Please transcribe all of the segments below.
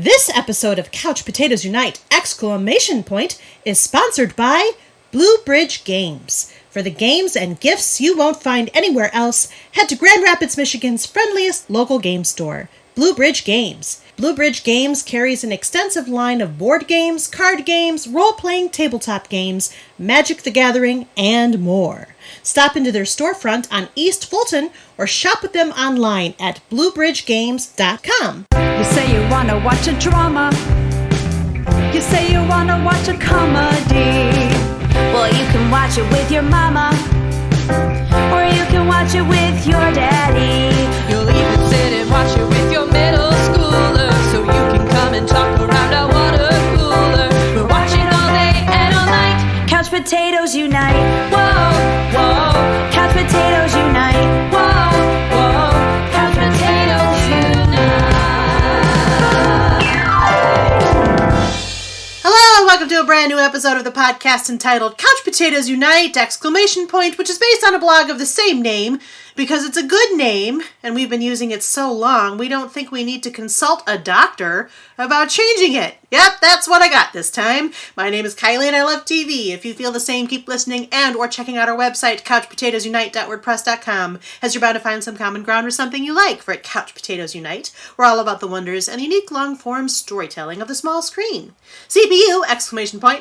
This episode of Couch Potatoes Unite! Is sponsored by Blue Bridge Games. For the games and gifts you won't find anywhere else, head to Grand Rapids, Michigan's friendliest local game store, Blue Bridge Games. Blue Bridge Games carries an extensive line of board games, card games, role-playing tabletop games, Magic the Gathering, and more. Stop into their storefront on East Fulton or shop with them online at bluebridgegames.com. You say you want to watch a drama. You say you want to watch a comedy. Well, you can watch it with your mama. Or you can watch it with your daddy. You'll even sit and watch it with your middle schooler. So you can come and talk around a water cooler. We're watching all day and all night. Couch Potatoes Unite. Whoa, whoa. Couch Potatoes Unite. Whoa, whoa. Couch Potatoes Unite. Hello, welcome to a brand new episode of the podcast entitled Couch Potatoes Unite! Which is based on a blog of the same name. Because it's a good name, and we've been using it so long, we don't think we need to consult a doctor about changing it. Yep, that's what I got this time. My name is Kylie and I love TV. If you feel the same, keep listening and or checking out our website, couchpotatoesunite.wordpress.com, as you're bound to find some common ground or something you like. For at Couch Potatoes Unite, we're all about the wonders and unique long-form storytelling of the small screen. CPU, !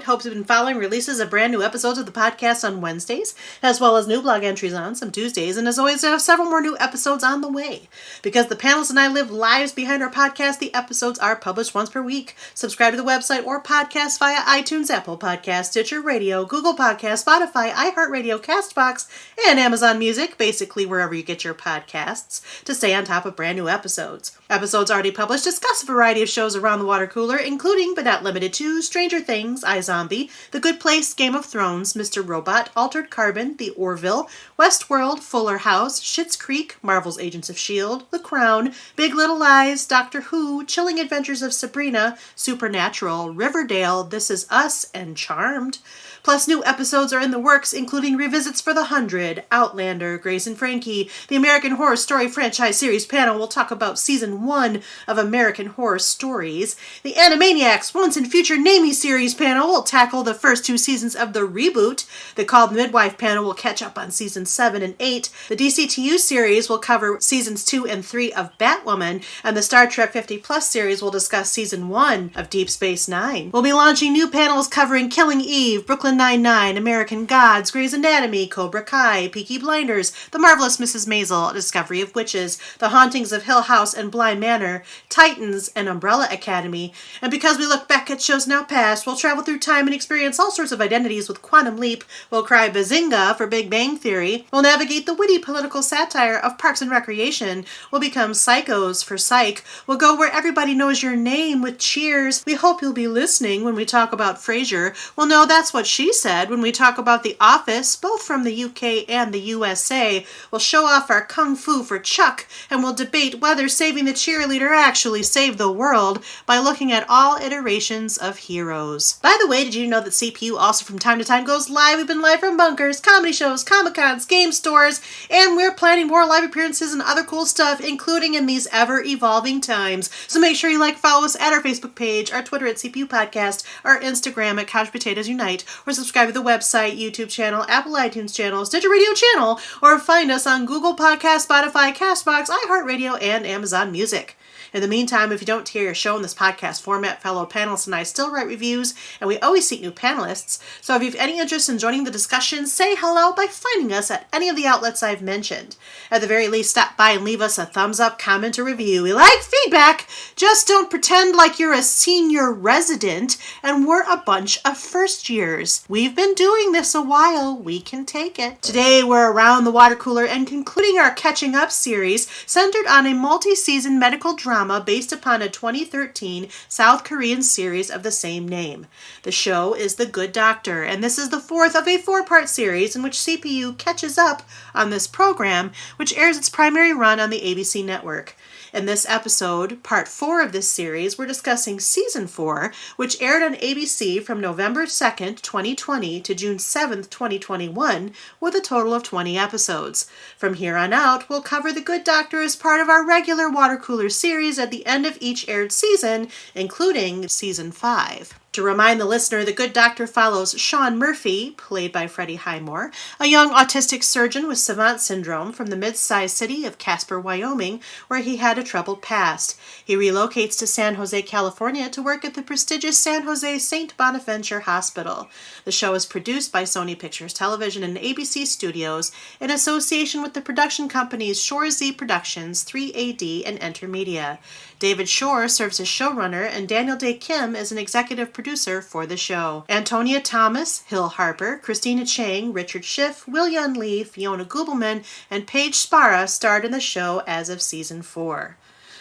Hopes you've been following releases of brand new episodes of the podcast on Wednesdays, as well as new blog entries on some Tuesdays, and as always, I have several more new episodes on the way. Because the panelists and I live lives behind our podcast, the episodes are published once per week. Subscribe to the website or podcast via iTunes, Apple Podcasts, Stitcher Radio, Google Podcasts, Spotify, iHeartRadio, CastBox, and Amazon Music, basically wherever you get your podcasts, to stay on top of brand new episodes. Episodes already published discuss a variety of shows around the water cooler, including, but not limited to, Stranger Things, iZombie, The Good Place, Game of Thrones, Mr. Robot, Altered Carbon, The Orville, Westworld, Fuller House, Schitt's Creek, Marvel's Agents of S.H.I.E.L.D., The Crown, Big Little Lies, Doctor Who, Chilling Adventures of Sabrina, Supernatural, Riverdale, This Is Us, and Charmed. Plus, new episodes are in the works, including revisits for The 100, Outlander, Grace and Frankie. The American Horror Story franchise series panel will talk about Season 1 of American Horror Stories. The Animaniacs Once and Future Namey series panel will tackle the first two seasons of the reboot. The Called Midwife panel will catch up on Season 7 and 8. The DCTU series will cover Seasons 2 and 3 of Batwoman, and the Star Trek 50 Plus series will discuss Season 1 of Deep Space Nine. We'll be launching new panels covering Killing Eve, Brooklyn Nine-Nine, American Gods, Grey's Anatomy, Cobra Kai, Peaky Blinders, The Marvelous Mrs. Maisel, Discovery of Witches, The Hauntings of Hill House and Bly Manor, Titans, and Umbrella Academy. And because we look back at shows now past, we'll travel through time and experience all sorts of identities with Quantum Leap. We'll cry Bazinga for Big Bang Theory. We'll navigate the witty political satire of Parks and Recreation. We'll become psychos for Psych. We'll go where everybody knows your name with Cheers. We hope you'll be listening when we talk about Frasier. We'll know that's what she said when we talk about The Office, both from the UK and the USA. We'll show off our kung fu for Chuck, and we'll debate whether saving the cheerleader actually saved the world by looking at all iterations of heroes. By the way, did you know that CPU also from time to time goes live? We've been live from bunkers, comedy shows, Comic-Cons, game stores, and we're planning more live appearances and other cool stuff, including in these ever-evolving times. So make sure you follow us at our Facebook page, our Twitter at CPU Podcast, our Instagram at Couch Potatoes Unite, or subscribe to the website, YouTube channel, Apple iTunes channel, Stitcher Radio channel, or find us on Google Podcasts, Spotify, CastBox, iHeartRadio, and Amazon Music. In the meantime, if you don't hear your show in this podcast format, fellow panelists and I still write reviews, and we always seek new panelists. So if you have any interest in joining the discussion, say hello by finding us at any of the outlets I've mentioned. At the very least, stop by and leave us a thumbs up, comment, or review. We like feedback. Just don't pretend like you're a senior resident and we're a bunch of first years. We've been doing this a while. We can take it. Today, we're around the water cooler and concluding our Catching Up series centered on a multi-season medical drama based upon a 2013 South Korean series of the same name. The show is The Good Doctor, and this is the fourth of a four-part series in which CPU catches up on this program, which airs its primary run on the ABC network. In this episode, part 4 of this series, we're discussing season 4, which aired on ABC from November 2nd, 2020 to June 7th, 2021, with a total of 20 episodes. From here on out, we'll cover The Good Doctor as part of our regular water cooler series at the end of each aired season, including season 5. To remind the listener, The Good Doctor follows Sean Murphy, played by Freddie Highmore, a young autistic surgeon with savant syndrome from the mid-sized city of Casper, Wyoming, where he had a troubled past. He relocates to San Jose, California to work at the prestigious San Jose St. Bonaventure Hospital. The show is produced by Sony Pictures Television and ABC Studios in association with the production companies Shore Z Productions, 3AD, and Entermedia. David Shore serves as showrunner, and Daniel Day Kim is an executive producer for the show. Antonia Thomas, Hill Harper, Christina Chang, Richard Schiff, Will Yun Lee, Fiona Gubelman, and Paige Sparra starred in the show as of season 4.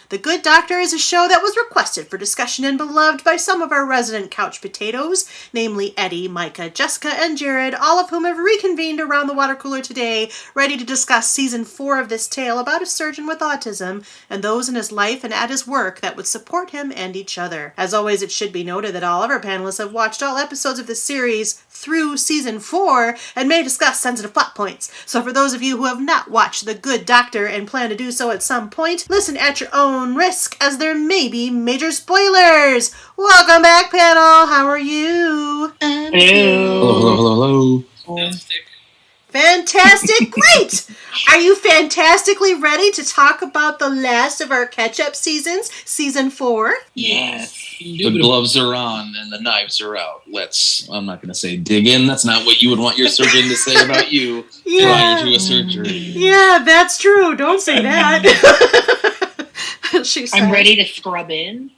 The Good Doctor is a show that was requested for discussion and beloved by some of our resident couch potatoes, namely Eddie, Micah, Jessica, and Jared, all of whom have reconvened around the water cooler today, ready to discuss season 4 of this tale about a surgeon with autism and those in his life and at his work that would support him and each other. As always, it should be noted that all of our panelists have watched all episodes of this series through season 4 and may discuss sensitive plot points. So for those of you who have not watched The Good Doctor and plan to do so at some point, listen at your own risk, as there may be major spoilers. Welcome back, panel. How are you? Hello. Fantastic. Great. Are you fantastically ready to talk about the last of our catch-up seasons, season 4? Yes. The gloves are on and the knives are out. I'm not going to say dig in. That's not what you would want your surgeon to say about you prior to a surgery. Yeah, that's true. Don't say that. I'm ready to scrub in.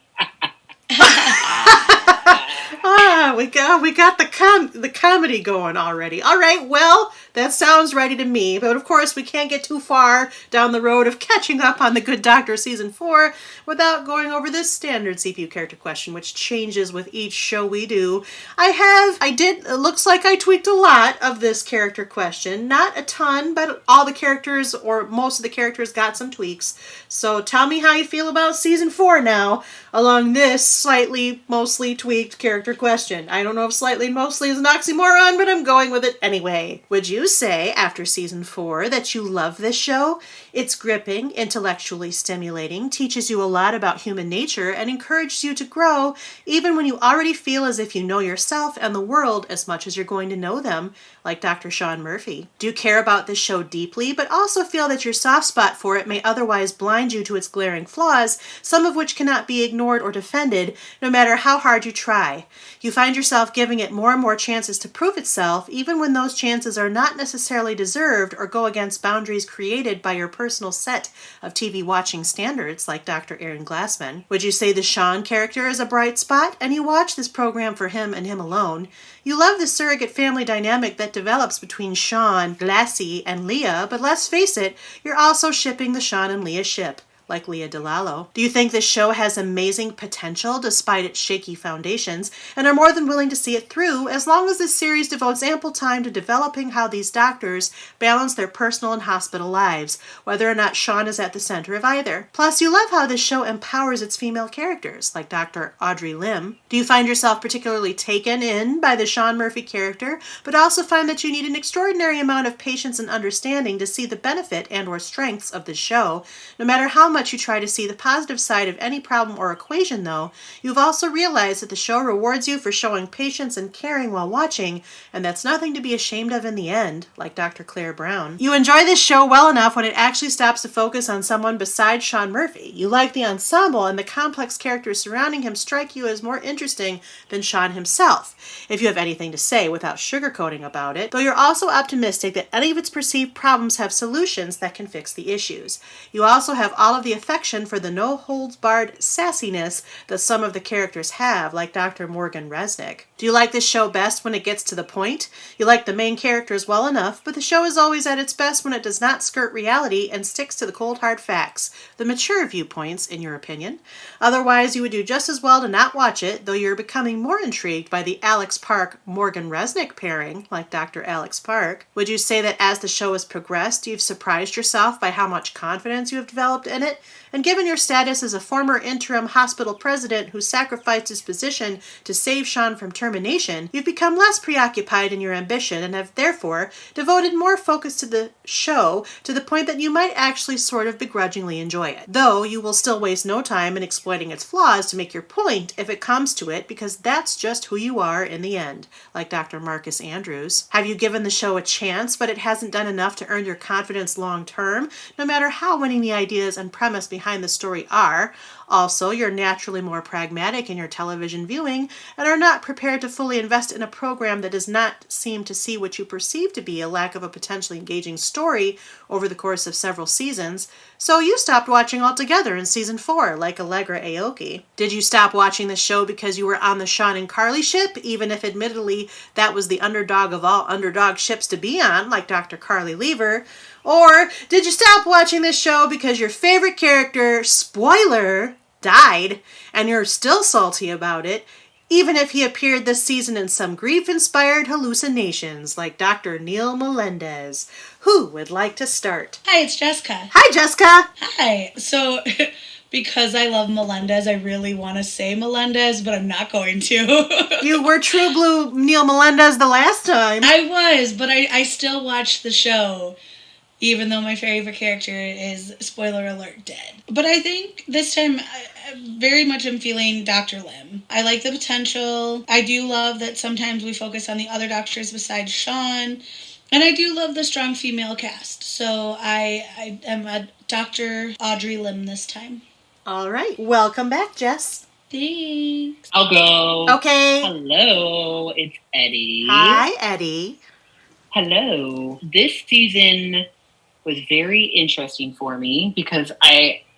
We got the comedy going already. All right, well, that sounds ready to me. But of course, we can't get too far down the road of catching up on The Good Doctor season 4 without going over this standard CPU character question, which changes with each show we do. It looks like I tweaked a lot of this character question. Not a ton, but all the characters, or most of the characters, got some tweaks. So tell me how you feel about season 4 now, along this slightly, mostly tweaked character question. I don't know if slightly and mostly is an oxymoron, but I'm going with it anyway. Would you say, after season 4, that you love this show? It's gripping, intellectually stimulating, teaches you a lot about human nature, and encourages you to grow, even when you already feel as if you know yourself and the world as much as you're going to know them, like Dr. Sean Murphy. Do you care about this show deeply, but also feel that your soft spot for it may otherwise blind you to its glaring flaws, some of which cannot be ignored or defended, no matter how hard you try? You find yourself giving it more and more chances to prove itself, even when those chances are not necessarily deserved or go against boundaries created by your personal set of TV watching standards, like Dr. Aaron Glassman. Would you say the Sean character is a bright spot, and you watch this program for him and him alone? You love the surrogate family dynamic that develops between Sean, Lassie, and Leah, but let's face it, you're also shipping the Sean and Leah ship, like Leah DeLallo. Do you think this show has amazing potential despite its shaky foundations, and are more than willing to see it through, as long as this series devotes ample time to developing how these doctors balance their personal and hospital lives, whether or not Sean is at the center of either? Plus, you love how this show empowers its female characters, like Dr. Audrey Lim. Do you find yourself particularly taken in by the Sean Murphy character, but also find that you need an extraordinary amount of patience and understanding to see the benefit and or strengths of the show? No matter how much you try to see the positive side of any problem or equation, though, you've also realized that the show rewards you for showing patience and caring while watching, and that's nothing to be ashamed of in the end, like Dr. Claire Brown. You enjoy this show well enough when it actually stops to focus on someone besides Sean Murphy. You like the ensemble, and the complex characters surrounding him strike you as more interesting than Sean himself, if you have anything to say without sugarcoating about it, though you're also optimistic that any of its perceived problems have solutions that can fix the issues. You also have all of the affection for the no-holds-barred sassiness that some of the characters have, like Dr. Morgan Resnick. Do you like this show best when it gets to the point? You like the main characters well enough, but the show is always at its best when it does not skirt reality and sticks to the cold hard facts, the mature viewpoints, in your opinion. Otherwise, you would do just as well to not watch it, though you're becoming more intrigued by the Alex Park-Morgan Resnick pairing, like Dr. Alex Park. Would you say that as the show has progressed, you've surprised yourself by how much confidence you have developed in it, And given your status as a former interim hospital president who sacrificed his position to save Sean from termination, you've become less preoccupied in your ambition and have therefore devoted more focus to the show to the point that you might actually sort of begrudgingly enjoy it. Though you will still waste no time in exploiting its flaws to make your point if it comes to it, because that's just who you are in the end, like Dr. Marcus Andrews. Have you given the show a chance, but it hasn't done enough to earn your confidence long term, no matter how winning the ideas and premise behind the story are? Also, you're naturally more pragmatic in your television viewing and are not prepared to fully invest in a program that does not seem to see what you perceive to be a lack of a potentially engaging story over the course of several seasons, so you stopped watching altogether in season 4, like Allegra Aoki. Did you stop watching the show because you were on the Sean and Carly ship, even if admittedly that was the underdog of all underdog ships to be on, like Dr. Carly Lever? Or did you stop watching this show because your favorite character, spoiler, died, and you're still salty about it, even if he appeared this season in some grief-inspired hallucinations, like Dr. Neil Melendez? Who would like to start? Hi, it's Jessica. Hi, Jessica. Hi. So, because I love Melendez, I really want to say Melendez, but I'm not going to. You were true blue Neil Melendez the last time. I was, but I still watched the show, even though my favorite character is, spoiler alert, dead. But I think this time, I very much am feeling Dr. Lim. I like the potential. I do love that sometimes we focus on the other doctors besides Sean. And I do love the strong female cast. So I am a Dr. Audrey Lim this time. All right. Welcome back, Jess. Thanks. I'll go. Okay. Hello, it's Eddie. Hi, Eddie. Hello. This season was very interesting for me because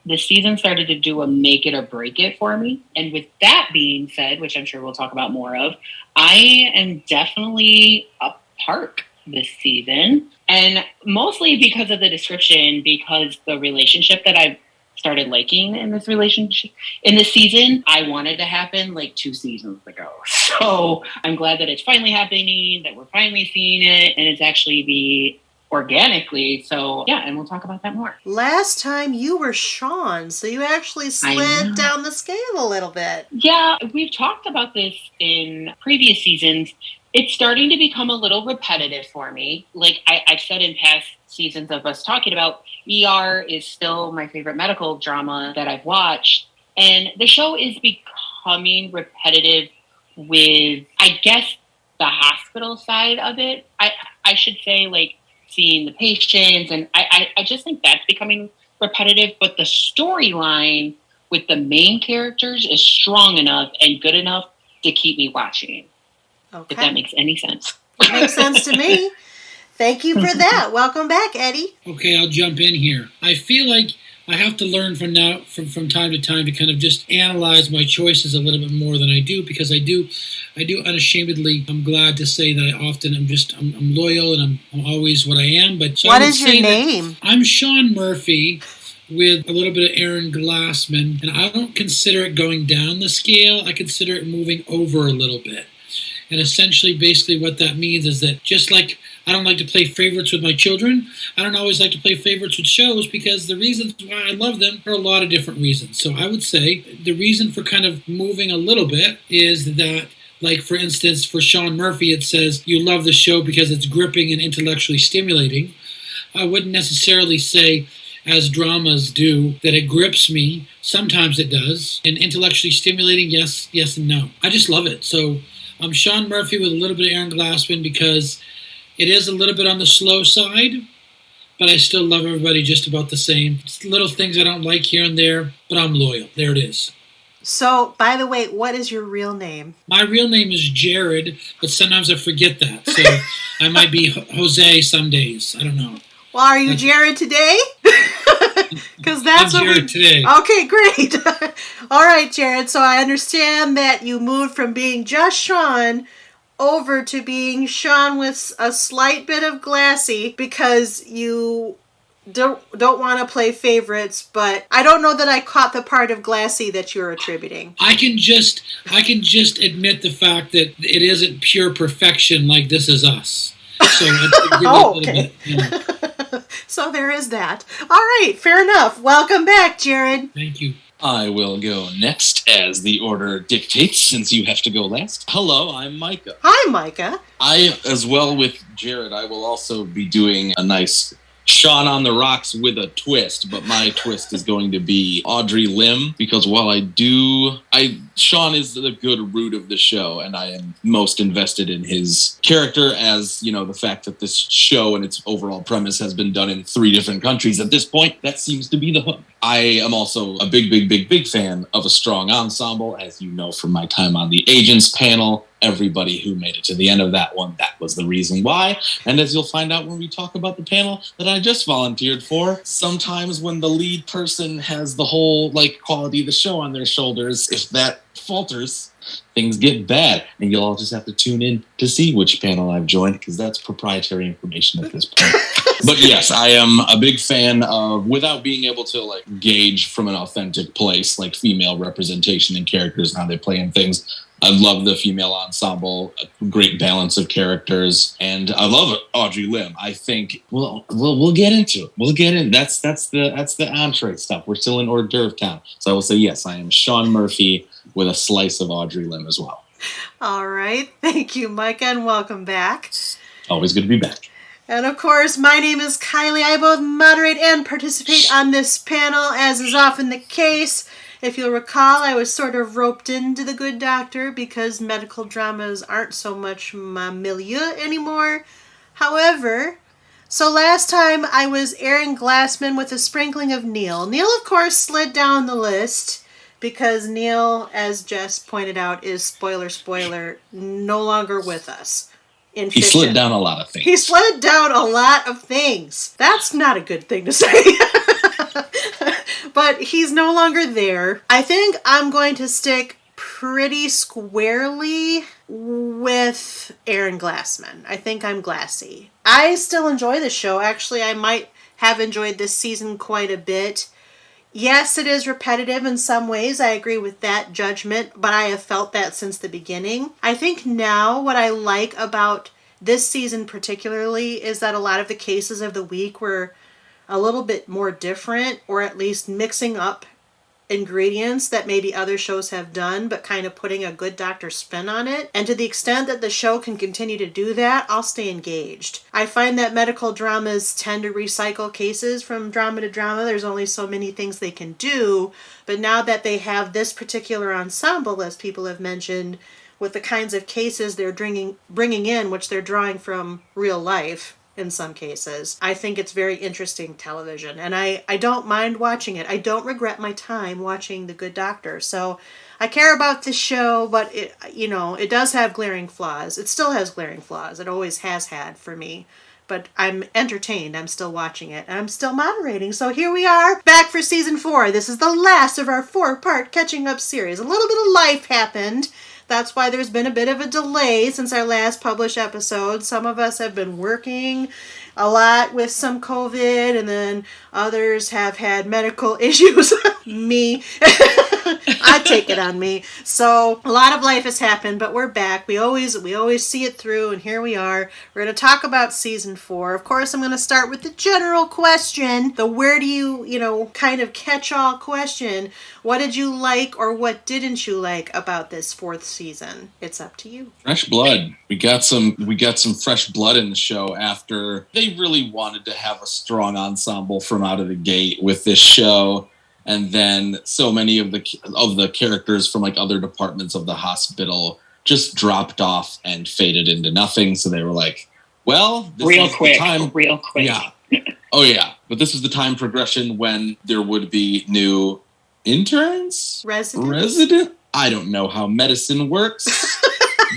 the season started to do a make it or break it for me. And with that being said, which I'm sure we'll talk about more of, I am definitely a Park this season. And mostly because of the description, because the relationship that I've started liking in this relationship, in this season, I wanted to happen like 2 seasons ago. So I'm glad that it's finally happening, that we're finally seeing it, and it's actually organically. So yeah, and we'll talk about that more. Last time you were Sean, so you actually slid down the scale a little bit. Yeah, we've talked about this in previous seasons. It's starting to become a little repetitive for me. Like I've said in past seasons of us talking about, ER is still my favorite medical drama that I've watched. And the show is becoming repetitive with, I guess, the hospital side of it. I should say, like, seeing the patients. And I just think that's becoming repetitive. But the storyline with the main characters is strong enough and good enough to keep me watching. Okay. If that makes any sense. It makes sense to me. Thank you for that. Welcome back, Eddie. Okay, I'll jump in here. I feel like I have to learn from time to time to kind of just analyze my choices a little bit more than I do, because I do unashamedly. I'm glad to say that I often I'm loyal and I'm always what I am. But so what is your name? I'm Sean Murphy with a little bit of Aaron Glassman, and I don't consider it going down the scale. I consider it moving over a little bit. And essentially, basically what that means is that just like I don't like to play favorites with my children, I don't always like to play favorites with shows, because the reasons why I love them are a lot of different reasons. So I would say the reason for kind of moving a little bit is that, like, for instance, for Sean Murphy, it says you love the show because it's gripping and intellectually stimulating. I wouldn't necessarily say, as dramas do, that it grips me. Sometimes it does. And intellectually stimulating, yes and no. I just love it. So I'm Sean Murphy with a little bit of Aaron Glassman, because it is a little bit on the slow side, but I still love everybody just about the same. It's little things I don't like here and there, but I'm loyal. There it is. So, by the way, what is your real name? My real name is Jared, but sometimes I forget that. So I might be Jose some days. I don't know. Well, are you Jared today? Because that's I'm Jared today. Okay, great. All right, Jared. So I understand that you moved from being just Sean over to being Sean with a slight bit of Glassy, because you don't want to play favorites, but I don't know that I caught the part of Glassy that you're attributing. I can just admit the fact that it isn't pure perfection like This Is Us. So I give it a little bit, So there is that. All right, fair enough. Welcome back, Jared. Thank you. I will go next as the order dictates, since you have to go last. Hello, I'm Micah. Hi, Micah. I, as well with Jared, I will also be doing a nice Sean on the Rocks with a twist, but my twist is going to be Audrey Lim, because while Sean is the good root of the show, and I am most invested in his character, as, you know, the fact that this show and its overall premise has been done in 3 different countries at this point, that seems to be the hook. I am also a big fan of a strong ensemble, as you know from my time on the Agents panel. Everybody who made it to the end of that one, that was the reason why. And as you'll find out when we talk about the panel that I just volunteered for, sometimes when the lead person has the whole quality of the show on their shoulders, if that falters, things get bad. And you'll all just have to tune in to see which panel I've joined, because that's proprietary information at this point. But yes, I am a big fan of, without being able to gauge from an authentic place, female representation in characters and how they play in things. I love the female ensemble, a great balance of characters, and I love Audrey Lim. I think we'll get into it. We'll get in. That's the entree stuff. We're still in hors d'oeuvre town. So I will say yes, I am Sean Murphy with a slice of Audrey Lim as well. All right. Thank you, Micah, and welcome back. Always good to be back. And of course, my name is Kylie. I both moderate and participate on this panel, as is often the case. If you'll recall, I was sort of roped into The Good Doctor because medical dramas aren't so much my milieu anymore. However, so last time I was Aaron Glassman with a sprinkling of Neil. Neil, of course, slid down the list because Neil, as Jess pointed out, is spoiler, no longer with us. He slid down a lot of things. He slid down a lot of things. That's not a good thing to say. But he's no longer there. I think I'm going to stick pretty squarely with Aaron Glassman. I think I'm Glassy. I still enjoy the show. Actually, I might have enjoyed this season quite a bit. Yes, it is repetitive in some ways. I agree with that judgment, but I have felt that since the beginning. I think now what I like about this season particularly is that a lot of the cases of the week were a little bit more different, or at least mixing up ingredients that maybe other shows have done, but kind of putting a Good Doctor spin on it. And to the extent that the show can continue to do that, I'll stay engaged. I find that medical dramas tend to recycle cases from drama to drama. There's only so many things they can do. But now that they have this particular ensemble, as people have mentioned, with the kinds of cases they're bringing in, which they're drawing from real life, in some cases, I think it's very interesting television, and I don't mind watching it. I don't regret my time watching The Good Doctor. So I care about this show, but it does have glaring flaws. It still has glaring flaws. It always has had for me. But I'm entertained. I'm still watching it. And I'm still moderating. So here we are, back for season 4. This is the last of our 4-part catching up series. A little bit of life happened. That's why there's been a bit of a delay since our last published episode. Some of us have been working a lot with some COVID, and then others have had medical issues. Me. I take it on me. So a lot of life has happened, but we're back. We always see it through, and here we are. We're going to talk about season 4. Of course, I'm going to start with the general question, the where do you, kind of catch-all question. What did you like or what didn't you like about this 4th season? It's up to you. Fresh blood. We got some fresh blood in the show after they really wanted to have a strong ensemble from out of the gate with this show. And then so many of the characters from other departments of the hospital just dropped off and faded into nothing. So they were like, well, this real is quick. the time. Real quick. Yeah. Oh, yeah. But this was the time progression when there would be new interns? Resident? I don't know how medicine works.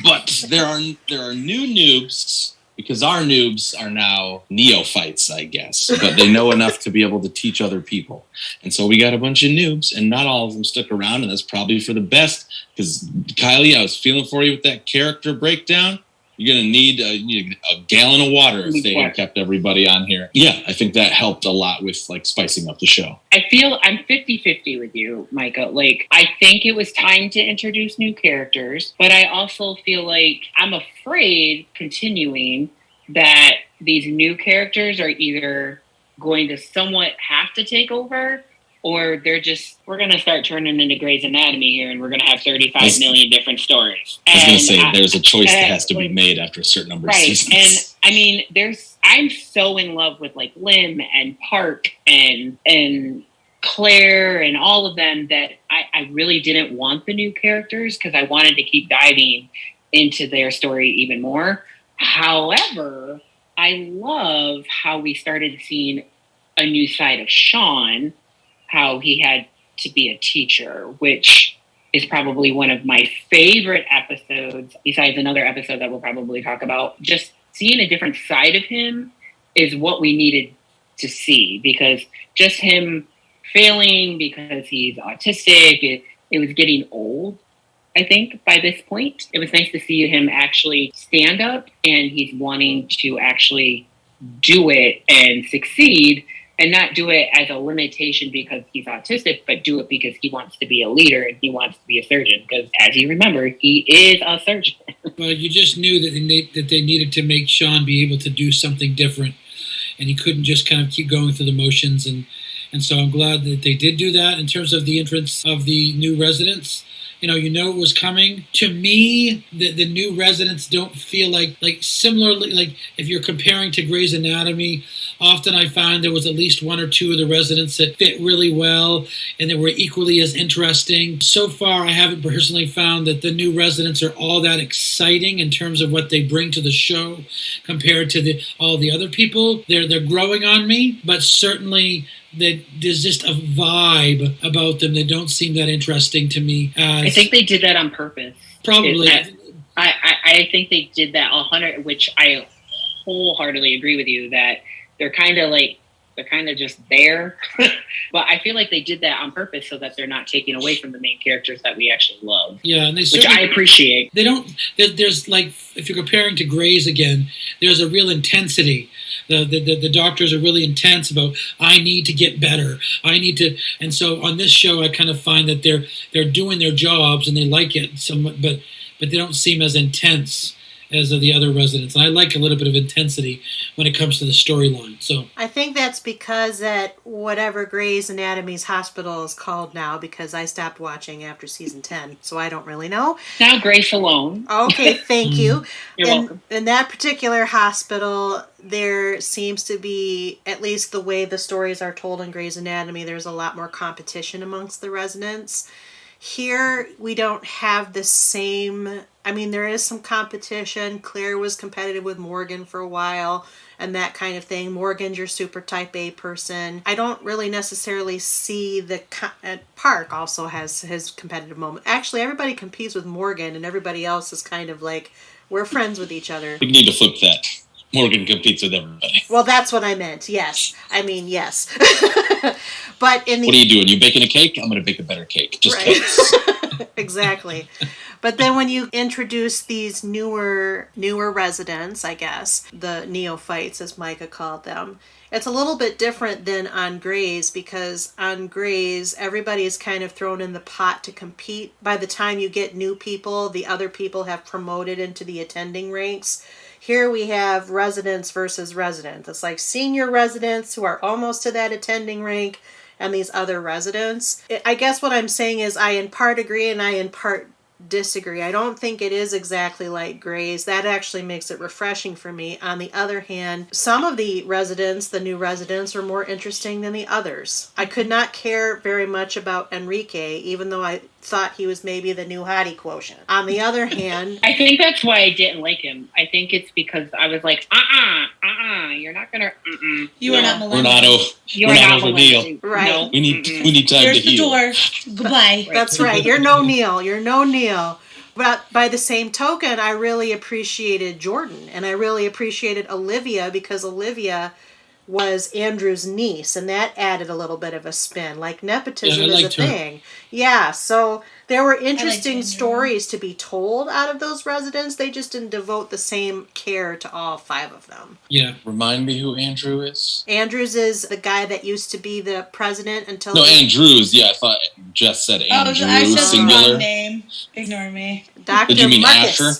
But there are new noobs. Because our noobs are now neophytes, I guess. But they know enough to be able to teach other people. And so we got a bunch of noobs, and not all of them stuck around, and that's probably for the best. Because, Kylie, I was feeling for you with that character breakdown. You're going to need a gallon of water if they had kept everybody on here. Yeah, I think that helped a lot with, spicing up the show. I feel I'm 50-50 with you, Micah. I think it was time to introduce new characters, but I also feel like I'm afraid continuing that these new characters are either going to somewhat have to take over, or we're going to start turning into Grey's Anatomy here, and we're going to have 35 million different stories. I was going to say, there's a choice that has to be made after a certain number of seasons. And I mean, I'm so in love with like Lim and Park and Claire and all of them that I really didn't want the new characters because I wanted to keep diving into their story even more. However, I love how we started seeing a new side of Sean, how he had to be a teacher, which is probably one of my favorite episodes, besides another episode that we'll probably talk about. Just seeing a different side of him is what we needed to see, because just him failing because he's autistic, it was getting old, I think, by this point. It was nice to see him actually stand up, and he's wanting to actually do it and succeed, and not do it as a limitation because he's autistic, but do it because he wants to be a leader and he wants to be a surgeon. Because as you remember, he is a surgeon. Well, you just knew that they needed to make Sean be able to do something different, and he couldn't just kind of keep going through the motions. And so I'm glad that they did do that. In terms of the entrance of the new residents, you know it was coming. To me, the new residents don't feel like similarly, like if you're comparing to Grey's Anatomy, often I find there was at least one or two of the residents that fit really well and that were equally as interesting. So far, I haven't personally found that the new residents are all that exciting in terms of what they bring to the show compared to all the other people. They're growing on me, but certainly that there's just a vibe about them that don't seem that interesting to me. I think they did that on purpose. Probably. I think they did that 100, which I wholeheartedly agree with you, that they're kind of just there. But I feel like they did that on purpose so that they're not taking away from the main characters that we actually love. Yeah, and which I appreciate. They don't. There's like, if you're comparing to Grey's again, there's a real intensity. The doctors are really intense about, I need to get better. I need to. And so on this show, I kind of find that they're doing their jobs and they like it somewhat, but they don't seem as intense as of the other residents. And I like a little bit of intensity when it comes to the storyline. So I think that's because at whatever Grey's Anatomy's hospital is called now, because I stopped watching after season 10, so I don't really know. Now Grace alone. Okay, thank you. You're welcome. In that particular hospital, there seems to be, at least the way the stories are told in Grey's Anatomy, there's a lot more competition amongst the residents. Here, we don't have the same. I mean, there is some competition. Claire was competitive with Morgan for a while and that kind of thing. Morgan's your super type A person. I don't really necessarily see Park also has his competitive moment. Actually, everybody competes with Morgan and everybody else is kind of like, we're friends with each other. We need to flip that. Morgan competes with everybody. Well, that's what I meant. Yes. I mean, yes. But what are you doing? You baking a cake? I'm going to bake a better cake. Just right. cakes. Exactly. But then when you introduce these newer residents, I guess, the neophytes, as Micah called them, it's a little bit different than on Grey's, because on Grey's, everybody is kind of thrown in the pot to compete. By the time you get new people, the other people have promoted into the attending ranks. Here we have residents versus residents. It's like senior residents who are almost to that attending rank and these other residents. I guess what I'm saying is I in part agree and I in part disagree. I don't think it is exactly like Grey's. That actually makes it refreshing for me. On the other hand, some of the residents, the new residents, are more interesting than the others. I could not care very much about Enrique, even though I thought he was maybe the new hottie quotient. On the other hand, I think that's why I didn't like him. I think it's because I was like, you're not gonna, You are not We're millennial. not over Neil. right. No. We need time Here's to the heal. door. Goodbye. That's right. You're no Neil. You're no Neil. But by the same token, I really appreciated Jordan. And I really appreciated Olivia, because Olivia was Andrew's niece. And that added a little bit of a spin. Like, nepotism is a thing. Yeah, so there were interesting stories to be told out of those residents. They just didn't devote the same care to all 5 of them. Yeah. Remind me who Andrew is? Andrews is the guy that used to be the president until... No, Andrews. Yeah, I thought Jess said Andrew, I said singular. the wrong name. Ignore me. Dr. Did you mean Muckus. Asher?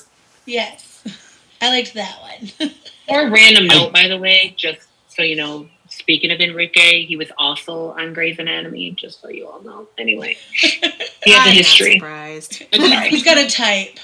Yes. I liked that one. Or random note, by the way, just so you know, speaking of Enrique, he was also on Grey's Anatomy, just so you all know. Anyway, he has a history. Surprised. He's got a type.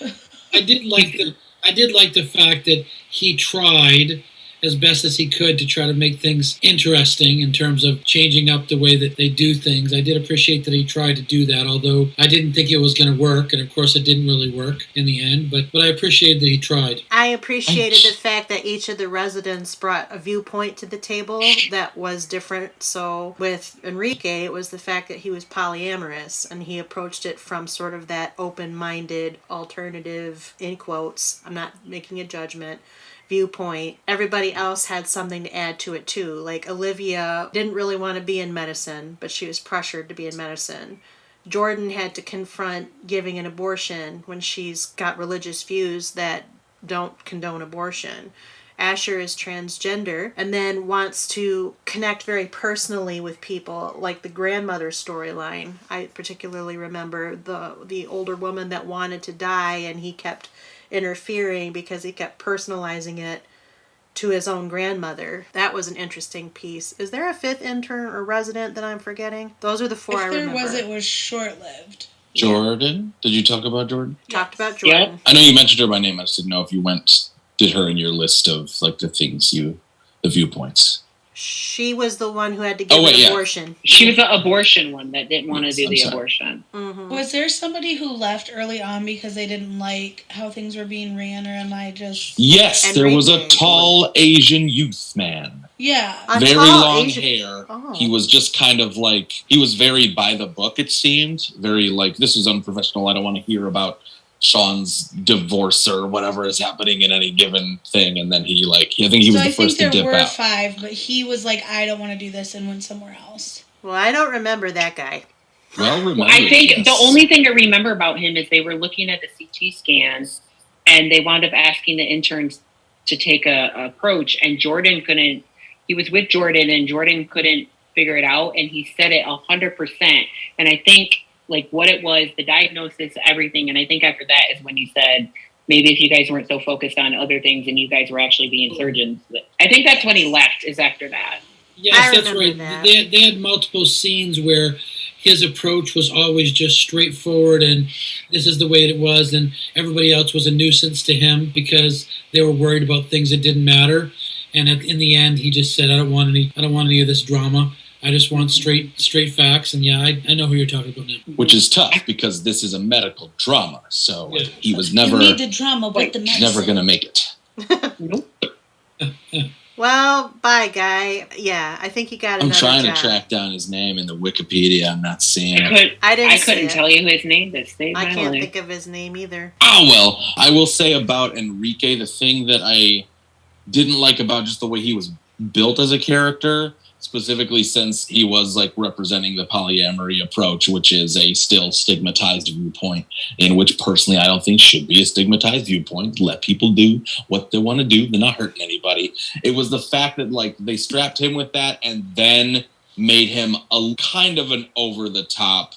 I did like the fact that he tried as best as he could to try to make things interesting in terms of changing up the way that they do things. I did appreciate that he tried to do that, although I didn't think it was going to work, and of course it didn't really work in the end, but I appreciated that he tried. I appreciated the fact that each of the residents brought a viewpoint to the table that was different. So with Enrique, it was the fact that he was polyamorous, and he approached it from sort of that open-minded, alternative, in quotes, I'm not making a judgment, viewpoint. Everybody else had something to add to it too. Like Olivia didn't really want to be in medicine, but she was pressured to be in medicine. Jordan had to confront giving an abortion when she's got religious views that don't condone abortion. Asher is transgender and then wants to connect very personally with people, like the grandmother storyline. I particularly remember the older woman that wanted to die, and he kept interfering because he kept personalizing it to his own grandmother. That was an interesting piece. Is there a fifth intern or resident that I'm forgetting? Those are the four I remember. If there was, it was short-lived. Jordan? Did you talk about Jordan? Talked about Jordan. Yep. I know you mentioned her by name. I just didn't know if you did her in your list of like the viewpoints. She was the one who had to give an abortion. She was the abortion one that didn't want to do the abortion. Mm-hmm. Was there somebody who left early on because they didn't like how things were being ran, or am I just... Yes, there was a tall Asian youth man. Yeah. Very long hair. Oh. He was just kind of like, he was very by the book, it seemed. Very like, this is unprofessional. I don't want to hear about Sean's divorce or whatever is happening in any given thing, and then he like, I think he was the first to dip out. There were 5, but he was like, I don't want to do this, and went somewhere else. Well, I don't remember that guy. I think the only thing I remember about him is they were looking at the CT scans, and they wound up asking the interns to take a approach, and Jordan couldn't. He was with Jordan, and Jordan couldn't figure it out, and he said it 100%. And I think like what it was, the diagnosis, everything. And I think after that is when you said, maybe if you guys weren't so focused on other things and you guys were actually being surgeons. I think that's when he left, is after that. Yes, that's right. They had multiple scenes where his approach was always just straightforward and this is the way it was, and everybody else was a nuisance to him because they were worried about things that didn't matter. And in the end, he just said, I don't want any of this drama. I just want straight facts, and yeah, I know who you're talking about now. Which is tough because this is a medical drama, so he was never. You need the drama, but the medicine. Never gonna make it. Nope. Well, bye, guy. Yeah, I think he got another job. I'm trying to track down his name in the Wikipedia. I'm not seeing it. I couldn't tell you his name. I can't think of his name either. Oh well, I will say about Enrique, the thing that I didn't like about just the way he was built as a character, specifically since he was like representing the polyamory approach, which is a still stigmatized viewpoint, in which personally I don't think should be a stigmatized viewpoint. Let people do what they want to do. They're not hurting anybody. It was the fact that like they strapped him with that and then made him a kind of an over the top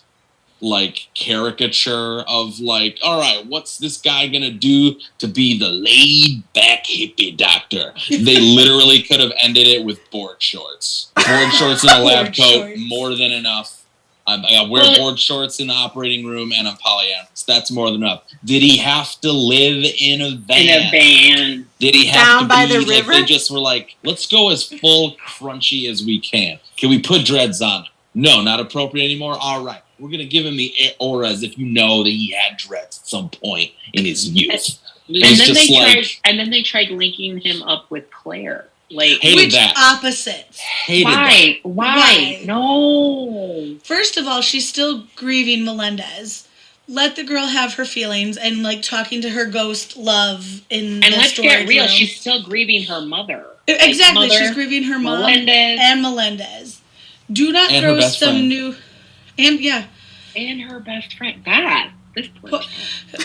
like caricature of like, all right, what's this guy gonna do to be the laid back hippie doctor? They literally could have ended it with board shorts. Board shorts and a lab coat, more than enough. I wear board shorts in the operating room and I'm polyamorous. That's more than enough. Did he have to live in a van? Did he have down to by be the river? They just were like, let's go as full crunchy as we can. Can we put dreads on him? No, not appropriate anymore. All right. We're going to give him the aura as if you know that he had dreads at some point in his youth. And then they tried linking him up with Claire. Like, which opposites? Why? No. First of all, she's still grieving Melendez. Let the girl have her feelings and like talking to her ghost love in the And let's get real, room. she's still grieving her mother. Exactly, she's grieving her mom and Melendez. Do not throw some new... And her best friend. God, this poor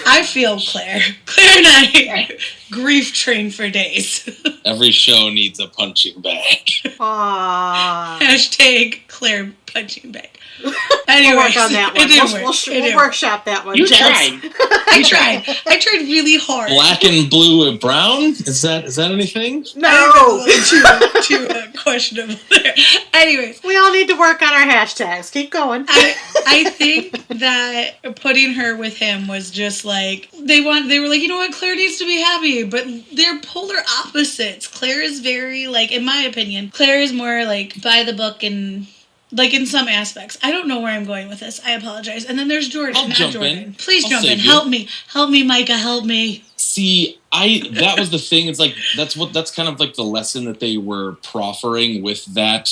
I feel Claire. Claire and I grief train for days. Every show needs a punching bag. Aww. Hashtag Claire punching bag. Anyway, We'll work on that one. We'll workshop that one. You Jess. tried. I tried really hard. Black and blue and brown? Is that anything? No. Too questionable there. Anyways, We all need to work on our hashtags. Keep going. I think that putting her with him was just like they were like, you know what, Claire needs to be happy, but they're polar opposites. Claire is very, like, in my opinion, Claire is more like by the book and like in some aspects. I don't know where I'm going with this. I apologize. And then there's Jordan. I'll jump Jordan. in. Please I'll jump in. save you. Help me, Micah. Help me. See, that was the thing. It's like that's kind of like the lesson that they were proffering with that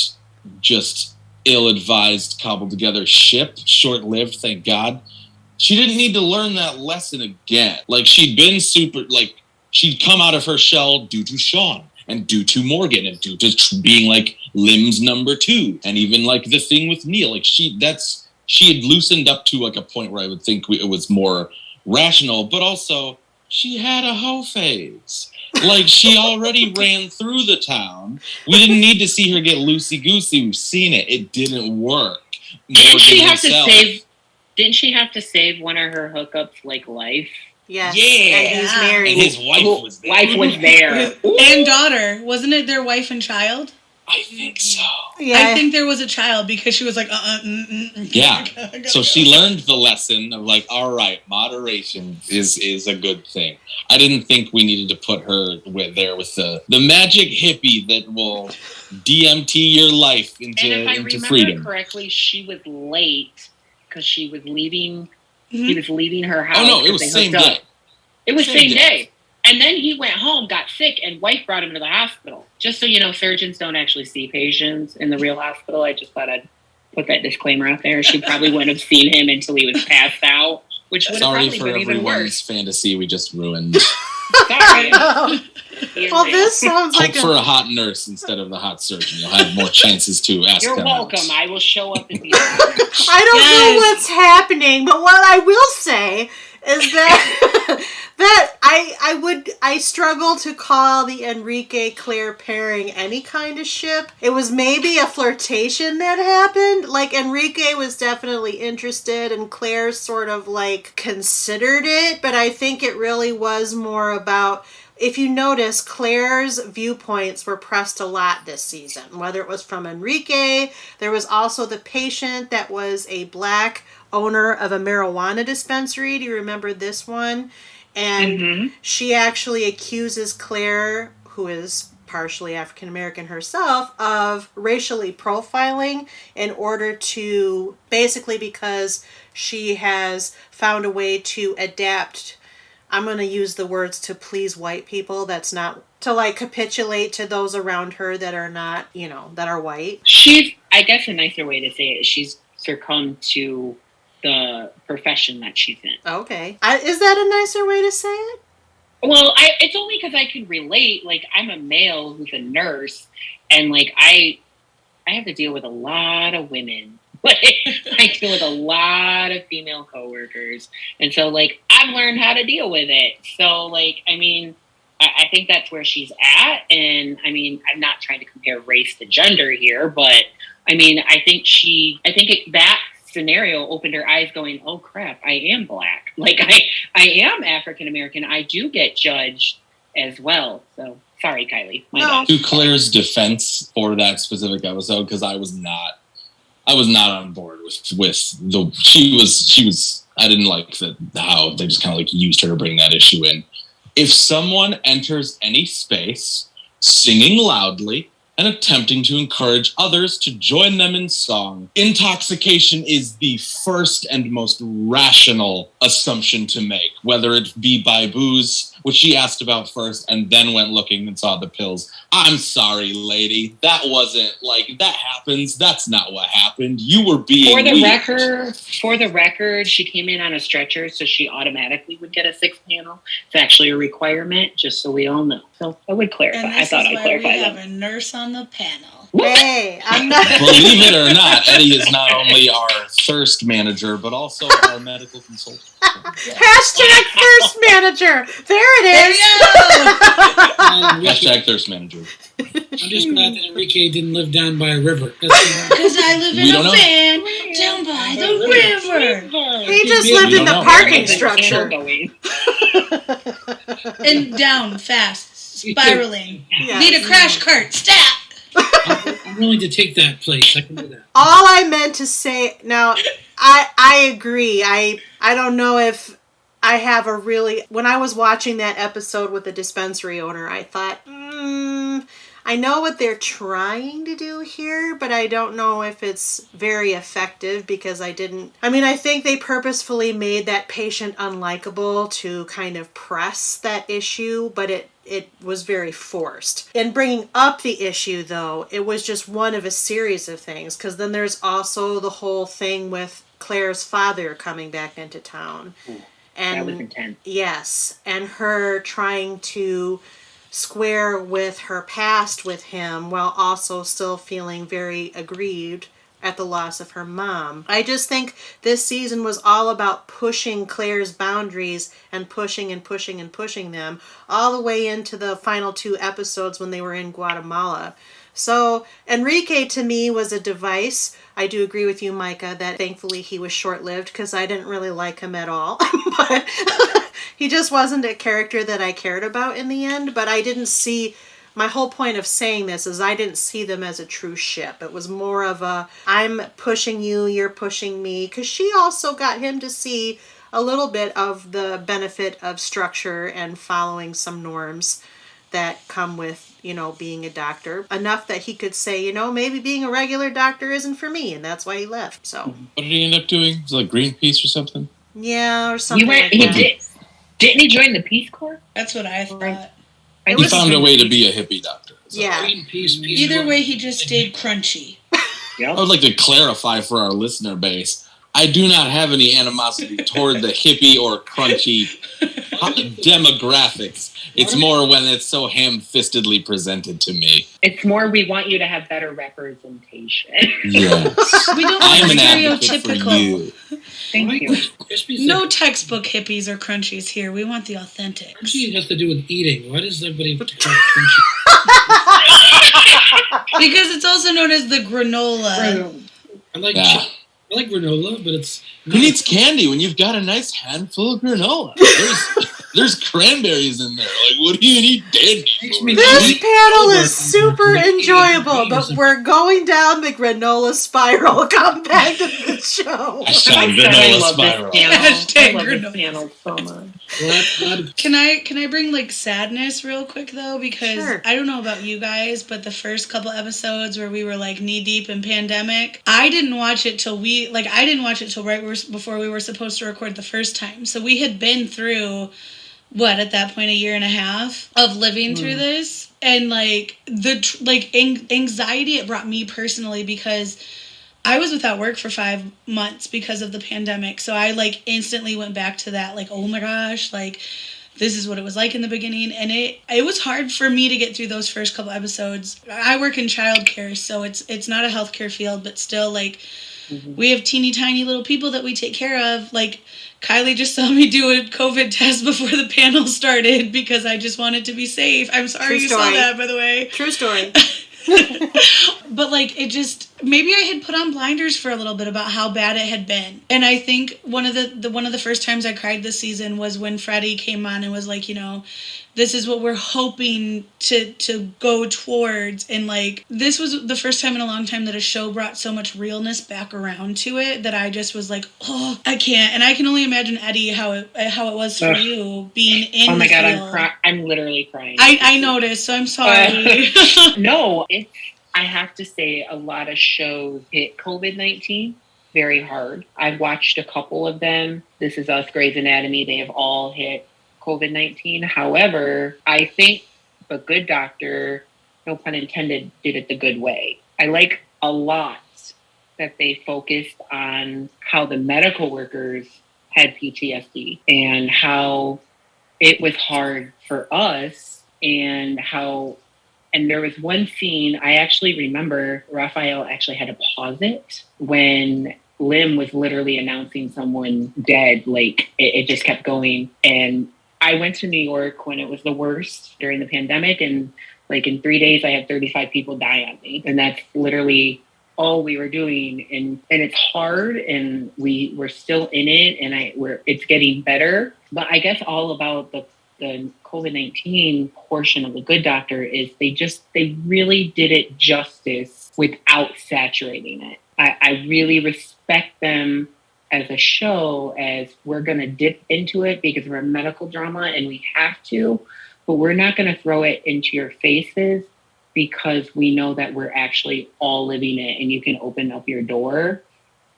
just ill-advised, cobbled together ship. Short-lived, thank God. She didn't need to learn that lesson again. Like, she'd been she'd come out of her shell due to Sean and due to Morgan and due to being like Lim's number 2, and even like the thing with Neil. Like, she had loosened up to like a point where I would think it was more rational, but also she had a hoe phase. Like, she already ran through the town. We didn't need to see her get loosey-goosey. We've seen it. It didn't work. Didn't she have to save one of her hookups, like, life? Yes. Yeah. And he's married. And his wife was there. Wife was there. And daughter. Wasn't it their wife and child? I think so. Yeah. I think there was a child because she was like, Yeah. So she learned the lesson of like, all right, moderation is a good thing. I didn't think we needed to put her there with the magic hippie that will DMT your life into And if I remember freedom. correctly, she was late because she was leaving. He was leaving her house. Oh no, it was the same day. It was same day. And then he went home, got sick, and wife brought him to the hospital. Just so you know, surgeons don't actually see patients in the real hospital. I just thought I'd put that disclaimer out there. She probably wouldn't have seen him until he was passed out, which would have Sorry probably for been even everyone's worse. fantasy we just ruined. Sorry. Well, this sounds Hope like for a hot nurse instead of the hot surgeon. You'll have more chances to ask You're them welcome. out. I will show up at the I don't know what's happening, but what I will say is that I struggle to call the Enrique Claire pairing any kind of ship. It was maybe a flirtation that happened. Like, Enrique was definitely interested and Claire sort of like considered it, but I think it really was more about, if you notice, Claire's viewpoints were pressed a lot this season, whether it was from Enrique. There was also the patient that was a black owner of a marijuana dispensary. Do you remember this one? And she actually accuses Claire, who is partially African American herself, of racially profiling in order to, basically because she has found a way to adapt. I'm going to use the words to please white people. That's not to like capitulate to those around her that are not, that are white. I guess a nicer way to say it is she's succumbed to the profession that she's in. Okay. Is that a nicer way to say it? Well, it's only because I can relate. Like, I'm a male who's a nurse, and like I have to deal with a lot of women. Like, I deal with a lot of female coworkers, and so like I've learned how to deal with it. So like, I mean, I think that's where she's at, and I mean, I'm not trying to compare race to gender here, but I mean, I think that scenario opened her eyes going, oh crap, I am black. Like I am African American. I do get judged as well. So sorry, Kylie. My bad. To Claire's defense for that specific episode, because I was not on board with the she was I didn't like how they just kind of like used her to bring that issue in. If someone enters any space singing loudly and attempting to encourage others to join them in song, intoxication is the first and most rational assumption to make, whether it be by booze, which she asked about first and then went looking and saw the pills. I'm sorry, lady. That wasn't like, that happens. That's not what happened. You were being For the record, she came in on a stretcher, so she automatically would get a 6 panel. It's actually a requirement, just so we all know. So I would clarify. And I thought I'd clarify we that. have a nurse on the panel. Hey, I'm not. Believe it or not, Eddie is not only our thirst manager, but also our medical consultant. Hashtag first manager. There it is. Hashtag thirst manager. I'm just glad that Enrique didn't live down by a river. Because I live in a van down by the river. He just lived in the parking structure. And down fast, spiraling. Yes. Need a crash cart. Stat! I'm willing to take that place. I can do that. All I meant to say, now, I agree. I don't know if I have a really, when I was watching that episode with the dispensary owner, I thought, I know what they're trying to do here, but I don't know if it's very effective because I think they purposefully made that patient unlikable to kind of press that issue, but it was very forced. In bringing up the issue, though, it was just one of a series of things, because then there's also the whole thing with Claire's father coming back into town. And that was intense. Yes, and her trying to square with her past with him while also still feeling very aggrieved at the loss of her mom. I just think this season was all about pushing Claire's boundaries and pushing and pushing and pushing them all the way into the final 2 episodes when they were in Guatemala. So Enrique to me was a device. I do agree with you, Micah, that thankfully he was short-lived because I didn't really like him at all. But he just wasn't a character that I cared about in the end. But I didn't see, my whole point of saying this is I didn't see them as a true ship. It was more of a, I'm pushing you, you're pushing me. Because she also got him to see a little bit of the benefit of structure and following some norms that come with, being a doctor. Enough that he could say, maybe being a regular doctor isn't for me, and that's why he left. So what did he end up doing? Was it like Greenpeace or something? Yeah, or something like that. Didn't he join the Peace Corps? That's what I thought. He found a way to be a hippie doctor. Yeah. Greenpeace, Either way, he just stayed crunchy. I would like to clarify for our listener base, I do not have any animosity toward the hippie or crunchy demographics. It's more when it's so ham-fistedly presented to me. It's more we want you to have better representation. Yes. We don't I am want an advocate for stereotypical. you. Thank you. No textbook hippies or crunchies here. We want the authentic. Crunchy has to do with eating. Why does everybody call it crunchy? Because it's also known as the granola. I like I like granola, but it's... Who needs candy when you've got a nice handful of granola? There's cranberries in there. Like, what do you need candy for? This panel is super enjoyable, but we're going down the granola spiral. Come back to the show. Hashtag granola spiral. Hashtag I love this granola. panel so much. Can I bring sadness real quick though, because Sure. I don't know about you guys, but the first couple episodes where we were knee deep in pandemic, I didn't watch it till right before we were supposed to record the first time. So we had been through at that point, 1.5 years of living through this, and anxiety it brought me personally because I was without work for 5 months because of the pandemic. So I instantly went back to that, oh my gosh, this is what it was like in the beginning. And it was hard for me to get through those first couple episodes. I work in childcare, so it's not a healthcare field, but still we have teeny tiny little people that we take care of. Kylie just saw me do a COVID test before the panel started because I just wanted to be safe. I'm sorry True you story. saw that, by the way. True story. But it just, maybe I had put on blinders for a little bit about how bad it had been. And I think one of the first times I cried this season was when Freddie came on and was this is what we're hoping to go towards. And this was the first time in a long time that a show brought so much realness back around to it that I just was oh, I can't. And I can only imagine, Eddie, how it was for you being in Oh my the God, field. I'm literally crying. I noticed, so I'm sorry. No, I have to say a lot of shows hit COVID-19 very hard. I've watched a couple of them. This Is Us, Grey's Anatomy, they have all hit COVID-19. However, I think The Good Doctor, no pun intended, did it the good way. I like a lot that they focused on how the medical workers had PTSD and how it was hard for us and there was one scene, I actually remember Raphael actually had to pause it when Lim was literally announcing someone dead. It just kept going. And I went to New York when it was the worst during the pandemic, and like in 3 days I had 35 people die on me, and that's literally all we were doing. And it's hard, and we're still in it, and it's getting better. But I guess all about the COVID-19 portion of The Good Doctor is they really did it justice without saturating it. I really respect them as a show, as we're going to dip into it because we're a medical drama and we have to, but we're not going to throw it into your faces because we know that we're actually all living it, and you can open up your door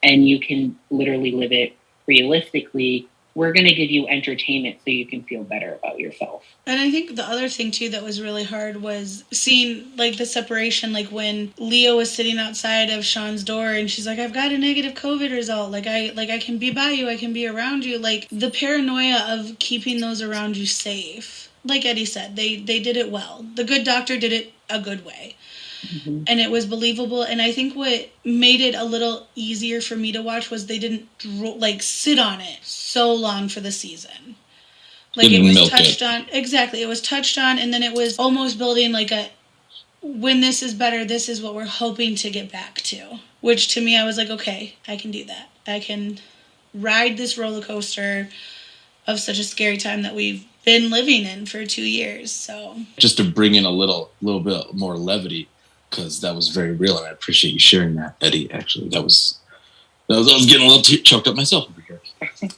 and you can literally live it realistically. We're going to give you entertainment so you can feel better about yourself. And I think the other thing, too, that was really hard was seeing, like, the separation, like, when Leo was sitting outside of Sean's door and she's like, I've got a negative COVID result. I can be by you. I can be around you. Like, the paranoia of keeping those around you safe. Like Eddie said, they did it well. The Good Doctor did it a good way. Mm-hmm. And it was believable. And I think what made it a little easier for me to watch was they didn't sit on it so long for the season. Like it was touched on. Exactly. It was touched on, and then it was almost building like when this is better, this is what we're hoping to get back to. Which to me, I was like, okay, I can do that. I can ride this roller coaster of such a scary time that we've been living in for 2 years. So just to bring in a little bit more levity, because that was very real, and I appreciate you sharing that, Eddie. Actually, I was getting a little choked up myself over here.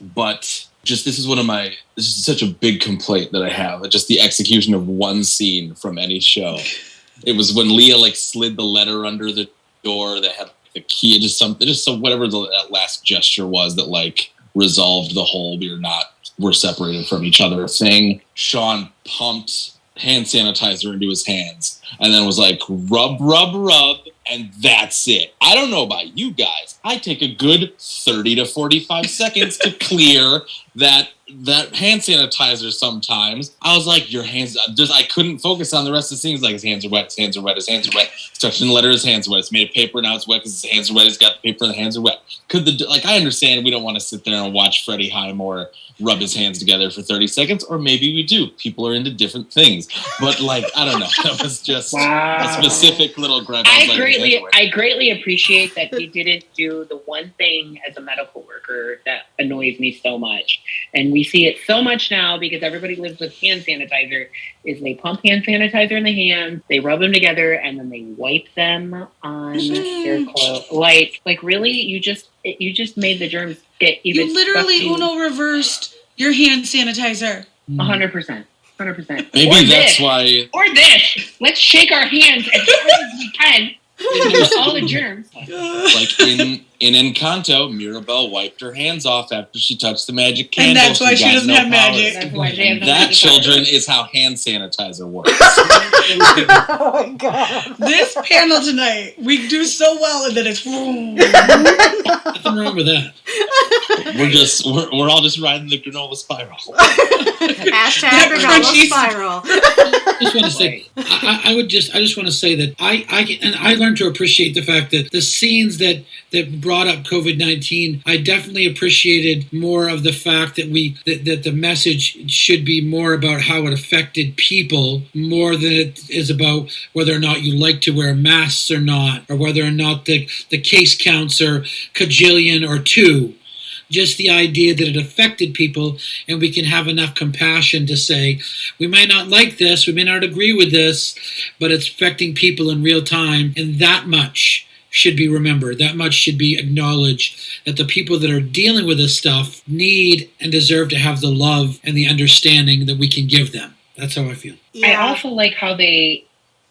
But just this is such a big complaint that I have. Just the execution of one scene from any show. It was when Leah slid the letter under the door that had the key, whatever that last gesture was that resolved the whole we're separated from each other thing. Sean pumped hand sanitizer into his hands and then was like, rub, rub, rub, and that's it. I don't know about you guys. I take a good 30 to 45 seconds to clear that hand sanitizer sometimes. I was like, your hands, I couldn't focus on the rest of the scenes. Like, his hands are wet, his hands are wet, his hands are wet. He's touching the letter, his hands are wet. It's made of paper, now it's wet because his hands are wet. He's got the paper and the hands are wet. I understand we don't want to sit there and watch Freddie Highmore rub his hands together for 30 seconds, or maybe we do. People are into different things. But, I don't know. That was just a specific little gripe. I greatly appreciate that he didn't do the one thing as a medical worker that annoys me so much. And we see it so much now because everybody lives with hand sanitizer, is they pump hand sanitizer in the hands, they rub them together, and then they wipe them on their clothes. Really? You just made the germs get even. You literally Uno reversed your hand sanitizer. 100%. 100%. Maybe that's why. Or this. Let's shake our hands as hard as we can. All the germs. In Encanto, Mirabelle wiped her hands off after she touched the magic candle. And that's why she doesn't have magic. That's why they have no that, magic children, is how hand sanitizer works. Oh my god. This panel tonight, we do so well, and then it's... Nothing wrong with that. We're all just riding the granola spiral. Hashtag granola spiral. I just want to say, I just want to say that I learned to appreciate the fact that the scenes that brought up COVID-19, I definitely appreciated more of the fact that that the message should be more about how it affected people more than it is about whether or not you like to wear masks or not, or whether or not the case counts are cajillion or two. Just the idea that it affected people, and we can have enough compassion to say, we might not like this, we may not agree with this, but it's affecting people in real time, and that much should be remembered. That much should be acknowledged, that the people that are dealing with this stuff need and deserve to have the love and the understanding that we can give them. That's how I feel. Yeah. I also like how they,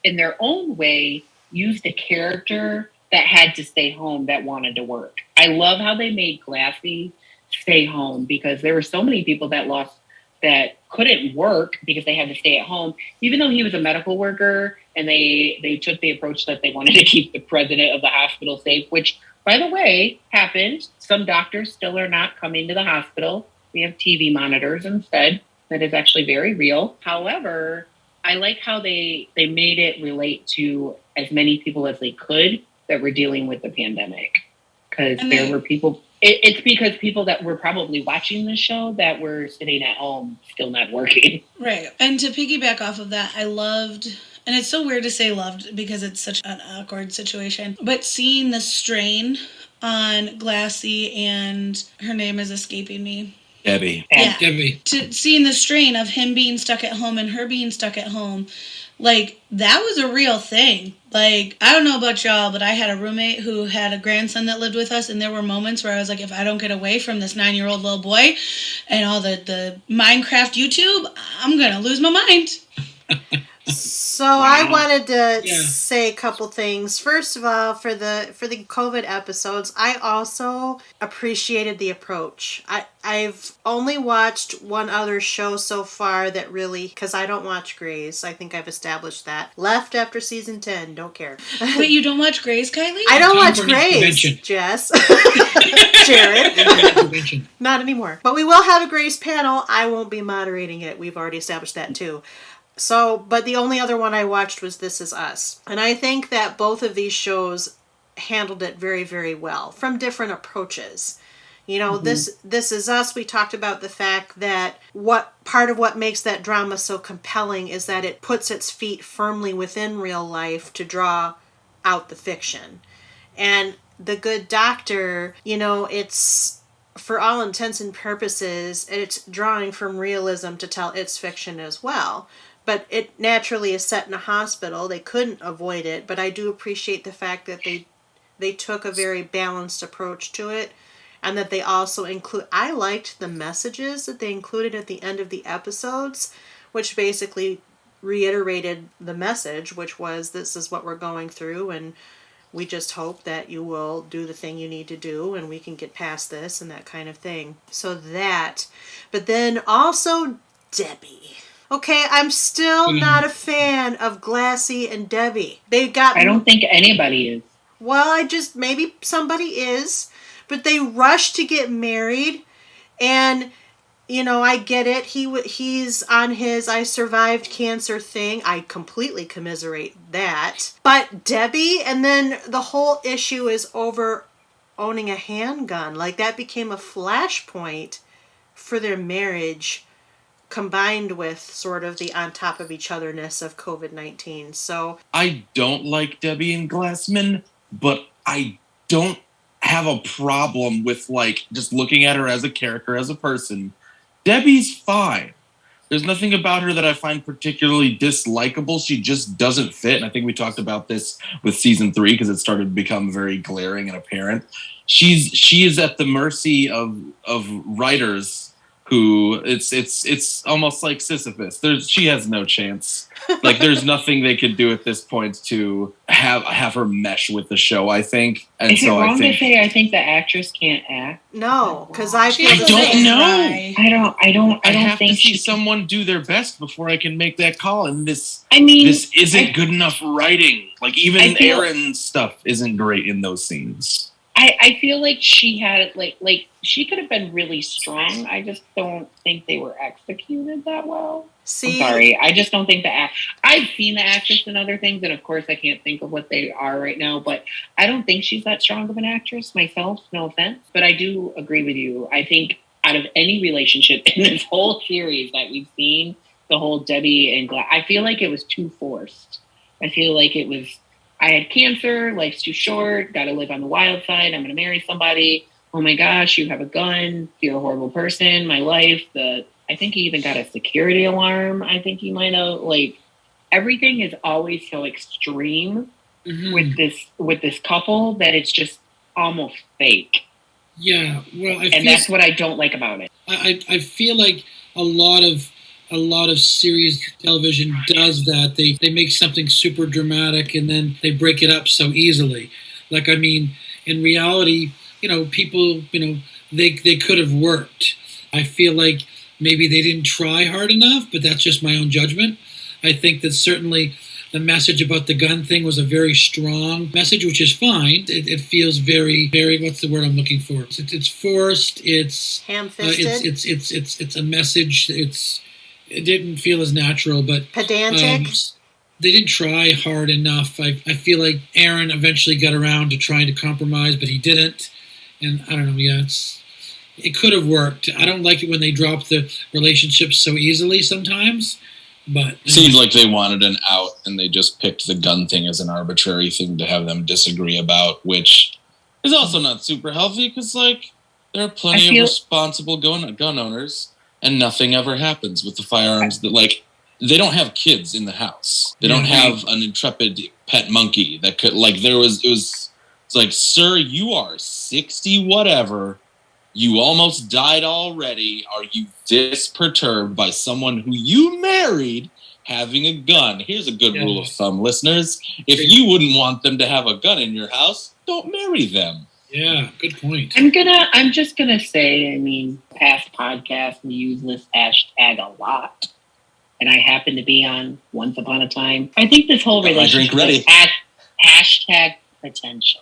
in their own way, used a character that had to stay home that wanted to work. I love how they made Glassy stay home, because there were so many people that couldn't work because they had to stay at home, even though he was a medical worker, and they took the approach that they wanted to keep the president of the hospital safe, which, by the way, happened. Some doctors still are not coming to the hospital. We have TV monitors instead. That is actually very real. However, I like how they made it relate to as many people as they could that were dealing with the pandemic, because there were people It's because people that were probably watching the show that were sitting at home still not working. Right. And to piggyback off of that, I loved, and it's so weird to say loved because it's such an awkward situation, but seeing the strain on Glassy and her name is escaping me. Debbie. Yeah. Debbie. Seeing the strain of him being stuck at home and her being stuck at home, like, that was a real thing. Like, I don't know about y'all, but I had a roommate who had a grandson that lived with us, and there were moments where I was like, if I don't get away from this 9-year-old little boy and all the Minecraft YouTube, I'm going to lose my mind. So I wanted to say a couple things. First of all, for the COVID episodes, I also appreciated the approach. I've only watched one other show so far that really, because I don't watch Grey's. I think I've established that. Left after season 10, don't care. Wait, you don't watch Grey's, Kylie? I don't watch Grey's, Jess. Jared. Not anymore. But we will have a Grey's panel. I won't be moderating it. We've already established that too. So, but the only other one I watched was This Is Us. And I think that both of these shows handled it very, very well from different approaches. You know, This Is Us, we talked about the fact that part of what makes that drama so compelling is that it puts its feet firmly within real life to draw out the fiction. And The Good Doctor, you know, it's, for all intents and purposes, it's drawing from realism to tell its fiction as well. But it naturally is set in a hospital. They couldn't avoid it. But I do appreciate the fact that they took a very balanced approach to it. And that they also I liked the messages that they included at the end of the episodes, which basically reiterated the message, which was, this is what we're going through, and we just hope that you will do the thing you need to do, and we can get past this, and that kind of thing. So that. But then also Debbie. Okay, I'm still not a fan of Glassy and Debbie. I don't think anybody is. Well, maybe somebody is, but they rushed to get married, and, you know, I get it. He's on his I survived cancer thing. I completely commiserate that. But Debbie, and then the whole issue is over owning a handgun. Like, that became a flashpoint for their marriage, combined with sort of the on top of each otherness of COVID-19. So I don't like Debbie and Glassman, but I don't have a problem with, like, just looking at her as a character, as a person. Debbie's fine. There's nothing about her that I find particularly dislikable. She just doesn't fit. And I think we talked about this with season 3 because it started to become very glaring and apparent. She is at the mercy of writers who it's almost like Sisyphus. She has no chance. Like, there's nothing they could do at this point to have her mesh with the show, I think. And is it wrong to say I think the actress can't act? No, because I don't know. I don't have think to see someone do their best before I can make that call. And this this isn't good enough writing. Like, even Aaron's stuff isn't great in those scenes. I feel like she had like she could have been really strong. I just don't think they were executed that well. I'm sorry. I just don't think I've seen the actress in other things, and of course I can't think of what they are right now, but I don't think she's that strong of an actress myself, no offense. But I do agree with you. I think out of any relationship in this whole series that we've seen, the whole Debbie and I feel like it was too forced. I feel like it was, I had cancer, life's too short, gotta live on the wild side, I'm gonna marry somebody, oh my gosh, you have a gun, you're a horrible person, my life, I think he even got a security alarm, I think he might have, like, everything is always so extreme with this couple that it's just almost fake. Yeah, well, that's what I don't like about it. I feel like a lot of series television does that. They make something super dramatic and then they break it up so easily. Like, I mean, in reality, people, they could have worked. I feel like maybe they didn't try hard enough, but that's just my own judgment. I think that certainly the message about the gun thing was a very strong message, which is fine. It feels very, very, what's the word I'm looking for? It's forced. It's ham-fisted. It's a message. It didn't feel as natural, but pedantic. They didn't try hard enough. I feel like Aaron eventually got around to trying to compromise, but he didn't. And I don't know, yeah, it could have worked. I don't like it when they drop the relationships so easily sometimes, but... Seems like they wanted an out, and they just picked the gun thing as an arbitrary thing to have them disagree about, which is also not super healthy, because, like, there are plenty of responsible gun owners, and nothing ever happens with the firearms that, like, they don't have kids in the house. They don't have an intrepid pet monkey that could, like, it's like, sir, you are 60 whatever. You almost died already. Are you this perturbed by someone who you married having a gun? Here's a good rule of thumb, listeners. If you wouldn't want them to have a gun in your house, don't marry them. Yeah, good point. I'm just gonna say, I mean, past podcasts, we use this hashtag a lot. And I happen to be on Once Upon a Time. I think this whole relationship is hashtag potential.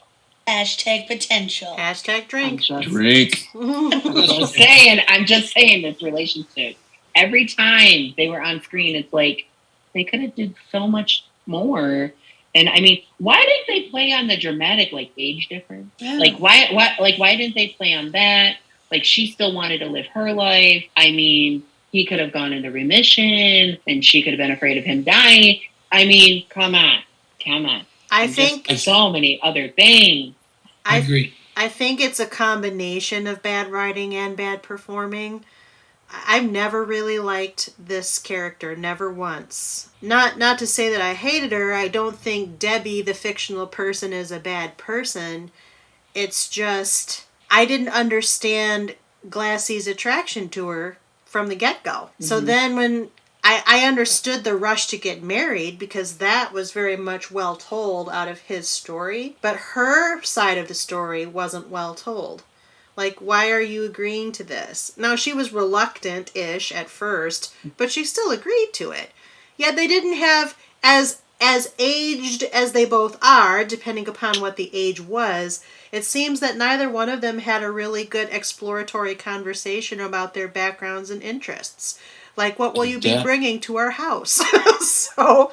Hashtag potential. Hashtag drink. Drink. I'm just saying this relationship. Every time they were on screen, it's like they could have did so much more. And I mean, why didn't they play on the dramatic, like, age difference? Yeah. Like, why didn't they play on that? Like, she still wanted to live her life. I mean, he could have gone into remission, and she could have been afraid of him dying. I mean, come on. I think so many other things. I agree. I think it's a combination of bad writing and bad performing. I've never really liked this character, never once. Not to say that I hated her. I don't think Debbie, the fictional person, is a bad person. It's just I didn't understand Glassy's attraction to her from the get-go. Mm-hmm. So then when I understood the rush to get married, because that was very much well told out of his story, but her side of the story wasn't well told. Like, why are you agreeing to this? Now, she was reluctant-ish at first, but she still agreed to it. Yet they didn't have, as aged as they both are, depending upon what the age was, it seems that neither one of them had a really good exploratory conversation about their backgrounds and interests. Like, what will you be bringing to our house? So,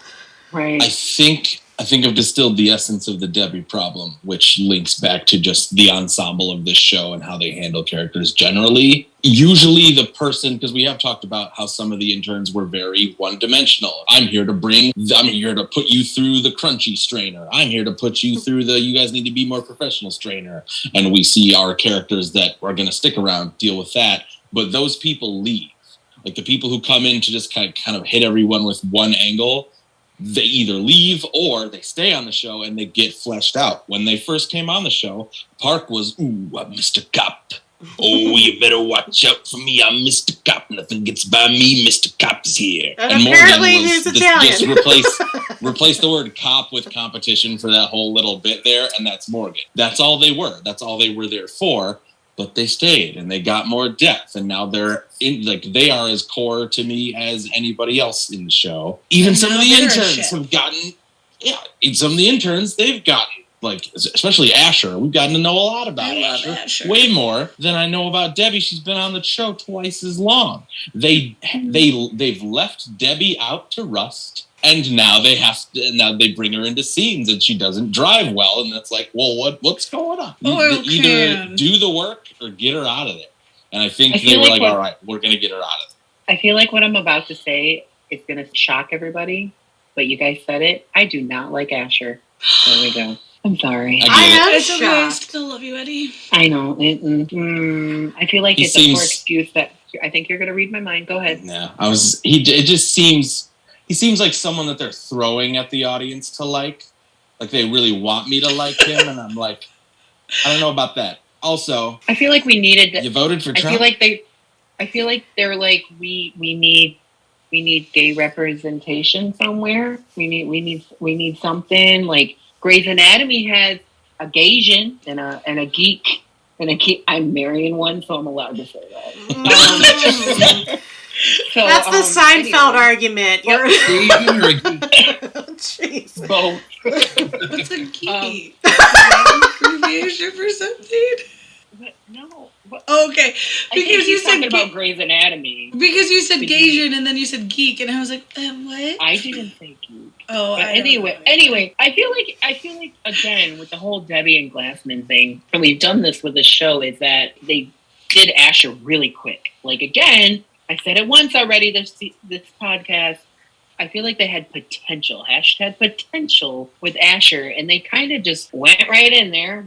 right. I think I've distilled the essence of the Debbie problem, which links back to just the ensemble of this show and how they handle characters generally. Usually the person, because we have talked about how some of the interns were very one-dimensional. I'm here to put you through the crunchy strainer. I'm here to put you through you guys need to be more professional strainer. And we see our characters that are going to stick around deal with that. But those people leave. Like, the people who come in to just kind of hit everyone with one angle, they either leave or they stay on the show and they get fleshed out. When they first came on the show, Park was, ooh, I'm Mr. Cop. Oh, you better watch out for me. I'm Mr. Cop. Nothing gets by me. Mr. Cop is here. And apparently he's Italian. Just replace the word cop with competition for that whole little bit there, and that's Morgan. That's all they were. That's all they were there for. But they stayed and they got more depth, and now they're they are as core to me as anybody else in the show. Even some of the interns have gotten, some of the interns they've gotten, like, especially Asher. We've gotten to know a lot about Asher, way more than I know about Debbie. She's been on the show twice as long. They've left Debbie out to rust. And now they bring her into scenes and she doesn't drive well. And it's like, well, what's going on? Either do the work or get her out of there. And I think they were like, all right, we're going to get her out of there. I feel like what I'm about to say is going to shock everybody, but you guys said it. I do not like Asher. There we go. I'm sorry. I am shocked. I still love you, Eddie. I know. I feel like it's a poor excuse that I think you're going to read my mind. Go ahead. No, it just seems... He seems like someone that they're throwing at the audience to like. Like, they really want me to like him, and I'm like, I don't know about that. Also, I feel like we needed... You voted for Trump? I feel like they're like, we need gay representation somewhere. We need something. Like, Grey's Anatomy has a Gaysian and a geek. And I'm marrying one, so I'm allowed to say that. So, that's the Seinfeld argument. You're Asian or a geek? Jeez. Both. What's a geek? Abbreviation for something? No. Okay, because you said about Grey's Anatomy. Because you said Gaysian and then you said geek, and I was like, what? I didn't say geek. Oh, But anyway, I feel like again with the whole Debbie and Glassman thing, and we've done this with the show, is that they did Asher really quick. Like again, I said it once already this podcast. I feel like they had potential, #potential with Asher, and they kind of just went right in there,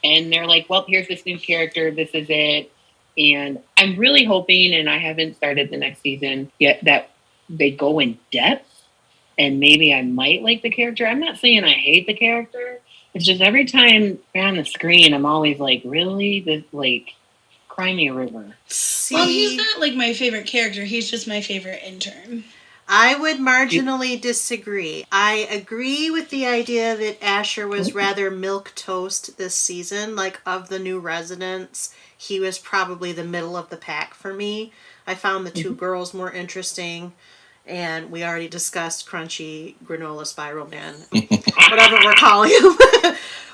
and they're like, well, here's this new character, this is it. And I'm really hoping, and I haven't started the next season yet, that they go in depth, and maybe I might like the character. I'm not saying I hate the character. It's just every time they're on the screen, I'm always like, really? This, like, cry me a river. See, Well, he's not like my favorite character. He's just my favorite intern. I would marginally disagree. I agree with the idea that Asher was rather milquetoast this season. Like, of the new residents, he was probably the middle of the pack for me. I found the two girls more interesting, and we already discussed Crunchy Granola Spiral Man, whatever we're calling him.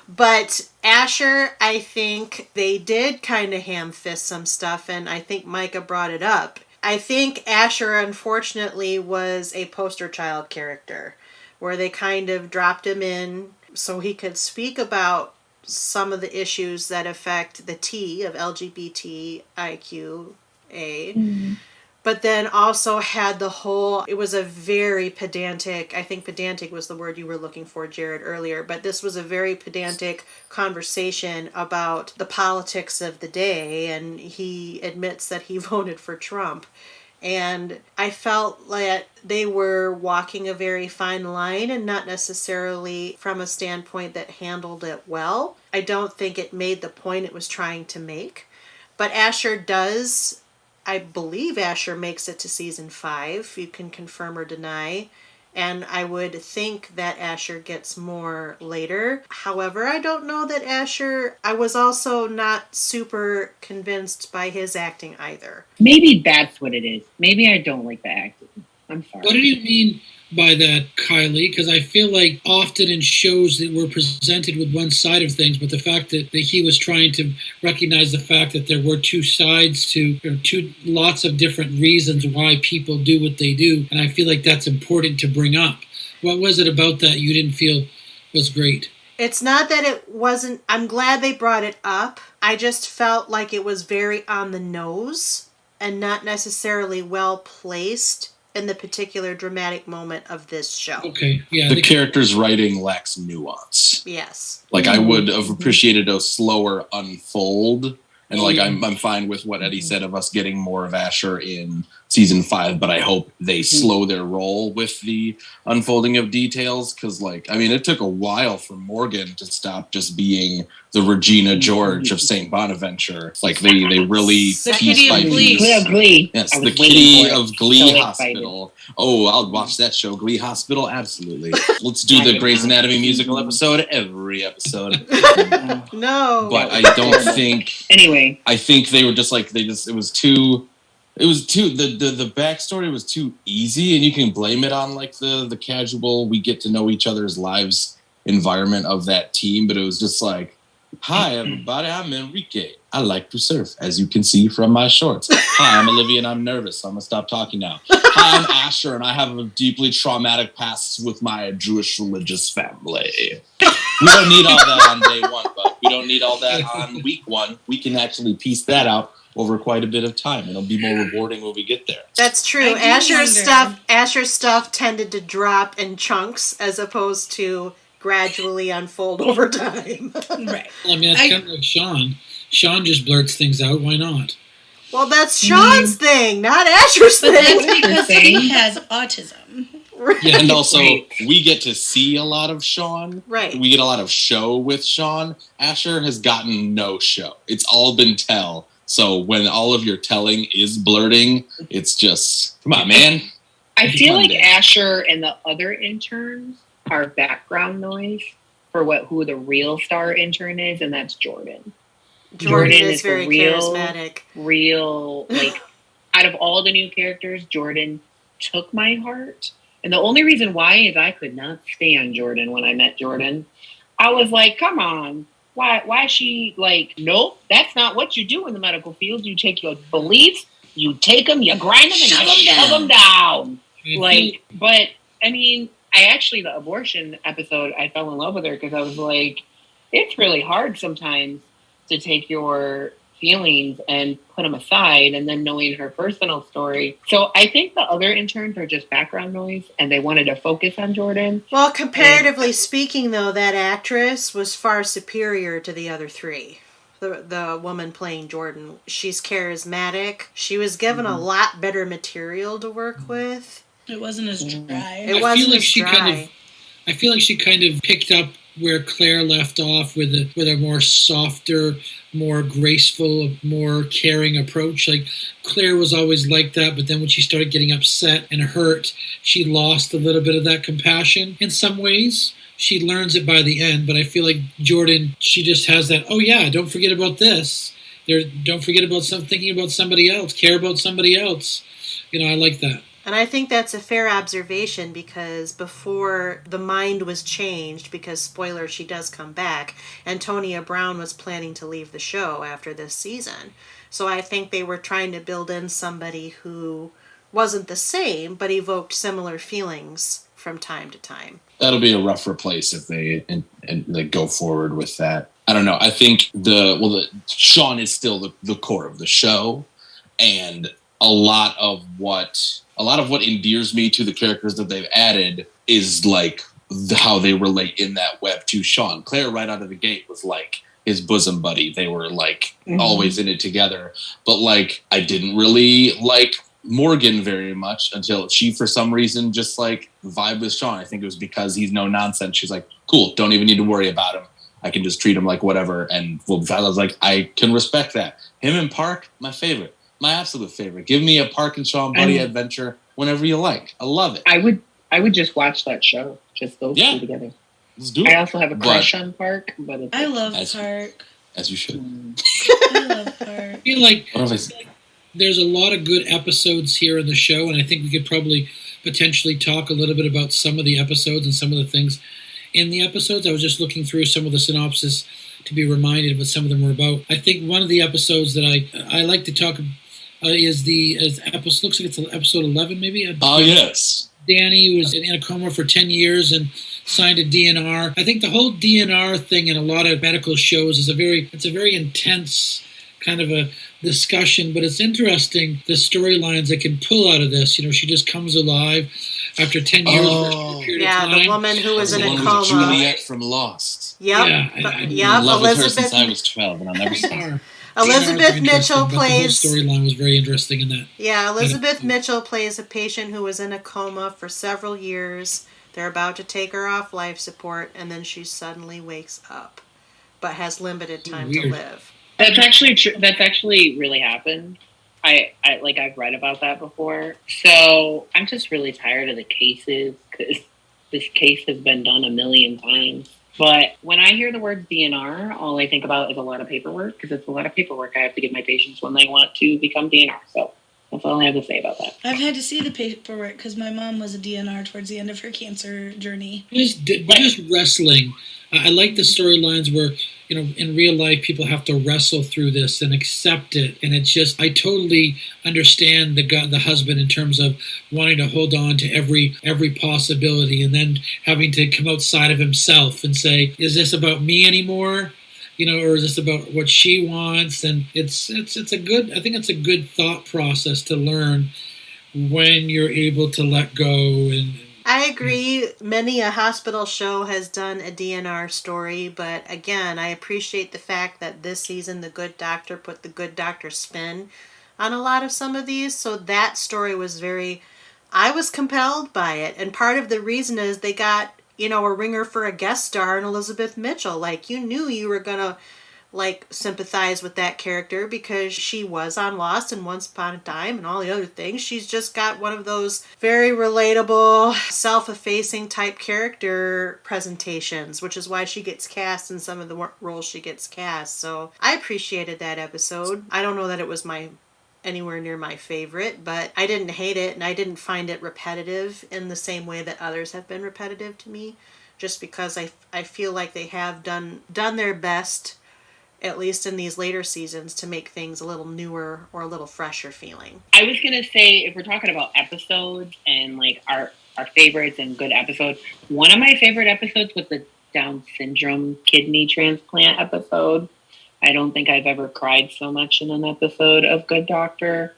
But Asher, I think they did kind of ham-fist some stuff, and I think Micah brought it up. I think Asher, unfortunately, was a poster child character, where they kind of dropped him in so he could speak about some of the issues that affect the T of LGBTIQA, but then also had the whole, it was a very pedantic, I think pedantic was the word you were looking for, Jared, earlier, but this was a very pedantic conversation about the politics of the day, and he admits that he voted for Trump. And I felt like they were walking a very fine line, and not necessarily from a standpoint that handled it well. I don't think it made the point it was trying to make. But Asher does, I believe Asher makes it to season 5. You can confirm or deny. And I would think that Asher gets more later. However, I don't know that Asher, I was also not super convinced by his acting either. Maybe that's what it is. Maybe I don't like the acting. I'm sorry. What do you mean by that, Kylie? Because I feel like often in shows that were presented with one side of things, but the fact that he was trying to recognize the fact that there were two sides to, or lots of different reasons why people do what they do, and I feel like that's important to bring up. What was it about that you didn't feel was great? It's not that it wasn't, I'm glad they brought it up. I just felt like it was very on the nose and not necessarily well placed in the particular dramatic moment of this show. Okay, yeah. The character's writing lacks nuance. Yes. Like, I would have appreciated a slower unfold. And, like, I'm fine with what Eddie said of us getting more of Asher in season 5, but I hope they slow their roll with the unfolding of details. Because, like, I mean, it took a while for Morgan to stop just being the Regina George of St. Bonaventure. Like, they really The kitty of Glee. Glee. Yes, I the was kitty waiting for it. of Glee So Hospital. Oh, I'll watch that show, Glee Hospital. Absolutely. Let's do the Grey's Anatomy musical episode every episode. No. But I don't think. Anyway, I think they were just like it was too. The backstory was too easy, and you can blame it on like the casual we get to know each other's lives environment of that team. But it was just like, hi everybody, I'm Enrique. I like to surf, as you can see from my shorts. Hi, I'm Olivia, and I'm nervous, so I'm gonna stop talking now. Hi, I'm Asher, and I have a deeply traumatic past with my Jewish religious family. We don't need all that on day one, but we don't need all that on week 1. We can actually piece that out over quite a bit of time. It'll be more rewarding when we get there. That's true. Asher's stuff tended to drop in chunks as opposed to gradually unfold over time. Right. Well, I mean, that's kind of like Sean. Sean just blurts things out. Why not? Well, that's Sean's thing, not Asher's But that's thing. because he has autism. Yeah, And also, Right. we get to see a lot of Sean. Right. We get a lot of show with Sean. Asher has gotten no show. It's all been tell. So when all of your telling is blurting, it's just, come on, man. I feel like Monday. Asher and the other interns are background noise for who the real star intern is, and that's Jordan. Jordan is is the very charismatic. Real, like, out of all the new characters, Jordan took my heart. And the only reason why is I could not stand Jordan when I met Jordan. I was like, come on. Why is she like, nope, that's not what you do in the medical field. You take your beliefs, you take them, you grind them, and you shove them down. Like, but, I mean, the abortion episode, I fell in love with her because I was like, it's really hard sometimes to take your feelings and put them aside, and then knowing her personal story. So I think the other interns are just background noise, and they wanted to focus on Jordan. Well, comparatively speaking, though, that actress was far superior to the other three. The woman playing Jordan, she's charismatic. She was given a lot better material to work with. It wasn't as dry. It wasn't as dry. I feel like she kind of picked up where Claire left off with a more softer, more graceful, more caring approach. Like, Claire was always like that, but then when she started getting upset and hurt, she lost a little bit of that compassion in some ways. She learns it by the end, but I feel like Jordan, she just has that, oh yeah, don't forget about this. Don't forget about thinking about somebody else, care about somebody else. I like that. And I think that's a fair observation, because before the mind was changed, because spoiler, she does come back, Antonia Brown was planning to leave the show after this season. So I think they were trying to build in somebody who wasn't the same, but evoked similar feelings from time to time. That'll be a rough replace if they go forward with that. I don't know. I think Sean is still the core of the show, and a lot of what endears me to the characters that they've added is like how they relate in that web to Sean. Claire right out of the gate was like his bosom buddy. They were like always in it together. But like, I didn't really like Morgan very much until she, for some reason, just like vibe with Sean. I think it was because he's no nonsense. She's like, cool, don't even need to worry about him. I can just treat him like whatever. And I was like, I can respect that. Him and Park, my favorite. My absolute favorite. Give me a Park and Sean buddy adventure whenever you like. I love it. I would just watch that show. Just those two together. Let's do it. I also have a crush on Park, but I love Park. As you should. I love Park. I feel like there's a lot of good episodes here in the show, and I think we could probably potentially talk a little bit about some of the episodes and some of the things in the episodes. I was just looking through some of the synopsis to be reminded of what some of them were about. I think one of the episodes that I like to talk about is episode, looks like it's episode 11 maybe? Oh, yes. Danny was in a coma for 10 years and signed a DNR. I think the whole DNR thing in a lot of medical shows is a very intense kind of a discussion, but it's interesting the storylines that can pull out of this. She just comes alive after 10 years. The woman who was in a coma. Juliet from Lost. Yep. I've been in love with her since I was 12, and I'll never stop. Elizabeth Mitchell plays. The whole storyline was very interesting in that. Yeah, Elizabeth Mitchell plays a patient who was in a coma for several years. They're about to take her off life support, and then she suddenly wakes up, but has limited time to live. That's actually true. That's actually really happened. I've read about that before. So I'm just really tired of the cases because this case has been done a million times. But when I hear the word DNR, all I think about is a lot of paperwork, because it's a lot of paperwork I have to give my patients when they want to become DNR. So that's all I have to say about that. I've had to see the paperwork because my mom was a DNR towards the end of her cancer journey. Just wrestling. I like the storylines where, in real life, people have to wrestle through this and accept it. And it's just, I totally understand the husband in terms of wanting to hold on to every possibility, and then having to come outside of himself and say, is this about me anymore? Or is this about what she wants? And I think it's a good thought process to learn when you're able to let go. And I agree. Many a hospital show has done a DNR story, but again, I appreciate the fact that this season The Good Doctor put the Good Doctor spin on a lot of some of these. So that story was I was compelled by it. And part of the reason is they got, a ringer for a guest star in Elizabeth Mitchell. Like, you knew you were going to, sympathize with that character because she was on Lost and Once Upon a Time and all the other things. She's just got one of those very relatable, self-effacing type character presentations, which is why she gets cast in some of the roles she gets cast. So I appreciated that episode. I don't know that it was anywhere near my favorite, but I didn't hate it, and I didn't find it repetitive in the same way that others have been repetitive to me, just because I feel like they have done their best, at least in these later seasons, to make things a little newer or a little fresher feeling. I was going to say, if we're talking about episodes and our favorites and good episodes. One of my favorite episodes was the Down syndrome kidney transplant episode. I don't think I've ever cried so much in an episode of Good Doctor.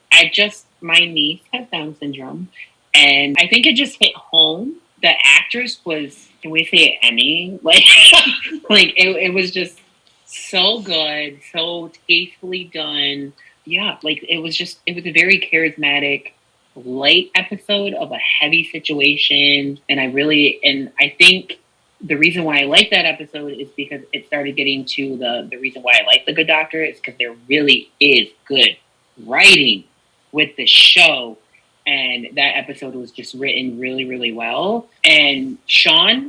My niece has Down syndrome, and I think it just hit home. The actress was, can we say Emmy? Like it was just so good, so tastefully done. Yeah, it was a very charismatic, light episode of a heavy situation. And I think the reason why I like that episode is because it started getting to the reason why I like The Good Doctor is because there really is good writing with the show. And that episode was just written really, really well. And Freddie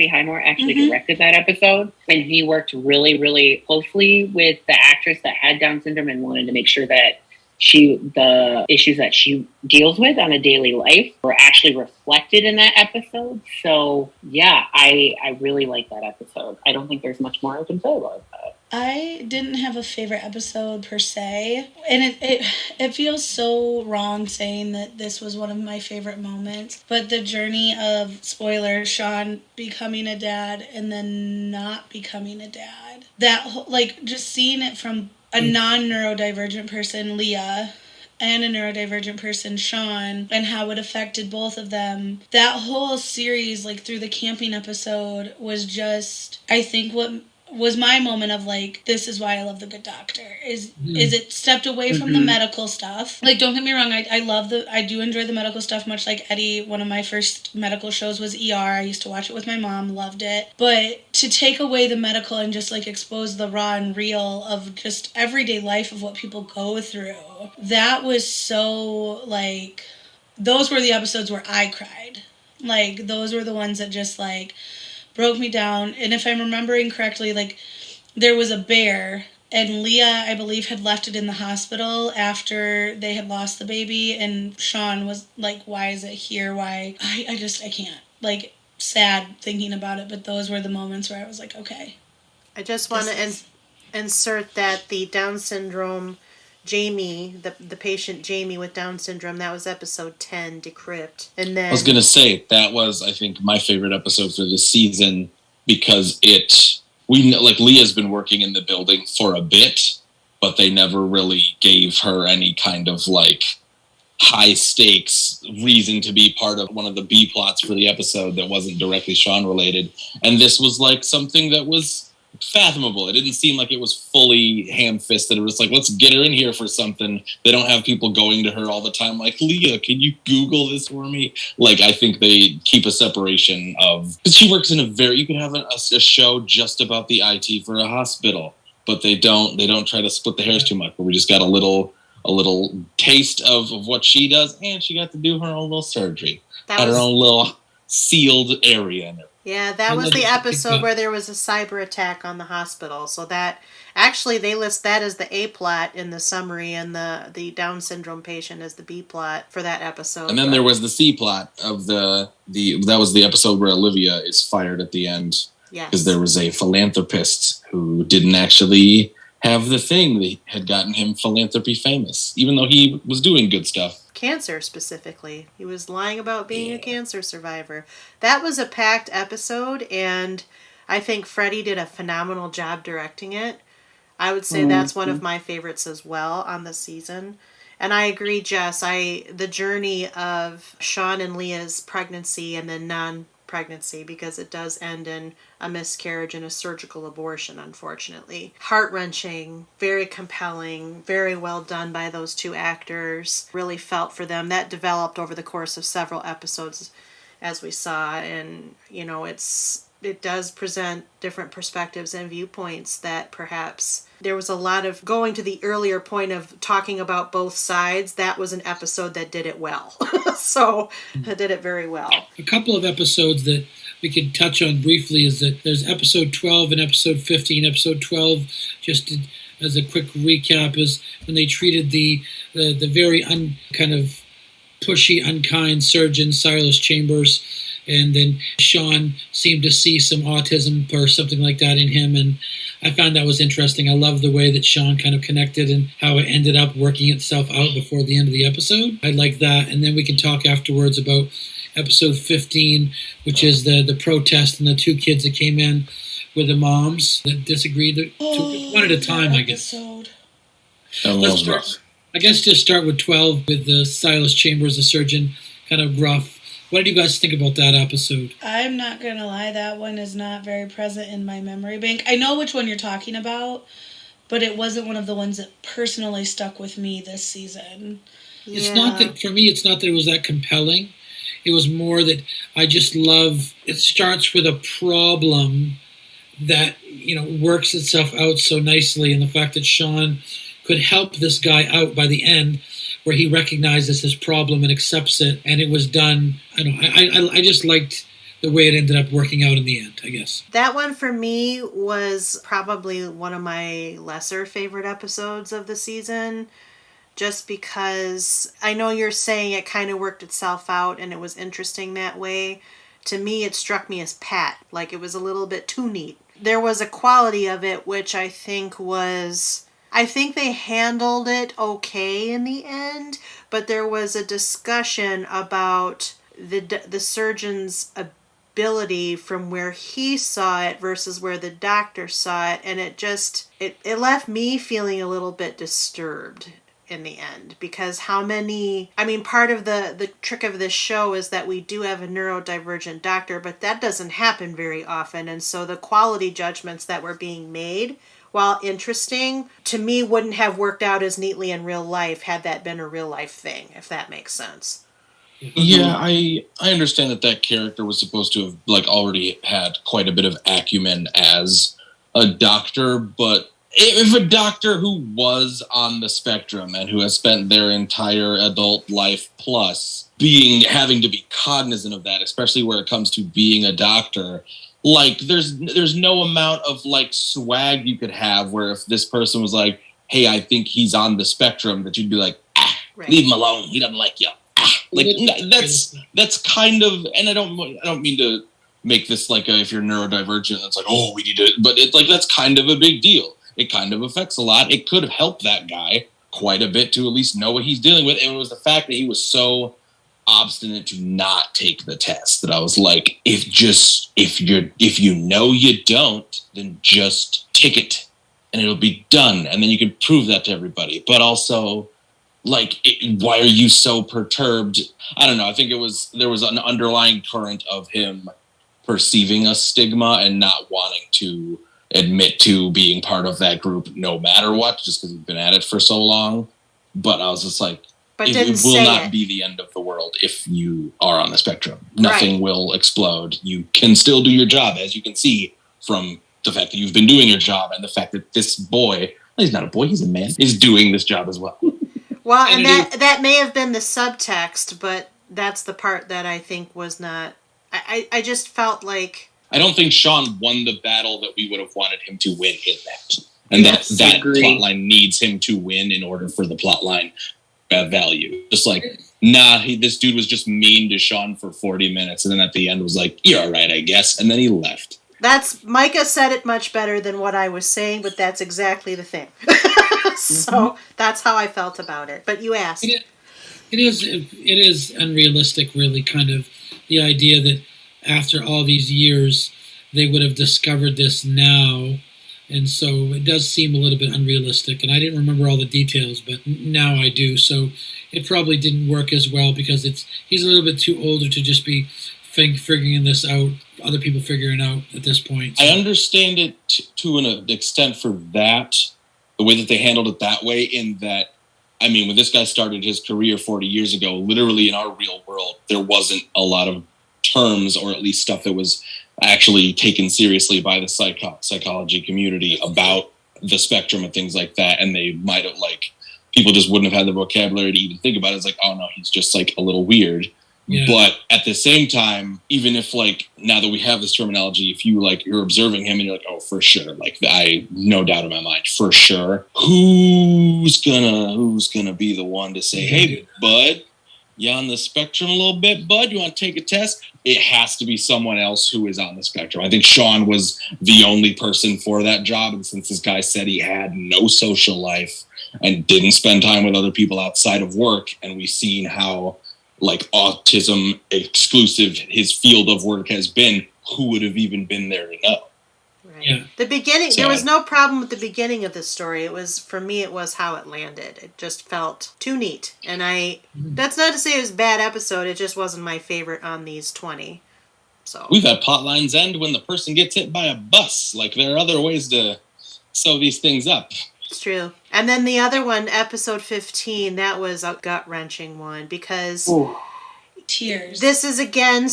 Highmore actually directed that episode. And he worked really, really closely with the actress that had Down syndrome and wanted to make sure that the issues that she deals with on a daily life were actually reflected in that episode. So yeah, I really like that episode. I don't think there's much more I can say about that. I didn't have a favorite episode per se, and it feels so wrong saying that this was one of my favorite moments, but the journey of, spoiler, Sean becoming a dad and then not becoming a dad, that just seeing it from a non-neurodivergent person, Leah, and a neurodivergent person, Sean, and how it affected both of them. That whole series, through the camping episode, was just, I think, what was my moment of this is why I love The Good Doctor is it stepped away from the medical stuff. Don't get me wrong, I do enjoy the medical stuff, much like Eddie. One of my first medical shows was ER. I used to watch it with my mom, loved it. But to take away the medical and just expose the raw and real of just everyday life of what people go through, that was so those were the episodes where I cried. Those were the ones that just broke me down. And if I'm remembering correctly, there was a bear, and Leah, I believe, had left it in the hospital after they had lost the baby, and Sean was why is it here? Why? I can't. Sad thinking about it, but those were the moments where I was okay. I just want to insert that the Down syndrome Jamie, the patient Jamie with Down syndrome, that was episode 10, Decrypt. And then I was going to say, that was, I think, my favorite episode for this season because Leah's been working in the building for a bit, but they never really gave her any kind of high stakes reason to be part of one of the B plots for the episode that wasn't directly Sean related. And this was something that was fathomable. It didn't seem like it was fully ham-fisted. It was let's get her in here for something. They don't have people going to her all the time Leah, can you Google this for me? I think they keep a separation of, because she works in you could have a show just about the IT for a hospital, but they don't try to split the hairs too much, but we just got a little taste of what she does, and she got to do her own little surgery. Her own little sealed area in it. Yeah, that was the episode where there was a cyber attack on the hospital. So that, actually, they list that as the A plot in the summary, and the Down syndrome patient as the B plot for that episode. And then there was the C plot of that was the episode where Olivia is fired at the end. Yes. Because there was a philanthropist who didn't actually have the thing that had gotten him philanthropy famous, even though he was doing good stuff. Cancer, specifically. He was lying about being a cancer survivor. That was a packed episode, and I think Freddie did a phenomenal job directing it. I would say that's one of my favorites as well on the season. And I agree, Jess. The journey of Sean and Leah's pregnancy and then non-pregnancy, because it does end in a miscarriage and a surgical abortion, unfortunately. Heart-wrenching, very compelling, very well done by those two actors. Really felt for them. That developed over the course of several episodes, as we saw, and it does present different perspectives and viewpoints that perhaps there was a lot of going to the earlier point of talking about both sides. That was an episode that did it well. So it did it very well. A couple of episodes that we could touch on briefly is that there's episode 12 and episode 15. Episode 12, just as a quick recap, is when they treated the very kind of pushy, unkind surgeon, Silas Chambers. And then Sean seemed to see some autism or something like that in him. And I found that was interesting. I love the way that Sean kind of connected and how it ended up working itself out before the end of the episode. I like that. And then we can talk afterwards about episode 15, which is the protest and the two kids that came in with the moms that disagreed. One at a time, I guess. Let's start, I guess just start with 12 with the Silas Chambers, the surgeon, kind of gruff. What did you guys think about that episode? I'm not going to lie, that one is not very present in my memory bank. I know which one you're talking about, but it wasn't one of the ones that personally stuck with me this season. It's not that, for me, it's not that it was that compelling. It was more that I just love, it starts with a problem that, works itself out so nicely, and the fact that Sean could help this guy out by the end, where he recognizes his problem and accepts it, and it was done. I just liked the way it ended up working out in the end, I guess. That one for me was probably one of my lesser favorite episodes of the season, just because I know you're saying it kind of worked itself out and it was interesting that way. To me, it struck me as pat, like it was a little bit too neat. There was a quality of it which I think they handled it okay in the end, but there was a discussion about the surgeon's ability from where he saw it versus where the doctor saw it, and it left me feeling a little bit disturbed in the end, because part of the trick of this show is that we do have a neurodivergent doctor, but that doesn't happen very often, and so the quality judgments that were being made, while interesting, to me wouldn't have worked out as neatly in real life had that been a real life thing, if that makes sense. Yeah, I understand that character was supposed to have already had quite a bit of acumen as a doctor, but if a doctor who was on the spectrum and who has spent their entire adult life plus having to be cognizant of that, especially where it comes to being a doctor, there's no amount of swag you could have where if this person was like, hey, I think he's on the spectrum, that you'd be like, right. Leave him alone, he doesn't like you. That's kind of, and I don't mean to make this if you're neurodivergent, it's we need to, but it's that's kind of a big deal. It kind of affects a lot. It could have helped that guy quite a bit to at least know what he's dealing with. And it was the fact that he was so obstinate to not take the test that I was like, if you know you don't, then just take it and it'll be done, and then you can prove that to everybody. But also, why are you so perturbed? I don't know. I think there was an underlying current of him perceiving a stigma and not wanting to admit to being part of that group no matter what, just because he's been at it for so long. But I was just like, it will not be the end of the world if you are on the spectrum. Nothing will explode. You can still do your job, as you can see from the fact that you've been doing your job and the fact that this boy, he's not a boy, he's a man, is doing this job as well. Well, and that may have been the subtext, but that's the part that I think was not... I just felt like... I don't think Sean won the battle that we would have wanted him to win in that. And that plotline needs him to win in order for the plotline value. Just this dude was just mean to Sean for 40 minutes, and then at the end was like, you're all right, I guess, and then he left. Micah said it much better than what I was saying, but that's exactly the thing. So that's how I felt about it. But you asked. It is unrealistic, really, kind of the idea that after all these years, they would have discovered this now. And so it does seem a little bit unrealistic. And I didn't remember all the details, but now I do. So it probably didn't work as well because he's a little bit too older to just be figuring this out, other people figuring out at this point. So. I understand it to an extent for that, the way that they handled it that way, in that, when this guy started his career 40 years ago, literally in our real world, there wasn't a lot of terms, or at least stuff that was actually taken seriously by the psychology community about the spectrum and things like that. And they might have people just wouldn't have had the vocabulary to even think about it. It's oh no, he's just a little weird. Yeah. But at the same time, even if now that we have this terminology, if you you're observing him and you're oh, for sure, I no doubt in my mind, for sure, who's gonna be the one to say, hey, bud, you on the spectrum a little bit, bud? You want to take a test? It has to be someone else who is on the spectrum. I think Sean was the only person for that job. And since this guy said he had no social life and didn't spend time with other people outside of work, and we've seen how like autism exclusive his field of work has been, who would have even been there to know? Right. Yeah. The beginning, there was no problem with the beginning of the story. It was, for me, it was how it landed. It just felt too neat. And that's not to say it was a bad episode. It just wasn't my favorite on these 20. So We've had plot lines end when the person gets hit by a bus. Like, there are other ways to sew these things up. it's true. And then the other one, episode 15, that was a gut-wrenching one because... Ooh. Tears. This is, again,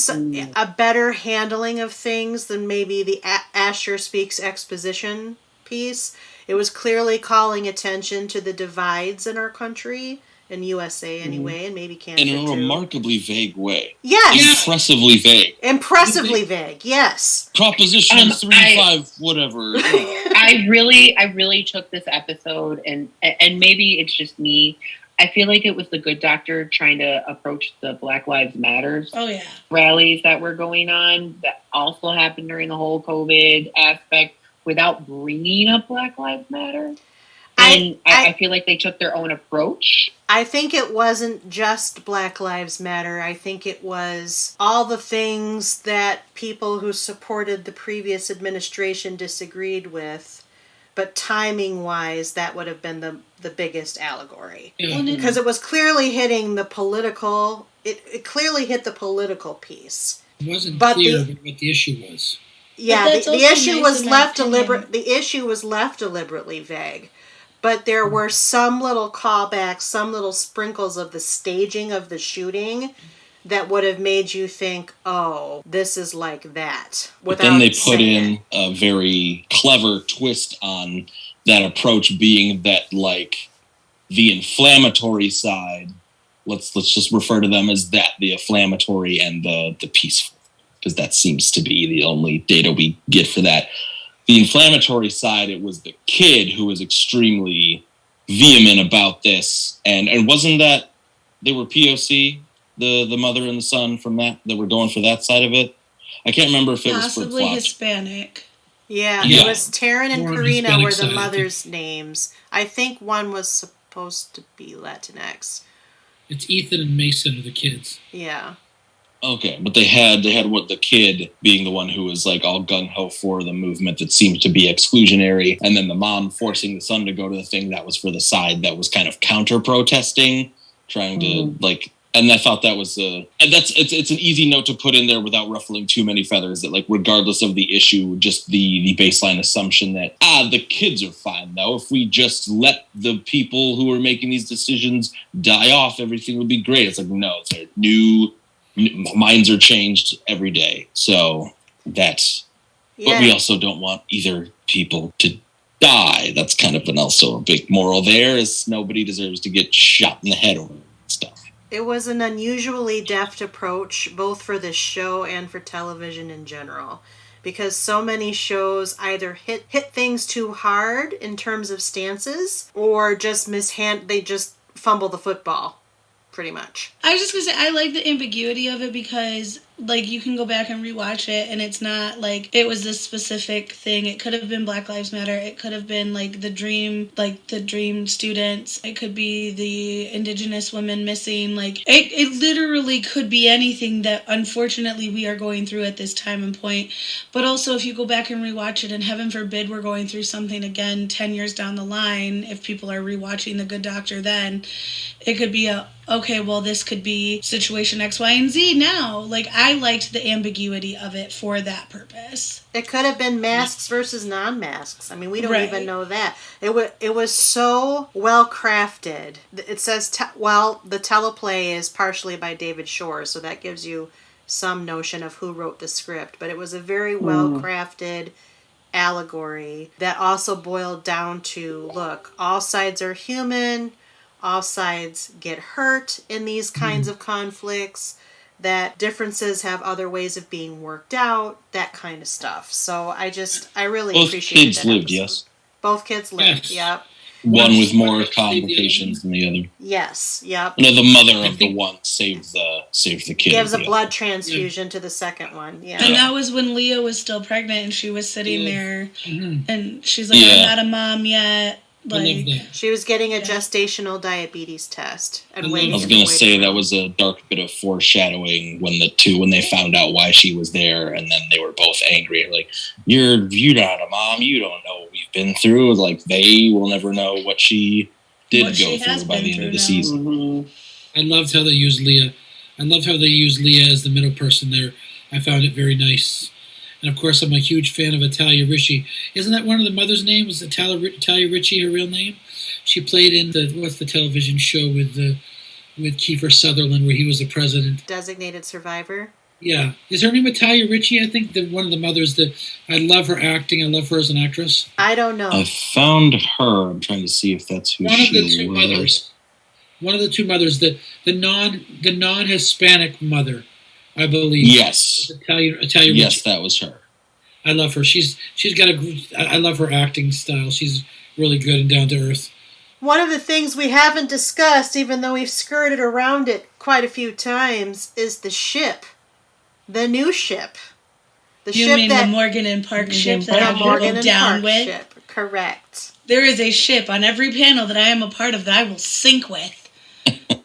a better handling of things than maybe the Asher Speaks exposition piece. It was clearly calling attention to the divides in our country, in USA anyway, and maybe Canada In a too. remarkably vague way. Yes! Impressively vague. Impressively vague, yes. Proposition 3-5, whatever. I really took this episode, and maybe it's just me. I feel like it was the Good Doctor trying to approach the Black Lives Matters rallies that were going on that also happened during the whole COVID aspect without bringing up Black Lives Matter. And I feel like they took their own approach. I think it wasn't just Black Lives Matter. I think it was all the things that people who supported the previous administration disagreed with. But timing-wise, that would have been the biggest allegory. Because it was clearly hitting the political... It clearly hit the political piece. It wasn't clear what the issue was. Yeah, the issue was left the issue was left deliberately vague. But there were some little callbacks, some little sprinkles of the staging of the shooting that would have made you think, oh, this is like that. But then they put in a very clever twist on that approach, being that, like, the inflammatory side, let's just refer to them as that, the inflammatory and the peaceful, because that seems to be the only data we get for that. The inflammatory side, it was the kid who was extremely vehement about this, and wasn't that they were POC? The mother and the son from that were going for that side of it. I can't remember if it was possibly Hispanic. Yeah, it was Taryn and Karina were the mother's names. I think one was supposed to be Latinx. It's Ethan and Mason are the kids. Yeah. Okay, but they had what the kid being the one who was like all gung-ho for the movement that seemed to be exclusionary, and then the mom forcing the son to go to the thing that was for the side that was kind of counter-protesting, trying to like. And I thought that was and it's an easy note to put in there without ruffling too many feathers, that like regardless of the issue, just the baseline assumption that the kids are fine though. If we just let the people who are making these decisions die off, everything would be great. It's like, no, it's new minds are changed every day. So that's but we also don't want either people to die. That's kind of also a big moral there, is nobody deserves to get shot in the head or stuff. It was an unusually deft approach, both for this show and for television in general, because so many shows either hit things too hard in terms of stances, or just they just fumble the football, pretty much. I was just gonna say, I like the ambiguity of it because, like, you can go back and rewatch it, and it's not like it was this specific thing. It could have been Black Lives Matter. It could have been like the dream students. It could be the Indigenous women missing. Like it literally could be anything that unfortunately we are going through at this time and point. But also, if you go back and rewatch it, and heaven forbid we're going through something again 10 years down the line, if people are rewatching The Good Doctor, then it could be okay, well, this could be situation X, Y, and Z now. Like, I liked the ambiguity of it for that purpose. It could have been masks versus non-masks. I mean, we don't even know that. It was so well crafted. It says, the teleplay is partially by David Shore, so that gives you some notion of who wrote the script. But it was a very well crafted allegory that also boiled down to, look, all sides are human. All sides get hurt in these kinds of conflicts, that differences have other ways of being worked out, that kind of stuff. So I really appreciated that. Both kids lived, episode. yes. Both kids lived, yes. yep. One with more complications than the other. Yes. Yep. No, the mother of the one saved the kid. Gives a blood transfusion to the second one. Yeah. And that was when Leah was still pregnant and she was sitting there and she's like, Yeah. I'm not a mom yet. Like, she was getting a gestational diabetes test and waiting. I was going to say that was a dark bit of foreshadowing when they found out why she was there, and then they were both angry. Like, you're not a mom. You don't know what we've been through. Like, they will never know what she did go through by the end of the season. Mm-hmm. I loved how they used Leah. I loved how they used Leah as the middle person there. I found it very nice. And, of course, I'm a huge fan of Italia Ricci. Isn't that one of the mother's names? Was Italia Ricci her real name? She played in what's the television show with Kiefer Sutherland where he was the president? Designated Survivor. Yeah. Is her name Italia Ricci? I think one of the mothers I love her acting. I love her as an actress. I don't know. I found her. I'm trying to see if that's who One she of the two was. mothers. One of the two mothers. The non-Hispanic mother, I believe. Yes. Italia Yes, Ricci. that was her. I love her. She's got I love her acting style. She's really good and down to earth. One of the things we haven't discussed, even though we've skirted around it quite a few times, is the ship. The new ship. The the Morgan and Park ship that I Morgan go and down Park with? ship. Correct. There is a ship on every panel that I am a part of that I will sink with.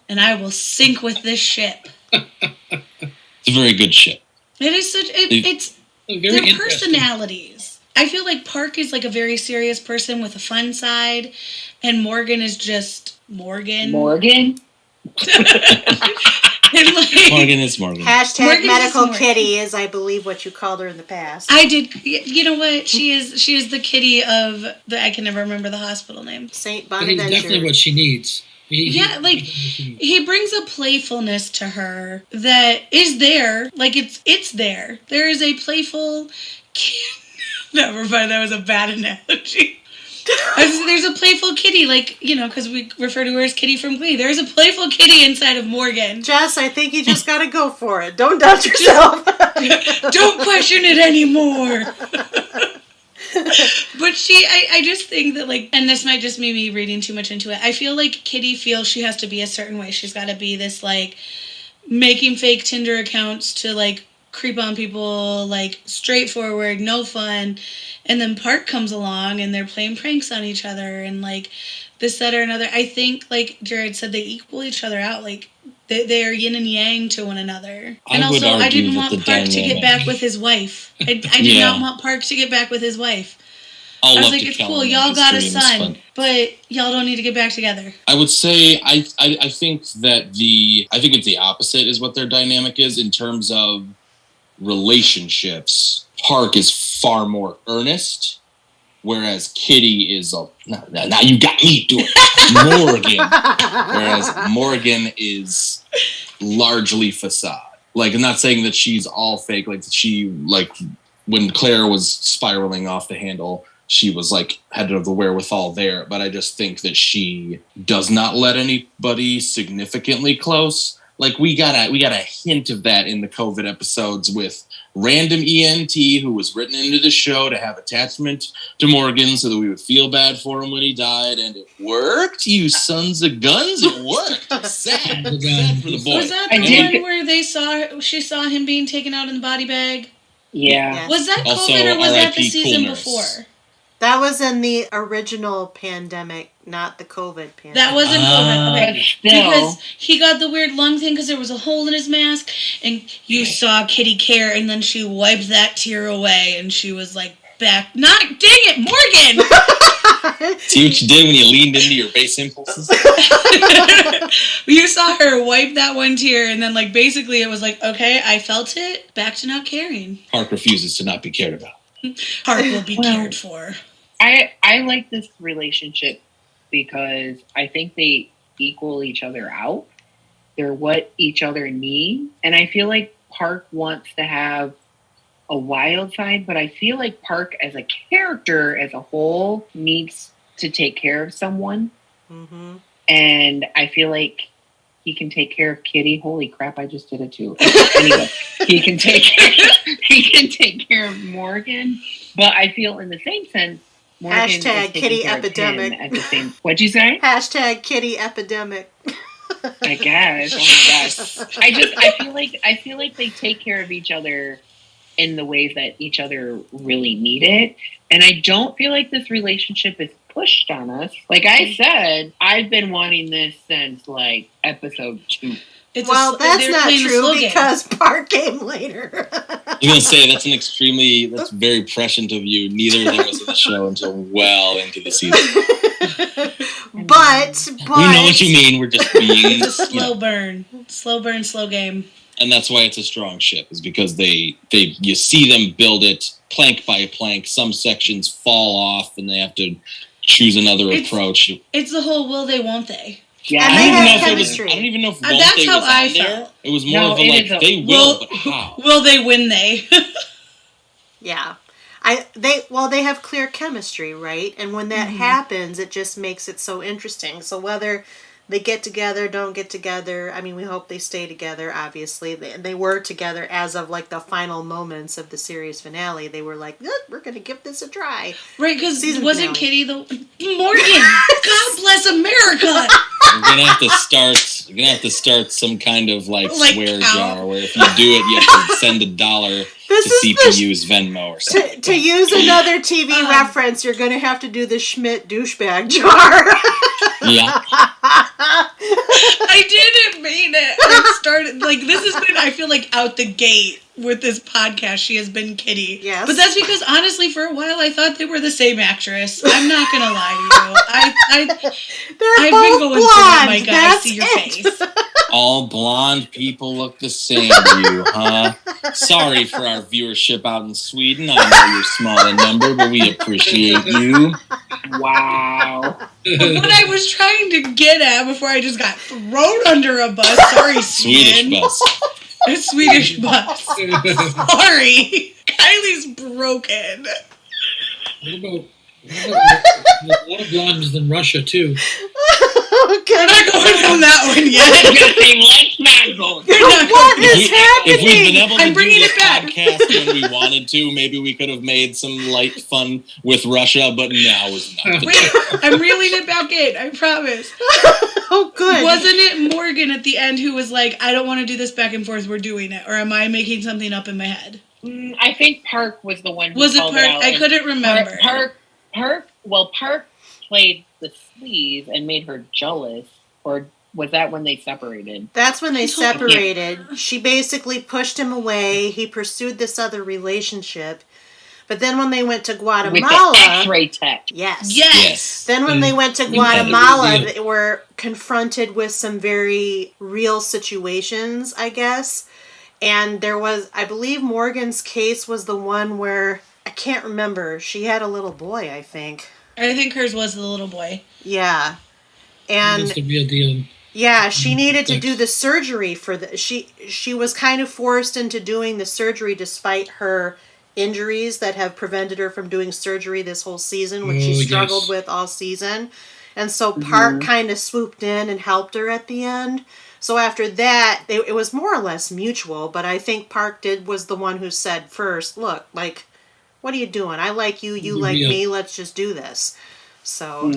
And I will sink with this ship. It's a very good ship. It is such... It's their personalities. I feel like Park is like a very serious person with a fun side, and Morgan is just Morgan. Morgan? And like, Morgan is Morgan. Hashtag Morgan medical is Morgan. kitty is, I believe, what you called her in the past. I did. You know what? She is the kitty of the... I can never remember the hospital name. Saint But he's Bonaventure. definitely what she needs. He brings a playfulness to her that is there. Like, it's there. There is a playful... Never mind, that was a bad analogy. There's a playful kitty, like, because we refer to her as Kitty from Glee. There's a playful kitty inside of Morgan. Jess, I think you just gotta go for it. Don't doubt yourself. Don't question it anymore. But I just think that, like, and this might just be me reading too much into it, I feel like Kitty feels she has to be a certain way. She's got to be this, like, making fake Tinder accounts to, like, creep on people, like, straightforward, no fun. And then Park comes along and they're playing pranks on each other and, like, this, that, or another. I think, like Jared said, they equal each other out. Like, they are yin and yang to one another. And also, I didn't want Park to get back with his wife. I did not want Park to get back with his wife. I was like, it's cool, y'all got a son, but y'all don't need to get back together. I would say I think that I think it's the opposite is what their dynamic is in terms of relationships. Park is far more earnest, whereas Kitty is now you got me doing Morgan. Whereas Morgan is largely facade. Like, I'm not saying that she's all fake. Like, when Claire was spiraling off the handle, she was had the wherewithal there. But I just think that she does not let anybody significantly close. Like, we got a hint of that in the COVID episodes with random ENT who was written into the show to have attachment to Morgan so that we would feel bad for him when he died, and it worked. You sons of guns, it worked. Sad for the boy. Was that the one where she saw him being taken out in the body bag? Yeah. Was that COVID also, or was that the R.I.P. season Coolness. before? That was in the original pandemic, not the COVID pandemic. That wasn't COVID. Okay. Still. Because he got the weird lung thing because there was a hole in his mask, and you saw Kitty care, and then she wiped that tear away, and she was like, back. Not, dang it, Morgan! See what you did when you leaned into your base impulses? You saw her wipe that one tear, and then, basically it was like, okay, I felt it, back to not caring. Park refuses to not be cared about. Park will be cared for. I like this relationship because I think they equal each other out. They're what each other need. And I feel like Park wants to have a wild side, but I feel like Park as a character as a whole needs to take care of someone. Mm-hmm. And I feel like he can take care of Kitty. Holy crap, I just did it too. Anyway, he can take care of Morgan. But I feel in the same sense, Morgan is Hashtag taking kitty care of him epidemic. at the same. What'd you say? Hashtag kitty epidemic. I guess. Oh my gosh. I feel like they take care of each other in the ways that each other really need it. And I don't feel like this relationship is pushed on us. Like I said, I've been wanting this since like episode 2. That's not true because Park came later. I was going to say, that's very prescient of you. Neither of them was in the show until well into the season. But we know what you mean. We're just being... It's a slow burn. Slow burn, slow game. And that's why it's a strong ship, is because you see them build it plank by plank. Some sections fall off and they have to choose another approach. It's the whole will they, won't they? Yeah, and I they don't have know chemistry. I don't even know if That's won't they how was I on there. felt. It was more of a like, they will, but how? Will they, win they? Yeah. They have clear chemistry, right? And when that happens, it just makes it so interesting. So whether they get together, don't get together, I mean, we hope they stay together, obviously. They were together as of, like, the final moments of the series finale. They were like, we're going to give this a try. Right, because Season wasn't finale. Kitty the... Morgan! God bless America! We're gonna have to start some kind of like swear jar where if you do it, you have to send $1 to CPU's Venmo or something. To use another TV reference, you're going to have to do the Schmidt douchebag jar. Yeah. I didn't mean it. I started, like, this has been, I feel like, out the gate with this podcast. She has been Kitty. Yes. But that's because, honestly, for a while, I thought they were the same actress. I'm not going to lie to you. I've been going through it, my God. I see your face. All blonde people look the same to you, huh? Sorry for our viewership out in Sweden. I know you're small in number, but we appreciate you. Wow. What I was trying to get at before I just got thrown under a bus. Sorry, Swedish Sweden. bus. A Swedish bus. Sorry. Kylie's broken. What about a lot of blondes in Russia, too? Okay. We're not going on that one I was yet. gonna say, let's not go. What is happening? If we'd been able to I'm do bringing this it back. podcast when we wanted to, maybe we could have made some light fun with Russia, but now is not the Wait, time. I'm reeling it back in. I promise. Oh, good. Wasn't it Morgan at the end who was like, I don't want to do this back and forth, we're doing it? Or am I making something up in my head? I think Park was the one who Was it called Park? out, I and couldn't remember. Park played the sleaze and made her jealous, or was that when they separated? That's when they separated. She basically pushed him away. He pursued this other relationship. But then when they went to Guatemala... With the X-ray tech. Yes. Then when they went to Guatemala, they were confronted with some very real situations, I guess. And there was, I believe Morgan's case was the one where, I can't remember, she had a little boy, I think. I think hers was the little boy. Yeah. And That's the real deal. yeah, she needed to do the surgery for the she was kind of forced into doing the surgery despite her injuries that have prevented her from doing surgery this whole season, which she struggled with all season. And so Park kind of swooped in and helped her at the end. So after that, it was more or less mutual, but I think Park was the one who said first, look, like, what are you doing? I like you, you like me, let's just do this. So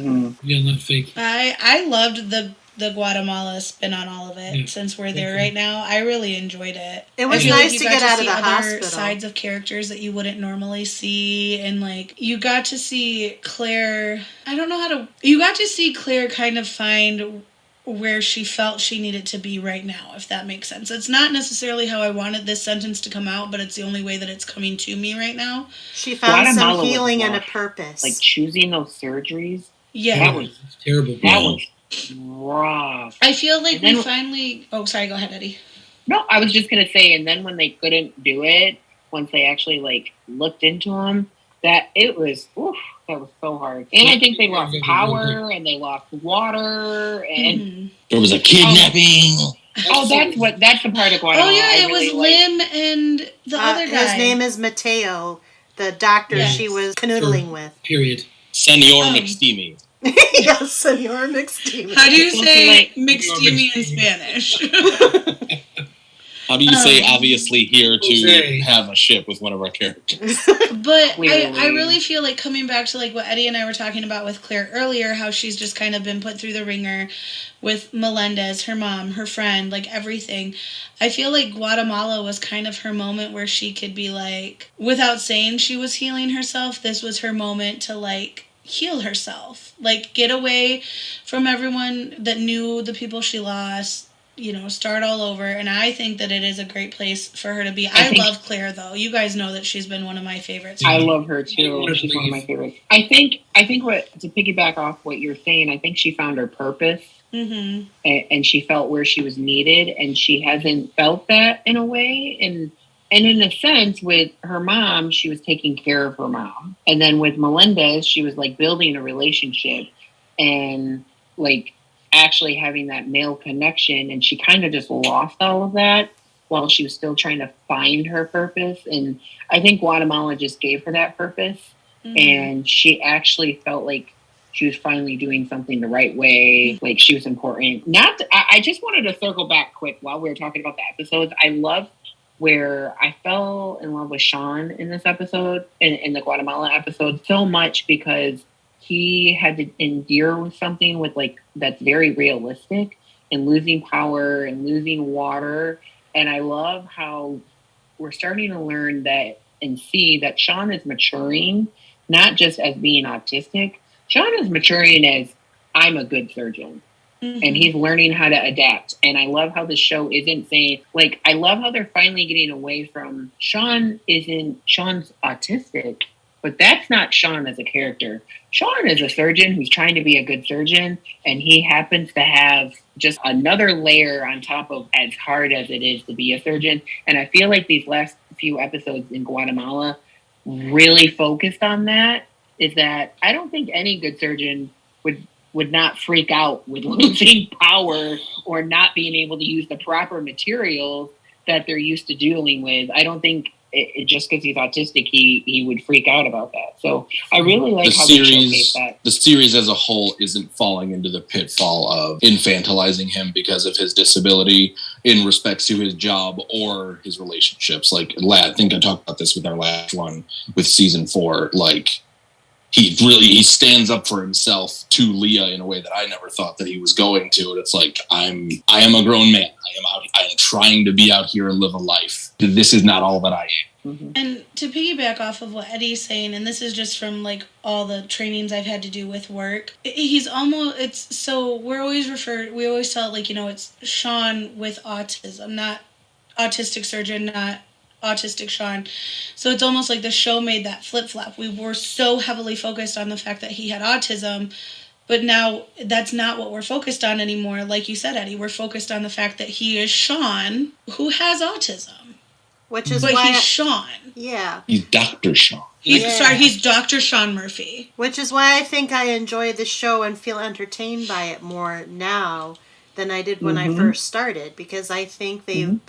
Yeah, not fake. I loved the Guatemala spin on all of it. Since we're there right now, I really enjoyed it. It was I feel nice you to got get out of see the other hospital. sides of characters that you wouldn't normally see, and like you got to see Claire. You got to see Claire kind of find where she felt she needed to be right now, if that makes sense. It's not necessarily how I wanted this sentence to come out, but it's the only way that it's coming to me right now. she found Guatemala some was healing and a rough. purpose. Like choosing those surgeries. Yeah. That was It's terrible. that was rough. I feel like And then- we finally... Oh, sorry, go ahead, Eddie. No, I was just gonna say, and then when they couldn't do it, once they actually like looked into them, that that was so hard. And I think they lost power and they lost water and There was a kidnapping. that's the part of Guatemala. Oh yeah, I it was really Lim and the other guy. His name is Mateo, the doctor she was canoodling with. Period. Senor McSteamy. Yes, Senor McSteamy. How do you say Like- McSteamy in Spanish? How do you say obviously here to Jose. have a ship with one of our characters? But Clearly. I really feel like coming back to like what Eddie and I were talking about with Claire earlier, how she's just kind of been put through the ringer with Melendez, her mom, her friend, like everything. I feel like Guatemala was kind of her moment where she could be like, without saying she was healing herself, this was her moment to like heal herself. Like get away from everyone that knew the people she lost, you know, start all over. And I think that it is a great place for her to be. I love Claire, though. You guys know that she's been one of my favorites. I love her too. She's one of my favorites. I think what, to piggyback off what you're saying, I think she found her purpose. Mm-hmm. And she felt where she was needed, and she hasn't felt that in a way. And in a sense, with her mom, she was taking care of her mom. And then with Melendez, she was like building a relationship and like actually having that male connection. And she kind of just lost all of that while she was still trying to find her purpose. And I think Guatemala just gave her that purpose. Mm-hmm. And she actually felt like she was finally doing something the right way. Like she was important. I just wanted to circle back quick while we were talking about the episodes. I love where I fell in love with Sean in this episode, in the Guatemala episode, so much because he had to endure with something with like that's very realistic and losing power and losing water. And I love how we're starting to learn that and see that Sean is maturing, not just as being autistic. Sean is maturing as I'm a good surgeon. Mm-hmm. And he's learning how to adapt. And I love how the show isn't saying, like, I love how they're finally getting away from Sean's autistic, but that's not Sean as a character. Sean is a surgeon who's trying to be a good surgeon, and he happens to have just another layer on top of as hard as it is to be a surgeon. And I feel like these last few episodes in Guatemala really focused on that, is that I don't think any good surgeon would not freak out with losing power or not being able to use the proper materials that they're used to dealing with. I don't think it just because he's autistic, he would freak out about that. So I really like how they showcase that. The series as a whole isn't falling into the pitfall of infantilizing him because of his disability in respects to his job or his relationships. Like, I think I talked about this with our last one with season 4. Like, he stands up for himself to Leah in a way that I never thought that he was going to. And it's like, I am a grown man. I am trying to be out here and live a life. This is not all that I am. Mm-hmm. And to piggyback off of what Eddie's saying, and this is just from like all the trainings I've had to do with work, we always tell it like, you know, it's Sean with autism, not autistic surgeon, not autistic Sean. So it's almost like the show made that flip-flop. We were so heavily focused on the fact that he had autism, but now that's not what we're focused on anymore. Like you said, Eddie, we're focused on the fact that he is Sean who has autism. He's Sean. Yeah. He's Dr. Sean. He's Dr. Sean Murphy. Which is why I think I enjoy the show and feel entertained by it more now than I did when I first started, because I think they've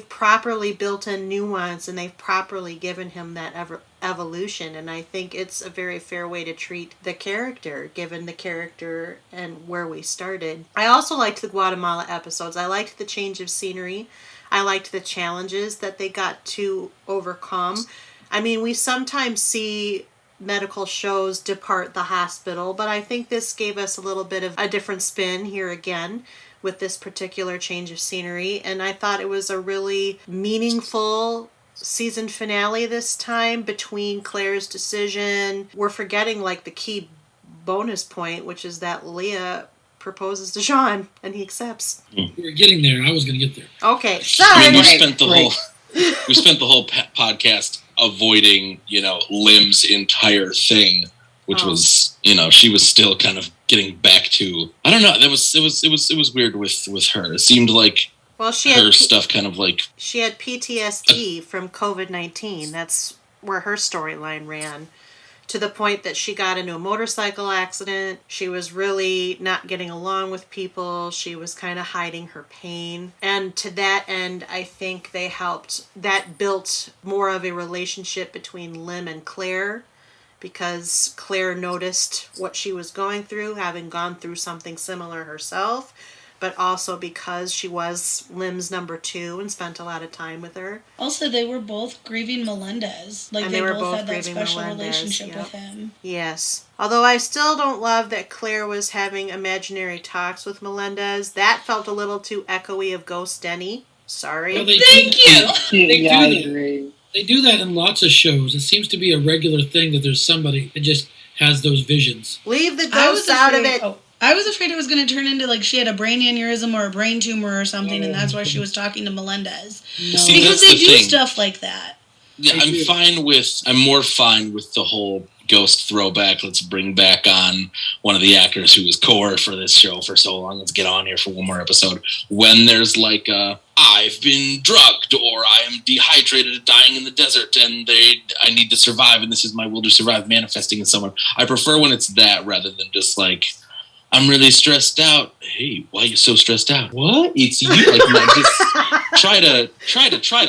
properly built in nuance, and they've properly given him that evolution. And I think it's a very fair way to treat the character, given the character and where we started. I also liked the Guatemala episodes. I liked the change of scenery. I liked the challenges that they got to overcome. I mean, we sometimes see medical shows depart the hospital, but I think this gave us a little bit of a different spin here again with this particular change of scenery. And I thought it was a really meaningful season finale this time, between Claire's decision. We're forgetting like the key bonus point, which is that Leah proposes to Sean and he accepts. We're getting there. I was going to get there. Okay, sorry. I mean, we spent the whole podcast avoiding, Lim's entire thing, which was, she was still kind of getting back to, I don't know. It was weird with her. It seemed like she had stuff kind of like, she had PTSD from COVID-19. That's where her storyline ran, to the point that she got into a motorcycle accident. She was really not getting along with people. She was kind of hiding her pain. And to that end, I think that built more of a relationship between Lim and Claire, because Claire noticed what she was going through, having gone through something similar herself. but also because she was Lim's number 2 and spent a lot of time with her. Also, they were both grieving Melendez. Like, And they they were both both had that grieving special Melendez, relationship yep. with him. Yes. Although I still don't love that Claire was having imaginary talks with Melendez. That felt a little too echoey of Ghost Denny. Sorry. Well, Thank you! They Yeah, I do that. agree. They do that in lots of shows. It seems to be a regular thing that there's somebody that just has those visions. Leave the ghosts out of it. I was afraid it was going to turn into like she had a brain aneurysm or a brain tumor or something, and that's why she was talking to Melendez. No. See, Because that's they the do thing. stuff like that. Yeah, I'm more fine with the whole ghost throwback. Let's bring back on one of the actors who was core for this show for so long. Let's get on here for one more episode. When there's like I've been drugged, or I am dehydrated and dying in the desert, and I need to survive, and this is my will to survive manifesting in someone. I prefer when it's that rather than just like, I'm really stressed out. Hey, why are you so stressed out? What? It's you. Like, no, just try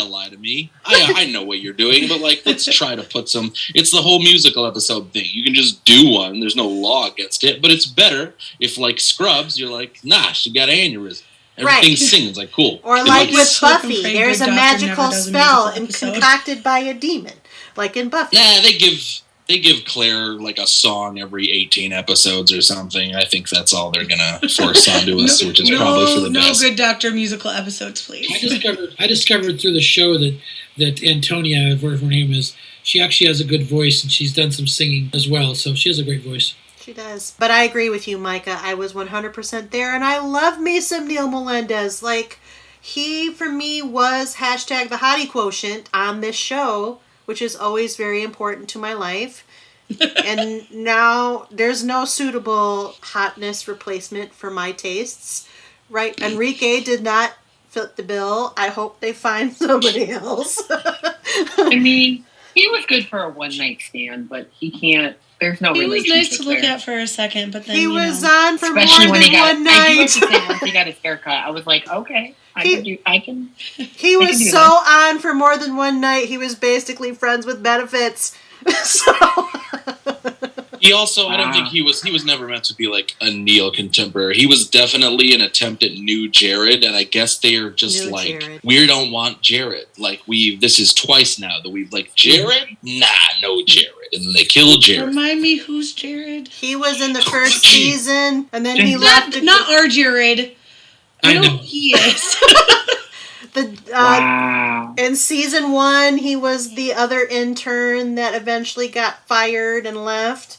to lie to me. I know what you're doing, but like, let's try to put some. It's the whole musical episode thing. You can just do one. There's no law against it, but it's better if, like Scrubs, you're like, nah, she got an aneurysm. Everything Right. sings like cool. Or And, like with so Buffy, afraid there's a Good Doctor magical never does a spell musical and episode. concocted by a demon. Like in Buffy. Nah, they give Claire like a song every 18 episodes or something. I think that's all they're gonna force onto us, which is probably for the no best. Good Doctor musical episodes, please. I discovered through the show that Antonia, whatever her name is, she actually has a good voice, and she's done some singing as well, so she has a great voice. She does. But I agree with you, Micah. I was 100% there, and I love me some Neil Melendez. Like, he, for me, was hashtag the hottie quotient on this show, which is always very important to my life. And now there's no suitable hotness replacement for my tastes. Right? Enrique did not fit the bill. I hope they find somebody else. I mean, he was good for a one-night stand, but he can't. There's no He was relationship nice to look there. at for a second, but then He you was know. on for Especially more when than he got. one I do have night. to say, once he got his haircut, I was like, okay, I can. He I can do was so on for more than one night. He was basically friends with benefits. So He also, I don't think he was never meant to be like a Neil contemporary. He was definitely an attempt at new Jared, and I guess they are just New like, Jared. we don't want Jared. Like, this is twice now that we've like, Jared? Nah, no Jared. And then they kill Jared. Remind me who's Jared? he was in the first season, and then he left. Not our Jared. I know. who he is. Wow. In season 1, he was the other intern that eventually got fired and left.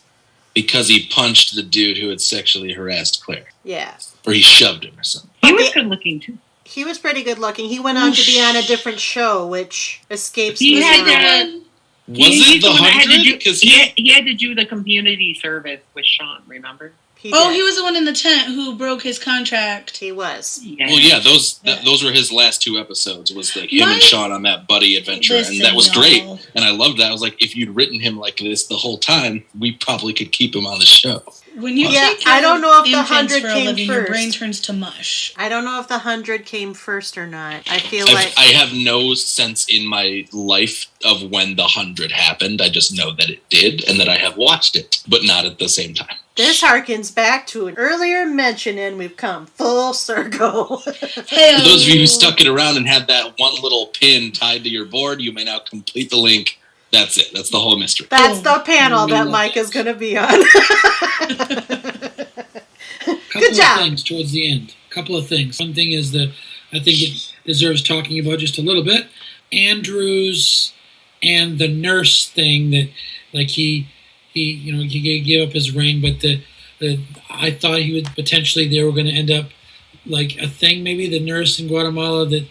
Because he punched the dude who had sexually harassed Claire. Yeah. Or he shoved him or something. He was good looking too. He was pretty good looking. He went on to be on a different show, which escapes He me had now. to. Was He's it the one that had to 100? do- Because he had to do the community service with Sean. Remember? He Oh, did. he was the one in the tent who broke his contract. He was. Yeah. Well, yeah, those were his last 2 episodes. Was like him My- and Sean on that buddy adventure, Listen, and that was great. y'all. And I loved that. I was like, if you'd written him like this the whole time, we probably could keep him on the show. When you Yeah, take care I don't know if of the infants 100 for a came living, your first. brain turns to mush. I don't know if the 100 came first or not. I feel like I have no sense in my life of when the 100 happened. I just know that it did, and that I have watched it, but not at the same time. this harkens back to an earlier mention, and we've come full circle. Hey, For those of you who stuck it around and had that one little pin tied to your board, you may now complete the link. That's it. That's the whole mystery. That's the panel that Really Mike is going to be on. Couple Good job. of things towards the end. Couple of things. One thing is that I think it deserves talking about just a little bit. Andrews and the nurse thing that, like he gave up his ring, but I thought he would potentially they were going to end up like a thing. Maybe the nurse in Guatemala that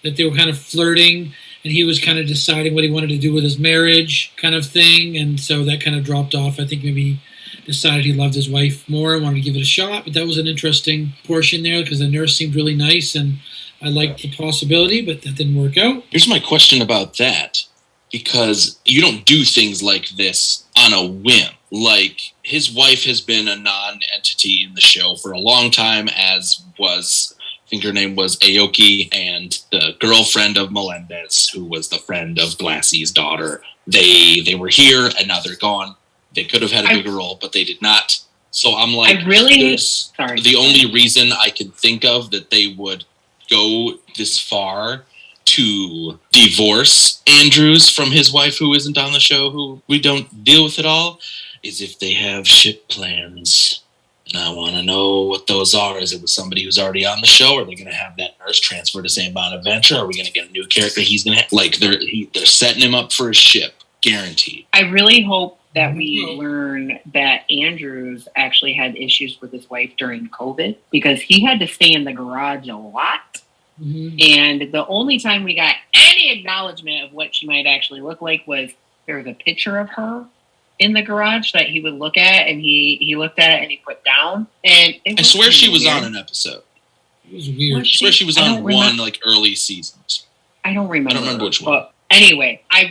they were kind of flirting, and he was kind of deciding what he wanted to do with his marriage, kind of thing, and so that kind of dropped off. I think maybe he decided he loved his wife more and wanted to give it a shot, but that was an interesting portion there because the nurse seemed really nice, and I liked the possibility, but that didn't work out. Here's my question about that, because you don't do things like this on a whim. Like, his wife has been a non-entity in the show for a long time, as was, I think her name was Aoki, and the girlfriend of Melendez, who was the friend of Glassie's daughter. They were here, and now they're gone. They could have had a bigger role, but they did not. So I'm like, the only reason I can think of that they would go this far to divorce Andrews from his wife who isn't on the show, who we don't deal with at all, is if they have ship plans. And I want to know what those are. Is it with somebody who's already on the show? Are they going to have that nurse transfer to St. Bonaventure? Are we going to get a new character? He's going to they're setting him up for a ship, guaranteed. I really hope that we learn that Andrews actually had issues with his wife during COVID, because he had to stay in the garage a lot. Mm-hmm. And the only time we got any acknowledgement of what she might actually look like was there was a picture of her in the garage that he would look at, and he looked at it and he put down. And I swear she was on an episode. It was weird. I swear she was on one like early seasons. I don't remember. Which one. But anyway, I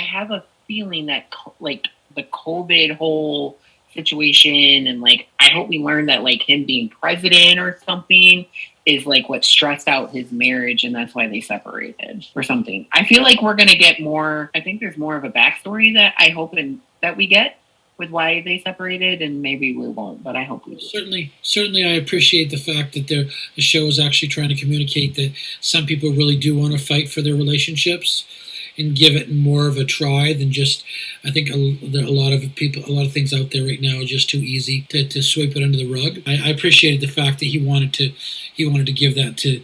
have a feeling that like the COVID whole situation, and like I hope we learn that like him being president or something is like what stressed out his marriage, and that's why they separated or something. I feel like we're going to get more. I think there's more of a backstory that I hope that we get with why they separated, and maybe we won't, but I hope we do. Certainly I appreciate the fact that the show is actually trying to communicate that some people really do want to fight for their relationships and give it more of a try than just, I think there are a lot of things out there right now are just too easy to sweep it under the rug. I appreciated the fact that he wanted to give that to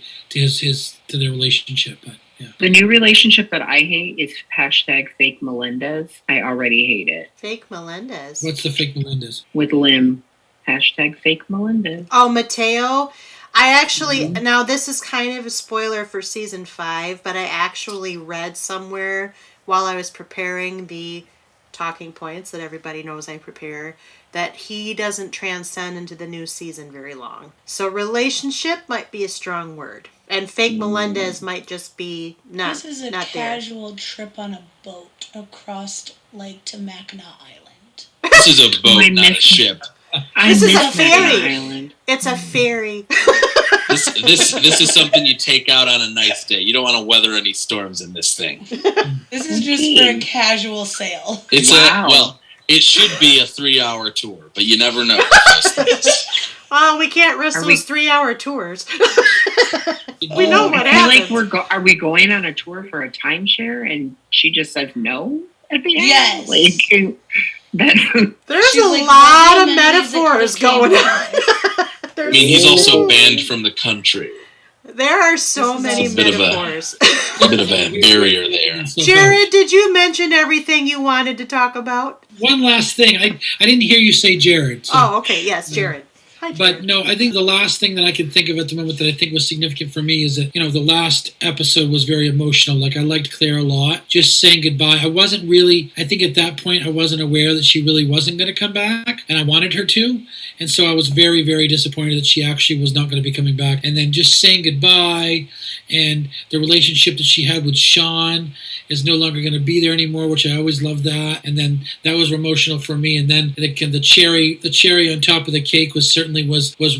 their relationship. But yeah. The new relationship that I hate is #fake Melendez. I already hate it. Fake Melendez. What's the fake Melendez? With Lim. #fake Melendez. Oh, Mateo. I actually, now this is kind of a spoiler for season 5, but I actually read somewhere while I was preparing the talking points that everybody knows I prepare, that he doesn't transcend into the new season very long. So relationship might be a strong word. And fake Melendez might just be not there. This is a casual trip on a boat across Lake to Mackinac Island. This is a boat, not a ship. This is a ferry. It's a ferry. This is something you take out on a nice day. You don't want to weather any storms in this thing. This is just for a casual sail. It should be a 3-hour tour, but you never know. Oh, we can't risk those 3-hour tours. We know what happens. Are we going on a tour for a timeshare and she just says no at the end? Yes. There's a lot of metaphors going on. I mean, he's also banned from the country. There are so many metaphors. A bit of a barrier there. Jared, did you mention everything you wanted to talk about? One last thing. I didn't hear you say Jared. So. Oh, okay. Yes, Jared. But no, I think the last thing that I can think of at the moment that I think was significant for me is that, the last episode was very emotional. Like, I liked Claire a lot. Just saying goodbye. I think at that point I wasn't aware that she really wasn't going to come back, and I wanted her to. And so I was very, very disappointed that she actually was not going to be coming back. And then just saying goodbye, and the relationship that she had with Sean is no longer going to be there anymore, which I always loved that. And then that was emotional for me. And then the cherry on top of the cake was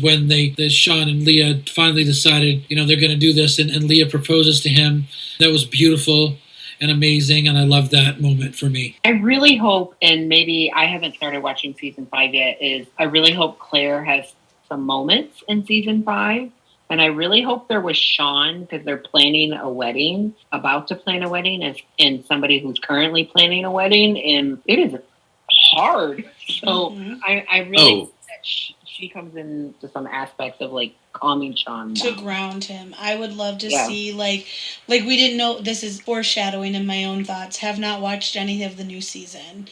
when Sean and Leah finally decided, they're going to do this, and Leah proposes to him. That was beautiful and amazing, and I love that moment for me. I really hope, and maybe I haven't started watching season 5 yet, I really hope Claire has some moments in season 5. And I really hope there was Sean, because they're about to plan a wedding, and somebody who's currently planning a wedding, and it is hard. So I really hope that she comes into some aspects of like calming Sean down. To ground him. I would love to see like we didn't know, this is foreshadowing in my own thoughts, have not watched any of the new season.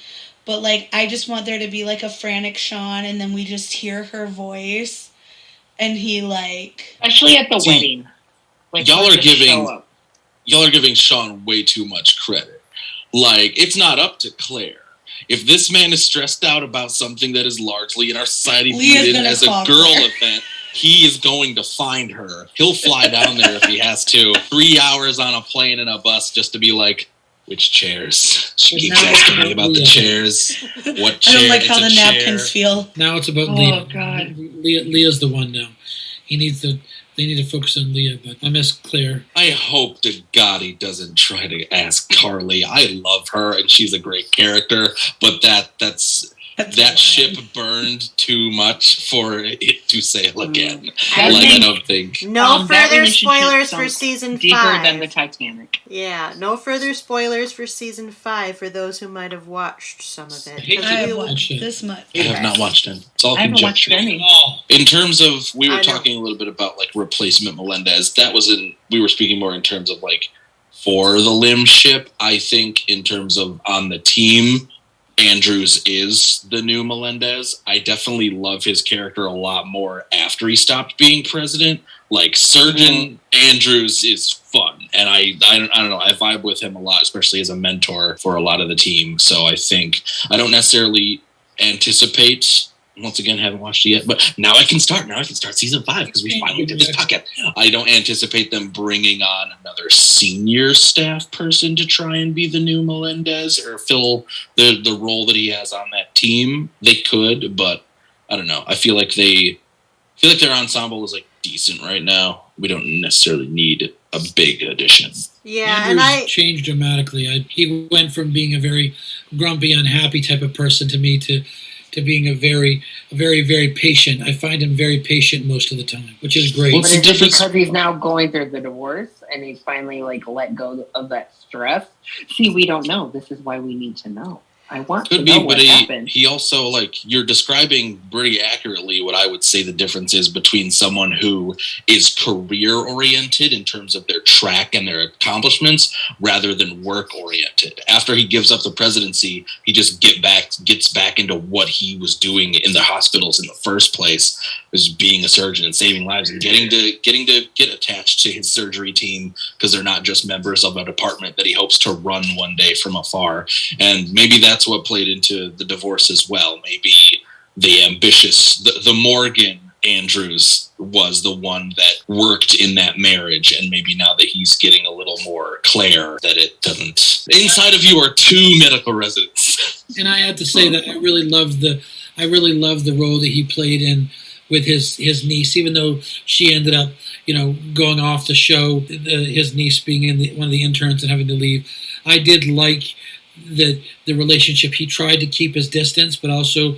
But like I just want there to be like a frantic Sean, and then we just hear her voice. And he especially at the wedding. Y'all are giving Sean way too much credit. Like, it's not up to Claire. If this man is stressed out about something that is largely in our society viewed as a girl event, he is going to find her. He'll fly down there if he has to. 3 hours on a plane and a bus just to be like, which chairs? She keeps asking me about the chairs. What chair? I don't like how the napkins feel. Now it's about Leah. Oh, God. Leah's the one now. They need to focus on Leah, but I miss Claire. I hope to God he doesn't try to ask Carly. I love her, and she's a great character, but that's That ship burned too much for it to sail again. I don't think. No that further relationship spoilers for sunk season deeper 5. than the Titanic. Yeah, no further spoilers for season 5 for those who might have watched some of it. 'Cause I we- have watched this much. I have not watched it. It's all I haven't watched conjecture. any. In terms of, we I were know. talking a little bit about like replacement Melendez. We were speaking more in terms of like for the Lim ship. I think in terms of on the team, Andrews is the new Melendez. I definitely love his character a lot more after he stopped being president. Like Surgeon Andrews is fun, and I don't know. I vibe with him a lot, especially as a mentor for a lot of the team. So I think I don't necessarily anticipate. Once again, haven't watched it yet, but now I can start. Now I can start season 5 because we finally did this podcast. I don't anticipate them bringing on another senior staff person to try and be the new Melendez or fill the role that he has on that team. They could, but I don't know. I feel like their ensemble is like decent right now. We don't necessarily need a big addition. Yeah, Andrews changed dramatically. He went from being a very grumpy, unhappy type of person to me to being a very, very patient. I find him very patient most of the time, which is great. What's But the is it difference? because he's now going through the divorce and he's finally like let go of that stress? See, we don't know. This is why we need to know. I want to Could know be, what but happened. he also, like, you're describing pretty accurately what I would say the difference is between someone who is career-oriented in terms of their track and their accomplishments rather than work-oriented. After he gives up the presidency, he just gets back into what he was doing in the hospitals in the first place, was being a surgeon and saving lives and getting to get attached to his surgery team because they're not just members of a department that he hopes to run one day from afar. And maybe that's what played into the divorce as well. Maybe the ambitious, the Morgan Andrews was the one that worked in that marriage, and maybe now that he's getting a little more Claire, that it doesn't. Inside of you are 2 medical residents. And I have to say that I really loved the role that he played in with his niece, even though she ended up, going off the show, his niece being one of the interns and having to leave. I did like the relationship. He tried to keep his distance, but also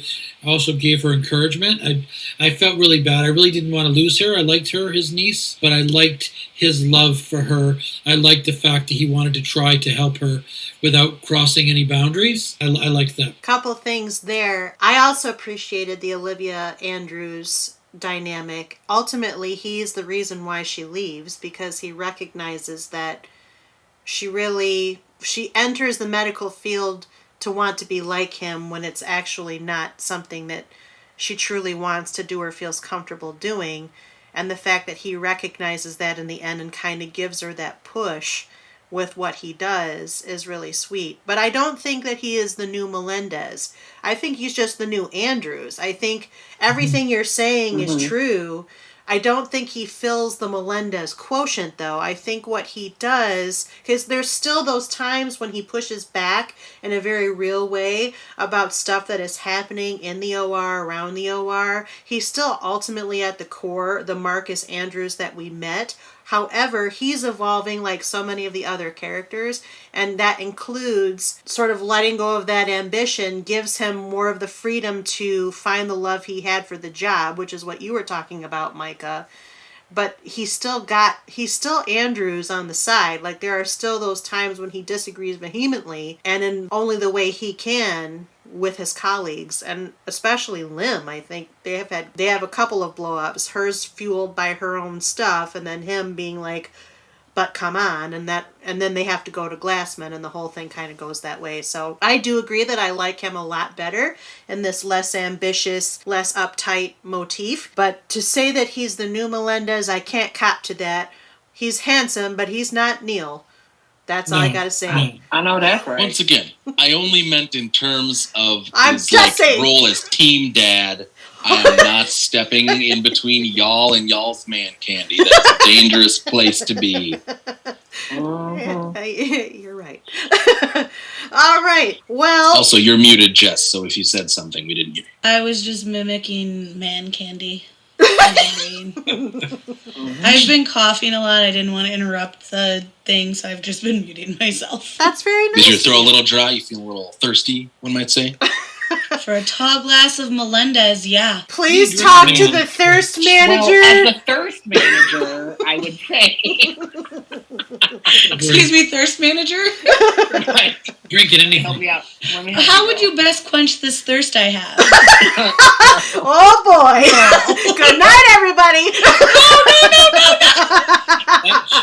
gave her encouragement. I felt really bad. I really didn't want to lose her. I liked her, his niece, but I liked his love for her. I liked the fact that he wanted to try to help her without crossing any boundaries. I liked that. Couple things there. I also appreciated the Olivia Andrews dynamic. Ultimately, he's the reason why she leaves, because he recognizes that she enters the medical field to want to be like him when it's actually not something that she truly wants to do or feels comfortable doing. And the fact that he recognizes that in the end and kind of gives her that push with what he does is really sweet. But I don't think that he is the new Melendez. I think he's just the new Andrews. I think everything you're saying is true. I don't think he fills the Melendez quotient, though. I think what he does, because there's still those times when he pushes back in a very real way about stuff that is happening in the OR, around the OR. He's still ultimately at the core, the Marcus Andrews that we met. However, he's evolving like so many of the other characters, and that includes sort of letting go of that ambition, gives him more of the freedom to find the love he had for the job, which is what you were talking about, Micah. But he's still Andrews on the side. Like, there are still those times when he disagrees vehemently, and in only the way he can with his colleagues, and especially Lim. I think they have a couple of blow-ups, hers fueled by her own stuff, and then him being like, but come on, and then they have to go to Glassman, and the whole thing kind of goes that way. So I do agree that I like him a lot better in this less ambitious, less uptight motif. But to say that he's the new Melendez, I can't cop to that. He's handsome, but he's not Neil. That's all I gotta say. I know that's right. Once again, I only meant in terms of his role as team dad. I am not stepping in between y'all and y'all's man candy. That's a dangerous place to be. You're right. All right. Well. Also, you're muted, Jess, so if you said something, we didn't hear. I was just mimicking man candy. I've been coughing a lot. I didn't want to interrupt the thing, so I've just been muting myself. That's very nice. Did your throat a little dry? You feel a little thirsty, one might say? for a tall glass of Melendez, yeah. Please talk to the thirst manager. Well, as the thirst manager, I would say. Excuse me, thirst manager? Drink it anyhow. Help me out. How would you best quench this thirst I have? Oh boy. Good night, everybody.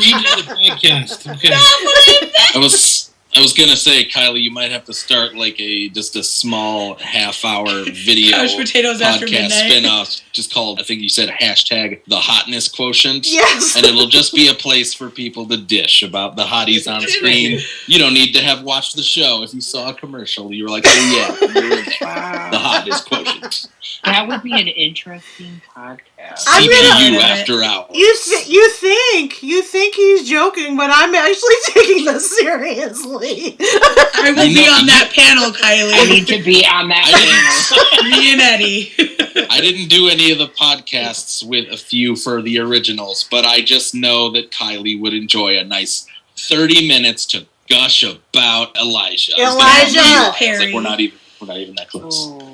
Change the podcast. Okay. I was gonna say, Kylie, you might have to start like just a small half-hour video Couch potatoes after podcast midnight. spin-off, just called, I think you said hashtag the hotness quotient. Yes. And it'll just be a place for people to dish about the hotties on screen. You don't need to have watched the show. If you saw a commercial, you were like, oh yeah, you're in there. Wow. The hotness quotient. That would be an interesting podcast. I'm CPU gonna- after hours. You think he's joking, but I'm actually taking this seriously. I will be on that panel, I Kylie. need to be on that panel. Me and Eddie. I didn't do any of the podcasts with a few for the originals, but I just know that Kylie would enjoy a nice 30 minutes to gush about Elijah. Elijah! It's like we're not even that close. Oh,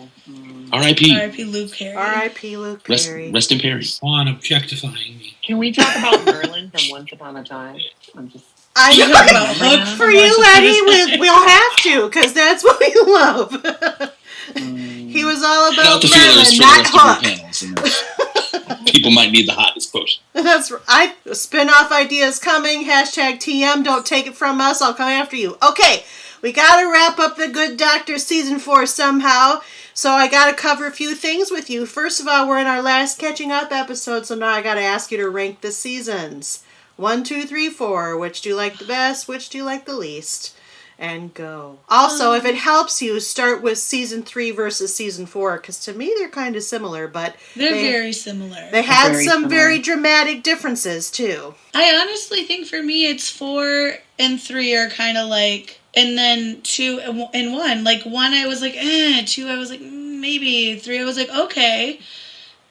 R.I.P. R.I.P. Luke Perry. R.I.P. Luke Perry. Rest in Perry. On objectifying me. Can we talk about Merlin from Once Upon a Time? I You talk about Hook know. For from you, Once Upon a Eddie, we'll have to, because that's what we love. He was all Put out about the feelers Merlin, for the not rest of your Hook. panels. And people might need the hottest quotient. That's right. Spin-off ideas coming. Hashtag TM. Don't take it from us. I'll come after you. Okay, we got to wrap up The Good Doctor Season 4 somehow. So I got to cover a few things with you. First of all, we're in our last catching up episode, so now I got to ask you to rank the seasons. 1, 2, 3, 4. Which do you like the best? Which do you like the least? And go. Also, if it helps you, start with Season 3 versus Season 4, because to me they're kind of similar, but They're very similar. they had Very some similar. very dramatic differences, too. I honestly think for me it's 4 and 3 are kind of like, and then 2 and 1. Like 1 I was like, 2 I was like, maybe. 3 I was like, okay.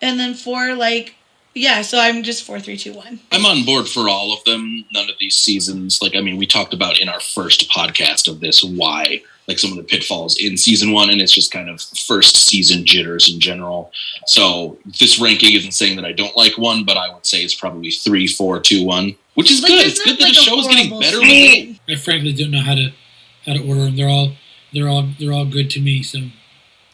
And then 4 like, yeah, so I'm just 4, 3, 2, 1. I'm on board for all of them. None of these seasons, we talked about in our first podcast of this why, some of the pitfalls in season 1, and it's just kind of first season jitters in general. So this ranking isn't saying that I don't like 1, but I would say it's probably 3, 4, 2, 1, which is Like, good. there's It's not, good that like, the a show is getting horrible better. season. I frankly don't know how to order them. They're all good to me. So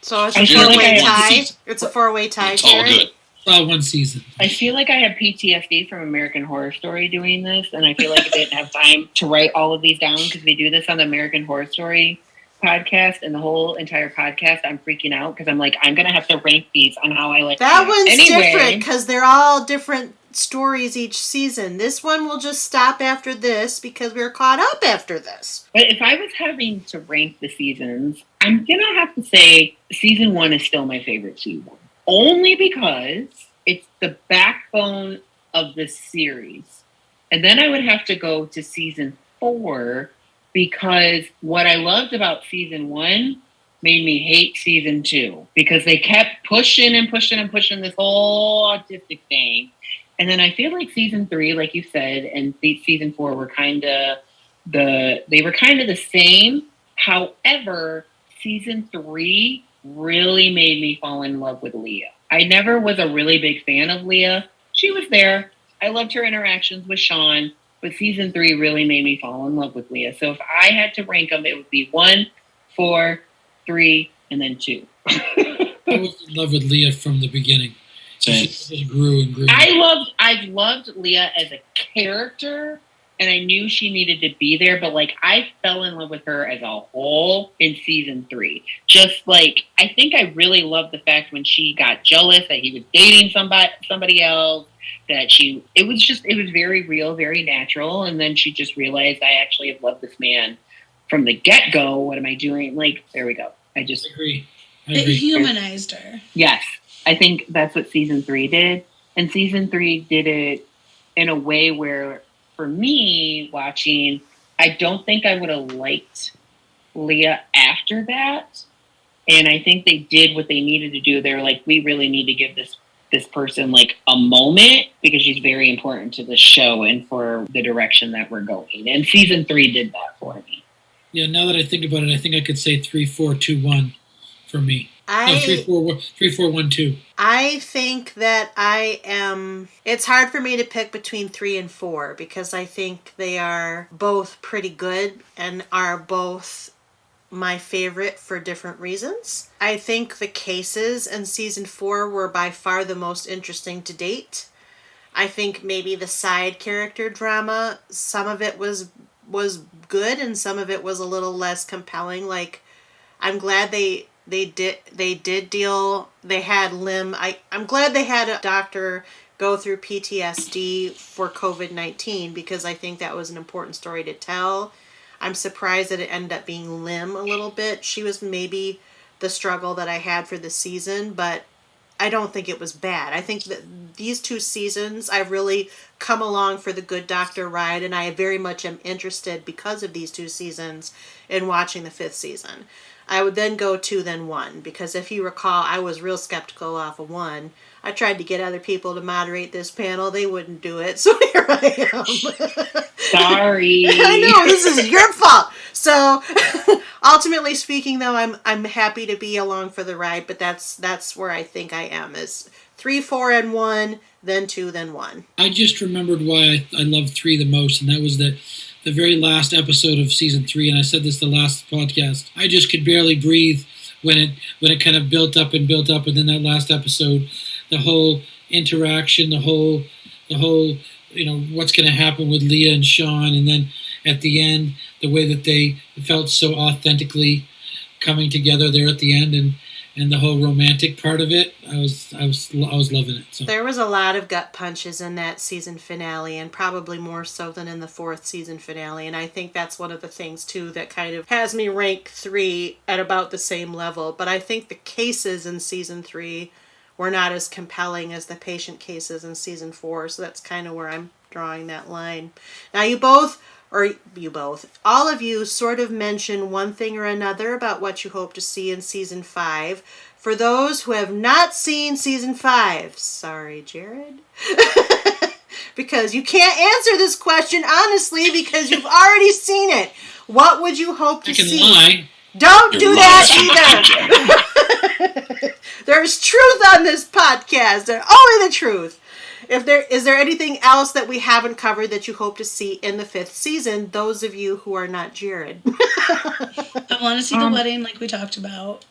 So it's a I feel like four-way I tie. season. It's a four-way tie, It's all Jerry. good. all one season. I feel like I have PTSD from American Horror Story doing this, and I feel like I didn't have time to write all of these down because we do this on the American Horror Story podcast, and the whole entire podcast, I'm freaking out because I'm like, I'm going to have to rank these on how I like That them. one's Anyway, different because they're all different stories each season. This one will just stop after this because we're caught up after this. But if I was having to rank the seasons, I'm going to have to say season 1 is still my favorite season. Only because it's the backbone of the series. And then I would have to go to season 4 because what I loved about season 1 made me hate season 2 because they kept pushing and pushing and pushing this whole autistic thing. And then I feel like season 3, like you said, and season 4 were kind of the same. However, season 3 really made me fall in love with Leah. I never was a really big fan of Leah. She was there. I loved her interactions with Sean, but season 3 really made me fall in love with Leah. So if I had to rank them, it would be 1, 4, 3, and then 2. I was in love with Leah from the beginning. Same. She just grew and grew. I loved Leah as a character, and I knew she needed to be there, but I fell in love with her as a whole in season 3. Just I think I really loved the fact when she got jealous that he was dating somebody else, that it was very real, very natural, and then she just realized I actually have loved this man from the get-go. What am I doing? There we go. I agree. It humanized her. Yes, I think that's what season 3 did, and season 3 did it in a way where, for me, watching, I don't think I would have liked Leah after that. And I think they did what they needed to do. They're like, we really need to give this person a moment because she's very important to the show and for the direction that we're going. And season 3 did that for me. Yeah, now that I think about it, I think I could say 3, 4, 2, 1 for me. No, 3-4-1-2. I think that it's hard for me to pick between 3 and 4 because I think they are both pretty good and are both my favorite for different reasons. I think the cases in season 4 were by far the most interesting to date. I think maybe the side character drama, some of it was good and some of it was a little less compelling. Like, I'm glad they had Lim. I'm glad they had a doctor go through PTSD for COVID-19 because I think that was an important story to tell. I'm surprised that it ended up being Lim a little bit. She was maybe the struggle that I had for the season, but I don't think it was bad. I think that these 2 seasons, I've really come along for the Good Doctor ride, and I very much am interested because of these 2 seasons in watching the 5th season. I would then go 2, then 1, because if you recall, I was real skeptical off of 1. I tried to get other people to moderate this panel. They wouldn't do it, so here I am. Sorry. I know, this is your fault. So, ultimately speaking, though, I'm happy to be along for the ride, but that's where I think I am, is 3, 4, and 1, then 2, then 1. I just remembered why I love 3 the most, and that was the very last episode of season 3, and I said this the last podcast. I just could barely breathe when it kind of built up, and then that last episode, the whole interaction, the whole what's going to happen with Leah and Sean, and then at the end, the way that they felt so authentically coming together there at the end, and the whole romantic part of it, I was loving it. So. There was a lot of gut punches in that season finale, and probably more so than in the 4th season finale. And I think that's one of the things too that kind of has me rank 3 at about the same level. But I think the cases in season 3 were not as compelling as the patient cases in season 4. So that's kind of where I'm drawing that line. Now all of you sort of mentioned one thing or another about what you hope to see in season 5. For those who have not seen season 5, sorry, Jared, because you can't answer this question honestly because you've already seen it. What would you hope to see? Lie. Don't do that either. There's truth on this podcast. There's only the truth. Is there anything else that we haven't covered that you hope to see in the 5th season, those of you who are not Jared? I want to see the wedding like we talked about.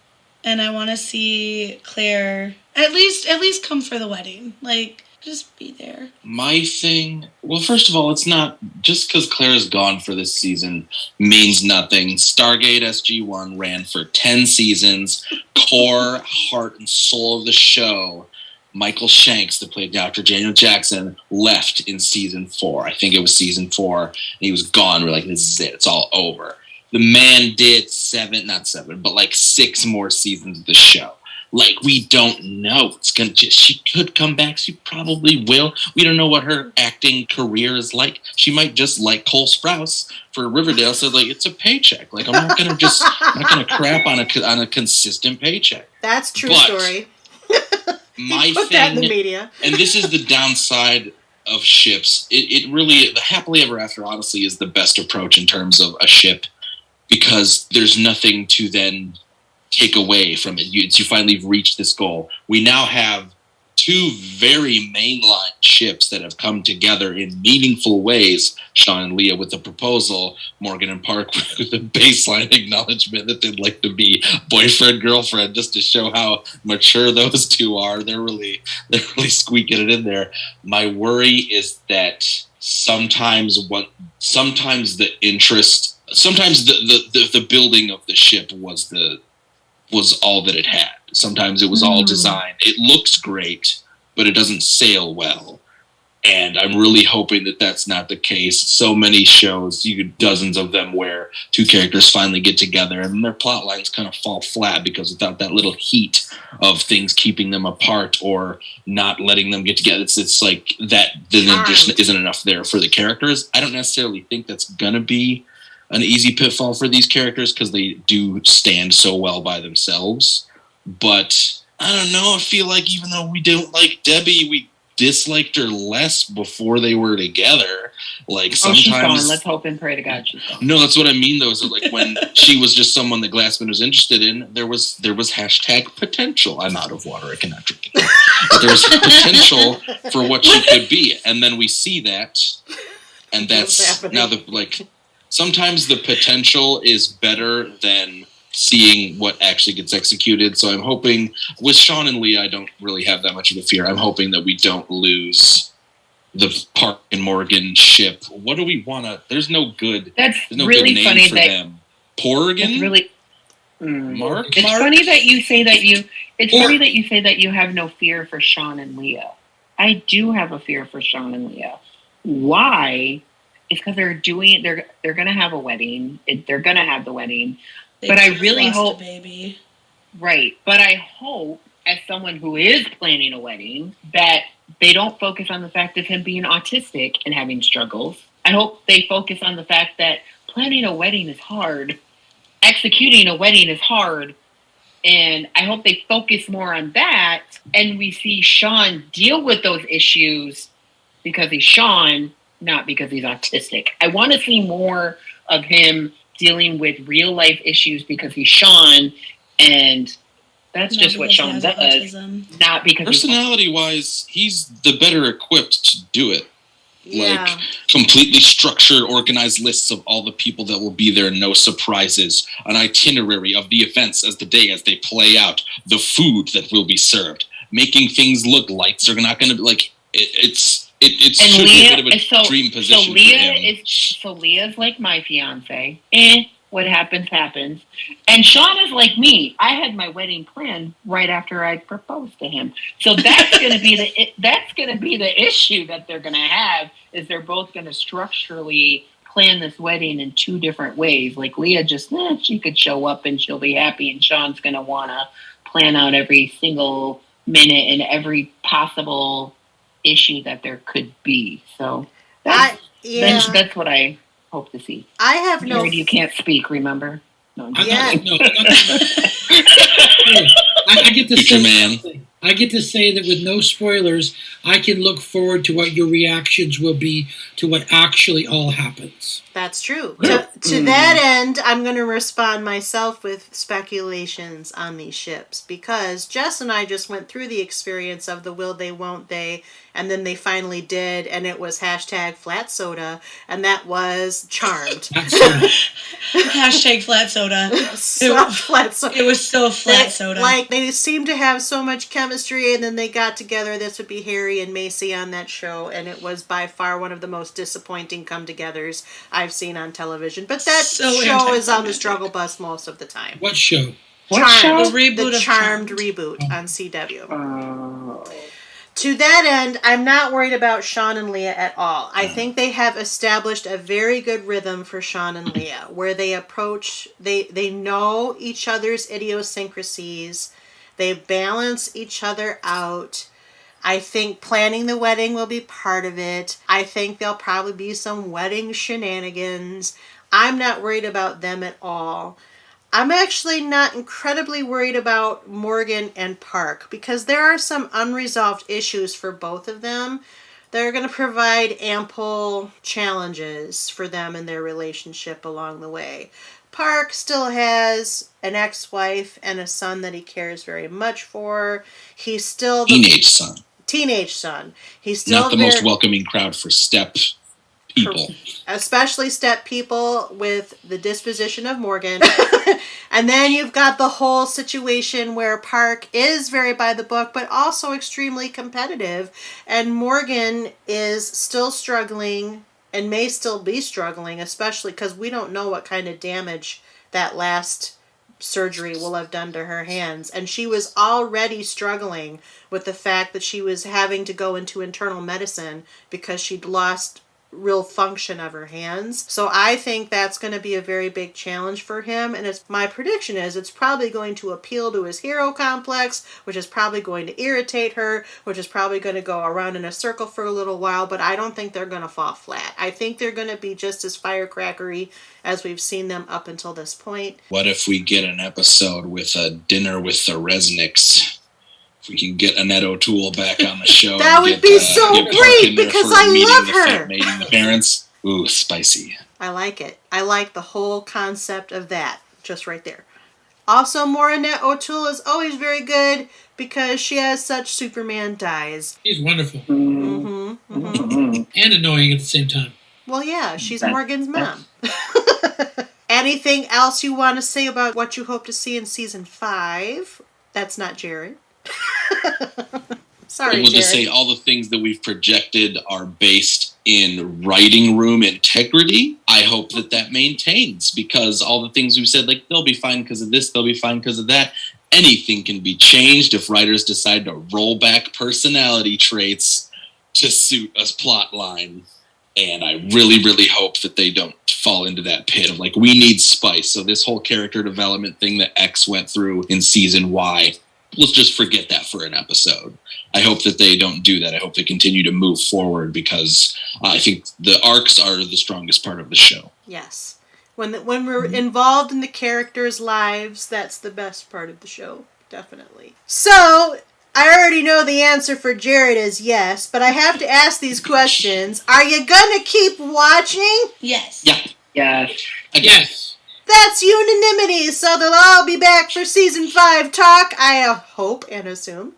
And I want to see Claire at least come for the wedding. Like, just be there. My thing, well, first of all, it's not just because Claire's gone for this season means nothing. Stargate SG-1 ran for 10 seasons. Core, heart, and soul of the show, Michael Shanks, that played Dr. Daniel Jackson, left in season 4. I think it was season 4. And he was gone. We're like, this is it. It's all over. The man did 6 more seasons of the show. Like, we don't know. She could come back. She probably will. We don't know what her acting career is like. She might just like Cole Sprouse for Riverdale. So, like, it's a paycheck. Like, I'm not gonna crap on a consistent paycheck. That's true story. My put thing, that in the media. And this is the downside of ships. It really, the happily ever after, honestly, is the best approach in terms of a ship, because there's nothing to then take away from it. You finally reached this goal. We now have 2 very mainline ships that have come together in meaningful ways. Sean and Leah with the proposal, Morgan and Park with the baseline acknowledgement that they'd like to be boyfriend-girlfriend, just to show how mature those 2 are. They're really squeaking it in there. My worry is that sometimes the interest, sometimes the building of the ship was all that it had. Sometimes it was all design. It looks great, but it doesn't sail well. And I'm really hoping that that's not the case. So many shows, you get dozens of them, where 2 characters finally get together and their plot lines kind of fall flat because without that little heat of things keeping them apart or not letting them get together, it's like that then there just isn't enough there for the characters. I don't necessarily think that's going to be an easy pitfall for these characters because they do stand so well by themselves. But I don't know. I feel like even though we don't like Debbie, disliked her less before they were together. Like sometimes, she's gone. Let's hope and pray to God she's gone. No, that's what I mean though. Is like when she was just someone that Glassman was interested in, there was hashtag potential. I'm out of water. I cannot drink it. But there was potential for what she could be, and then we see that, and that's now sometimes the potential is better than seeing what actually gets executed. So I'm hoping with Sean and Leah, I don't really have that much of a fear. I'm hoping that we don't lose the Park and Morgan ship. What do we want to? There's no good. That's there's no really good name funny for them. Porgan. Really. Mark. It's funny that you say that you. It's funny that you say that you have no fear for Sean and Leah. I do have a fear for Sean and Leah. Why? It's because they're going to have a wedding. They're going to have the wedding. But I really hope, baby. Right. But I hope, as someone who is planning a wedding, that they don't focus on the fact of him being autistic and having struggles. I hope they focus on the fact that planning a wedding is hard. Executing a wedding is hard. And I hope they focus more on that. And we see Sean deal with those issues because he's Sean, not because he's autistic. I want to see more of him dealing with real life issues because he's Sean, and that's just what Sean does. Autism. Not because personality wise, he's the better equipped to do it. Yeah. Like completely structured, organized lists of all the people that will be there, no surprises, an itinerary of the events as they play out, the food that will be served, making things look lights are not going to be like it's should be a bit of a dream position for him. So Leah's like my fiance. What happens, happens. And Sean is like me. I had my wedding planned right after I proposed to him. So that's going to be the issue that they're going to have, is they're both going to structurally plan this wedding in two different ways. Like Leah just, she could show up and she'll be happy, and Sean's going to want to plan out every single minute and every possible issue that there could be. So that's what I hope to see. I have no. You can't speak. Remember? No. I get to say something. I get to say that with no spoilers, I can look forward to what your reactions will be to what actually all happens. That's true. To that end, I'm going to respond myself with speculations on these ships, because Jess and I just went through the experience of the will they, won't they, and then they finally did, and it was hashtag flat soda, and that was Charmed. Hashtag flat soda. Flat soda. It was so flat soda. Like, they seemed to have so much chemistry, and then they got together. This would be Harry and Macy on that show, and it was by far one of the most disappointing come-togethers I've seen on television. But that show is on the struggle bus most of the time. What show? Charmed. The reboot the of Charmed reboot on CW. To that end, I'm not worried about Sean and Leah at all. I think they have established a very good rhythm for Sean and Leah, where they approach, they know each other's idiosyncrasies, they balance each other out. I think planning the wedding will be part of it. I think there'll probably be some wedding shenanigans. I'm not worried about them at all. I'm actually not incredibly worried about Morgan and Park, because there are some unresolved issues for both of them that are going to provide ample challenges for them in their relationship along the way. Park still has an ex-wife and a son that he cares very much for. He's still teenage son. He's still not the most welcoming crowd for step people. Especially step people with the disposition of Morgan. And then you've got the whole situation where Park is very by the book, but also extremely competitive. And Morgan is still struggling and may still be struggling, especially because we don't know what kind of damage that last surgery will have done to her hands. And she was already struggling with the fact that she was having to go into internal medicine because she'd lost real function of her hands. So I think that's going to be a very big challenge for him, and my prediction is it's probably going to appeal to his hero complex, which is probably going to irritate her, which is probably going to go around in a circle for a little while, but I don't think they're going to fall flat. I think they're going to be just as firecrackery as we've seen them up until this point. What if we get an episode with a dinner with the Resnicks If we can get Annette O'Toole back on the show. That and would get, be so get Park great in there because for a I meeting love the her. Meeting the parents. Ooh, spicy. I like it. I like the whole concept of that, just right there. Also, Annette O'Toole is always very good because she has such Superman dies. She's wonderful. Mm-hmm. And annoying at the same time. Well, yeah, she's Morgan's mom. Anything else you want to say about what you hope to see in season 5? That's not Jared. Sorry, I would Jared. just say all the things that we've projected are based in writing room integrity. I hope that maintains, because all the things we've said, like they'll be fine because of this, they'll be fine because of that. Anything can be changed if writers decide to roll back personality traits to suit a plot line. And I really, really hope that they don't fall into that pit of like, we need spice. So this whole character development thing that X went through in season Y, let's just forget that for an episode. I hope that they don't do that. I hope they continue to move forward, because I think the arcs are the strongest part of the show. Yes. When we're involved in the characters' lives, that's the best part of the show. Definitely. So, I already know the answer for Jared is yes, but I have to ask these questions. Are you gonna keep watching? Yes. Yeah. Yes. Yes. That's unanimity, so they'll all be back for season 5 talk, I hope and assume.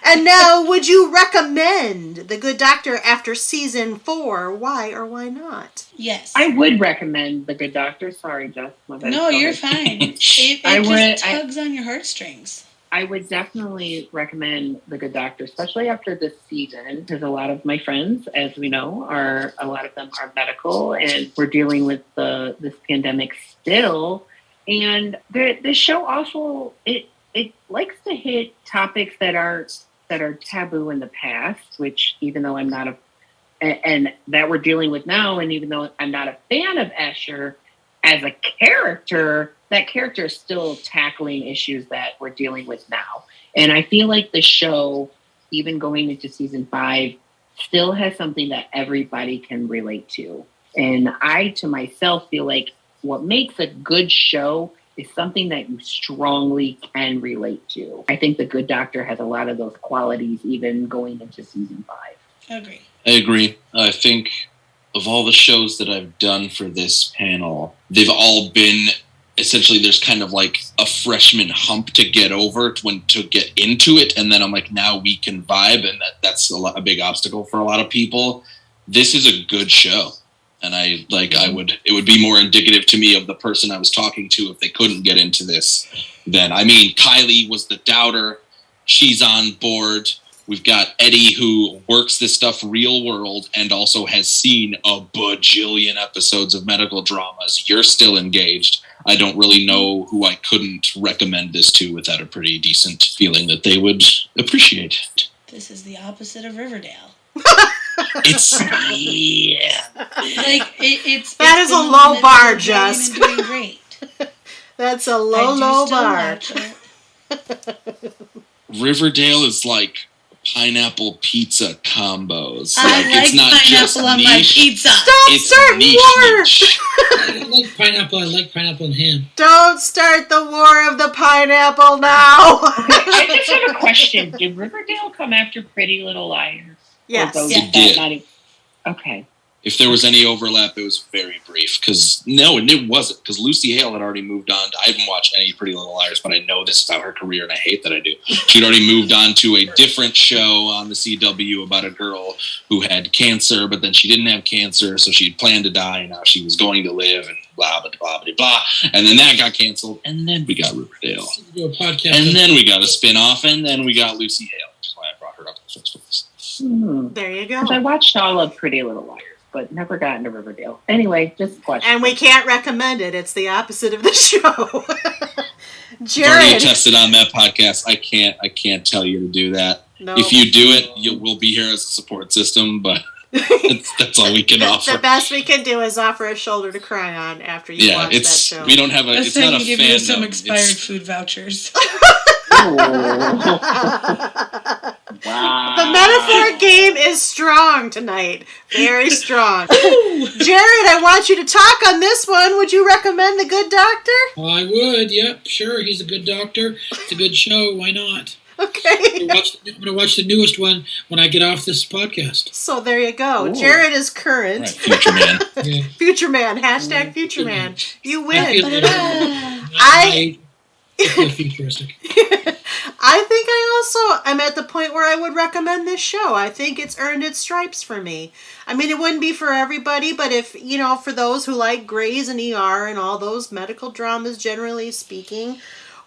And now, would you recommend The Good Doctor after season 4? Why or why not? Yes. I would recommend The Good Doctor. Sorry, Jess. No, you're fine. It just tugs on your heartstrings. I would definitely recommend The Good Doctor, especially after this season, because a lot of my friends, as we know, a lot of them are medical, and we're dealing with this pandemic still. And the show also it likes to hit topics that are taboo in the past, which even though I'm not and that we're dealing with now, and even though I'm not a fan of Escher as a character, that character is still tackling issues that we're dealing with now. And I feel like the show, even going into season 5, still has something that everybody can relate to. And I, to myself, feel like what makes a good show is something that you strongly can relate to. I think The Good Doctor has a lot of those qualities, even going into season 5. I agree. I think of all the shows that I've done for this panel, they've all been essentially, there's kind of like a freshman hump to get over to get into it, and then I'm like, now we can vibe, and that's a big obstacle for a lot of people. This is a good show, and it would be more indicative to me of the person I was talking to if they couldn't get into this. Then, I mean, Kylie was the doubter. She's on board. We've got Eddie, who works this stuff real world and also has seen a bajillion episodes of medical dramas. You're still engaged. I don't really know who I couldn't recommend this to without a pretty decent feeling that they would appreciate it. This is the opposite of Riverdale. It's, yeah. It's that is a low bar, Jess. Doing great. That's a low bar. Riverdale is like pineapple pizza combos. I like it's not pineapple just on niche. my pizza. Don't start war! Niche. I like pineapple and ham. Don't start the war of the pineapple now! I just have a question. Did Riverdale come after Pretty Little Liars? Yes. It did. Okay. If there was any overlap, it was very brief. It wasn't. Because Lucy Hale had already moved on. I haven't watched any Pretty Little Liars, but I know this about her career, and I hate that I do. She'd already moved on to a different show on the CW about a girl who had cancer, but then she didn't have cancer, so she had planned to die, and now she was going to live, and blah, blah, blah, blah, blah. And then that got canceled, and then we got Riverdale. Do a podcast. And then we got a spin-off, and then we got Lucy Hale, which is why I brought her up in the first place. There you go. I watched all of Pretty Little Liars, but never got into Riverdale. Anyway, just a question. And we can't recommend it. It's the opposite of the show. It's already Jared. tested on that podcast. I can't tell you to do that. No. If you do it, we'll be here as a support system, but that's all we can offer. The best we can do is offer a shoulder to cry on after you watch that show. We don't have a. It's not a give fandom. you some expired food vouchers. Wow. The metaphor game is strong tonight. Very strong. Jared, I want you to talk on this one. Would you recommend The Good Doctor? I would, yep, sure. He's a good doctor. It's a good show. Why not? Okay. I'm going to watch the newest one when I get off this podcast. So there you go. Ooh. Jared is current. Right, future man. Yeah. Future man. Hashtag future man. You win. I feel futuristic. I think I also am at the point where I would recommend this show. I think it's earned its stripes for me. I mean, it wouldn't be for everybody, but if, for those who like Grey's and ER and all those medical dramas, generally speaking,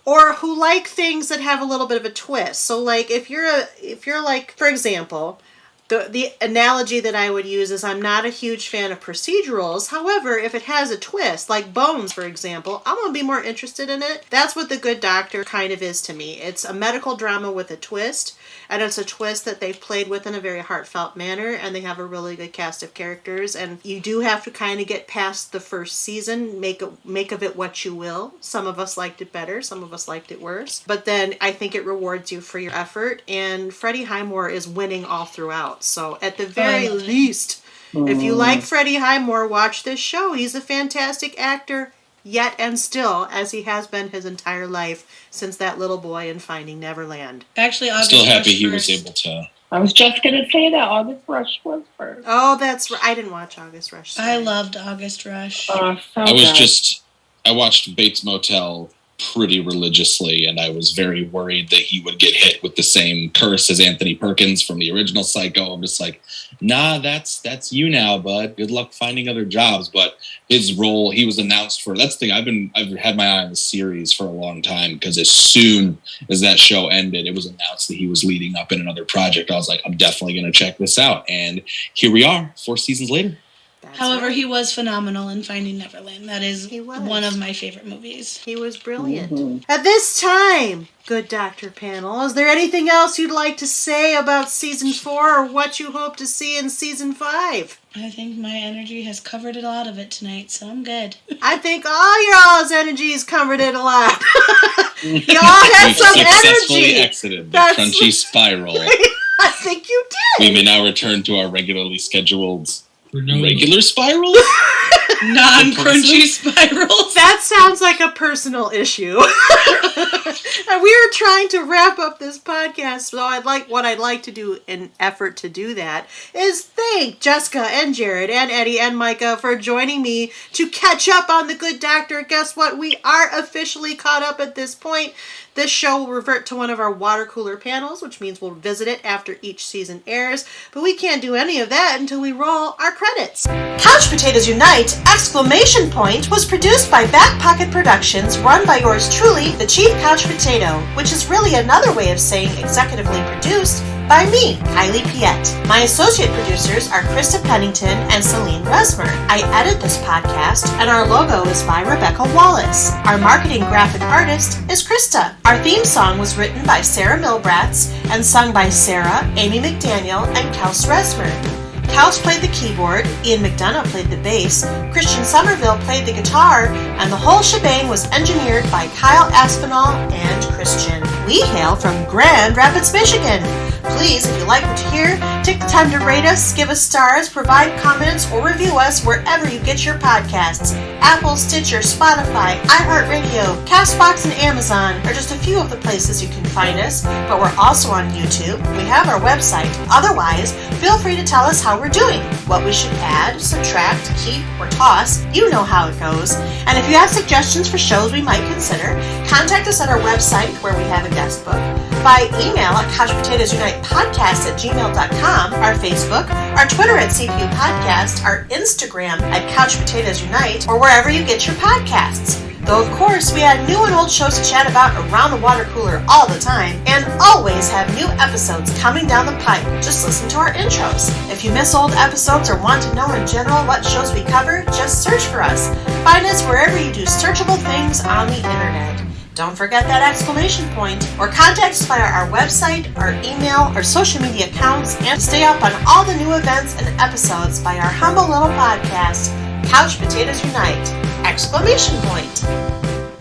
or who like things that have a little bit of a twist. So, like, if you're like, for example, the analogy that I would use is I'm not a huge fan of procedurals. However, if it has a twist, like Bones, for example, I'm going to be more interested in it. That's what The Good Doctor kind of is to me. It's a medical drama with a twist, and it's a twist that they've played with in a very heartfelt manner, and they have a really good cast of characters, and you do have to kind of get past the first season, make of it what you will. Some of us liked it better, some of us liked it worse, but then I think it rewards you for your effort, and Freddie Highmore is winning all throughout. So at the very least, if you like Freddie Highmore, watch this show. He's a fantastic actor, yet and still, as he has been his entire life since that little boy in Finding Neverland. Actually, August Still happy Rush he was first. able to. I was just going to say that August Rush was first. Oh, that's right. I didn't watch August Rush. I Sorry. loved August Rush. I watched Bates Motel pretty religiously, and I was very worried that he would get hit with the same curse as Anthony Perkins from the original Psycho. I'm just like, nah, that's you now, bud. Good luck finding other jobs. But his role, he was announced for. That's the thing. I've had my eye on the series for a long time, because as soon as that show ended, it was announced that he was leading up in another project. I was like, I'm definitely going to check this out, and here we are, 4 seasons later. That's However, right. he was phenomenal in Finding Neverland. That is He was. one of my favorite movies. He was brilliant. At this time, Good Doctor panel, is there anything else you'd like to say about season 4 or what you hope to see in season 5? I think my energy has covered a lot of it tonight, so I'm good. I think all your all's energies covered it a lot. You all had We've some successfully energy. exited the That's- crunchy spiral. I think you We did. may now return to our regularly scheduled For no regular spiral. Non-crunchy spirals. That sounds like a personal issue. And we are trying to wrap up this podcast, so what I'd like to do in effort to do that is thank Jessica and Jared and Eddie and Micah for joining me to catch up on The Good Doctor. Guess what? We are officially caught up at this point. This show will revert to one of our water cooler panels, which means we'll visit it after each season airs, but we can't do any of that until we roll our credits. Couch Potatoes Unite! Exclamation point was produced by Back Pocket Productions, run by yours truly, the Chief Couch Potato, which is really another way of saying executively produced by me, Kylie Piette. My associate producers are Krista Pennington and Selene Rezmer. I edit this podcast, and our logo is by Rebecca Wallace. Our marketing graphic artist is Krista. Our theme song was written by Sarah Milbratz and sung by Sarah, Amy McDaniel, and Kels Rezmer. Kels played the keyboard, Ian McDonough played the bass, Christian Somerville played the guitar, and the whole shebang was engineered by Kyle Aspinall and Christian. We hail from Grand Rapids, Michigan. Please, if you like what you hear, take the time to rate us, give us stars, provide comments, or review us wherever you get your podcasts. Apple, Stitcher, Spotify, iHeartRadio, CastBox, and Amazon are just a few of the places you can find us, but we're also on YouTube. We have our website. Otherwise, feel free to tell us how we're doing, what we should add, subtract, keep, or toss. You know how it goes. And if you have suggestions for shows we might consider, contact us at our website where we have a guest book, by email at couchpotatoesunitepodcast@gmail.com, our Facebook, our Twitter at CPU Podcast, our Instagram at Couch Potatoes Unite, or wherever you get your podcasts. Though, of course, we add new and old shows to chat about around the water cooler all the time, and always have new episodes coming down the pipe. Just listen to our intros. If you miss old episodes or want to know in general what shows we cover, just search for us. Find us wherever you do searchable things on the internet. Don't forget that exclamation point, or contact us via our website, our email, our social media accounts, and stay up on all the new events and episodes by our humble little podcast, Couch Potatoes Unite! Exclamation point.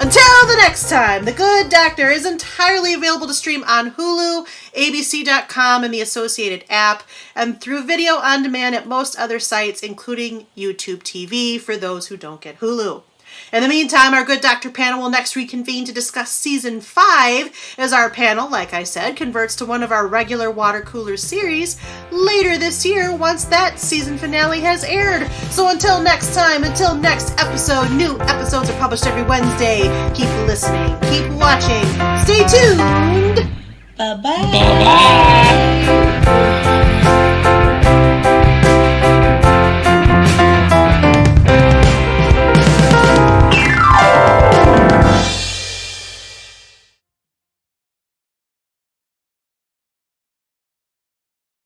Until the next time, The Good Doctor is entirely available to stream on Hulu, ABC.com, and the associated app, and through video on demand at most other sites, including YouTube TV, for those who don't get Hulu. In the meantime, our good Dr. Panel will next reconvene to discuss Season 5, as our panel, like I said, converts to one of our regular water cooler series later this year once that season finale has aired. So until next time, until next episode, new episodes are published every Wednesday. Keep listening, keep watching, stay tuned. Bye-bye. Bye-bye.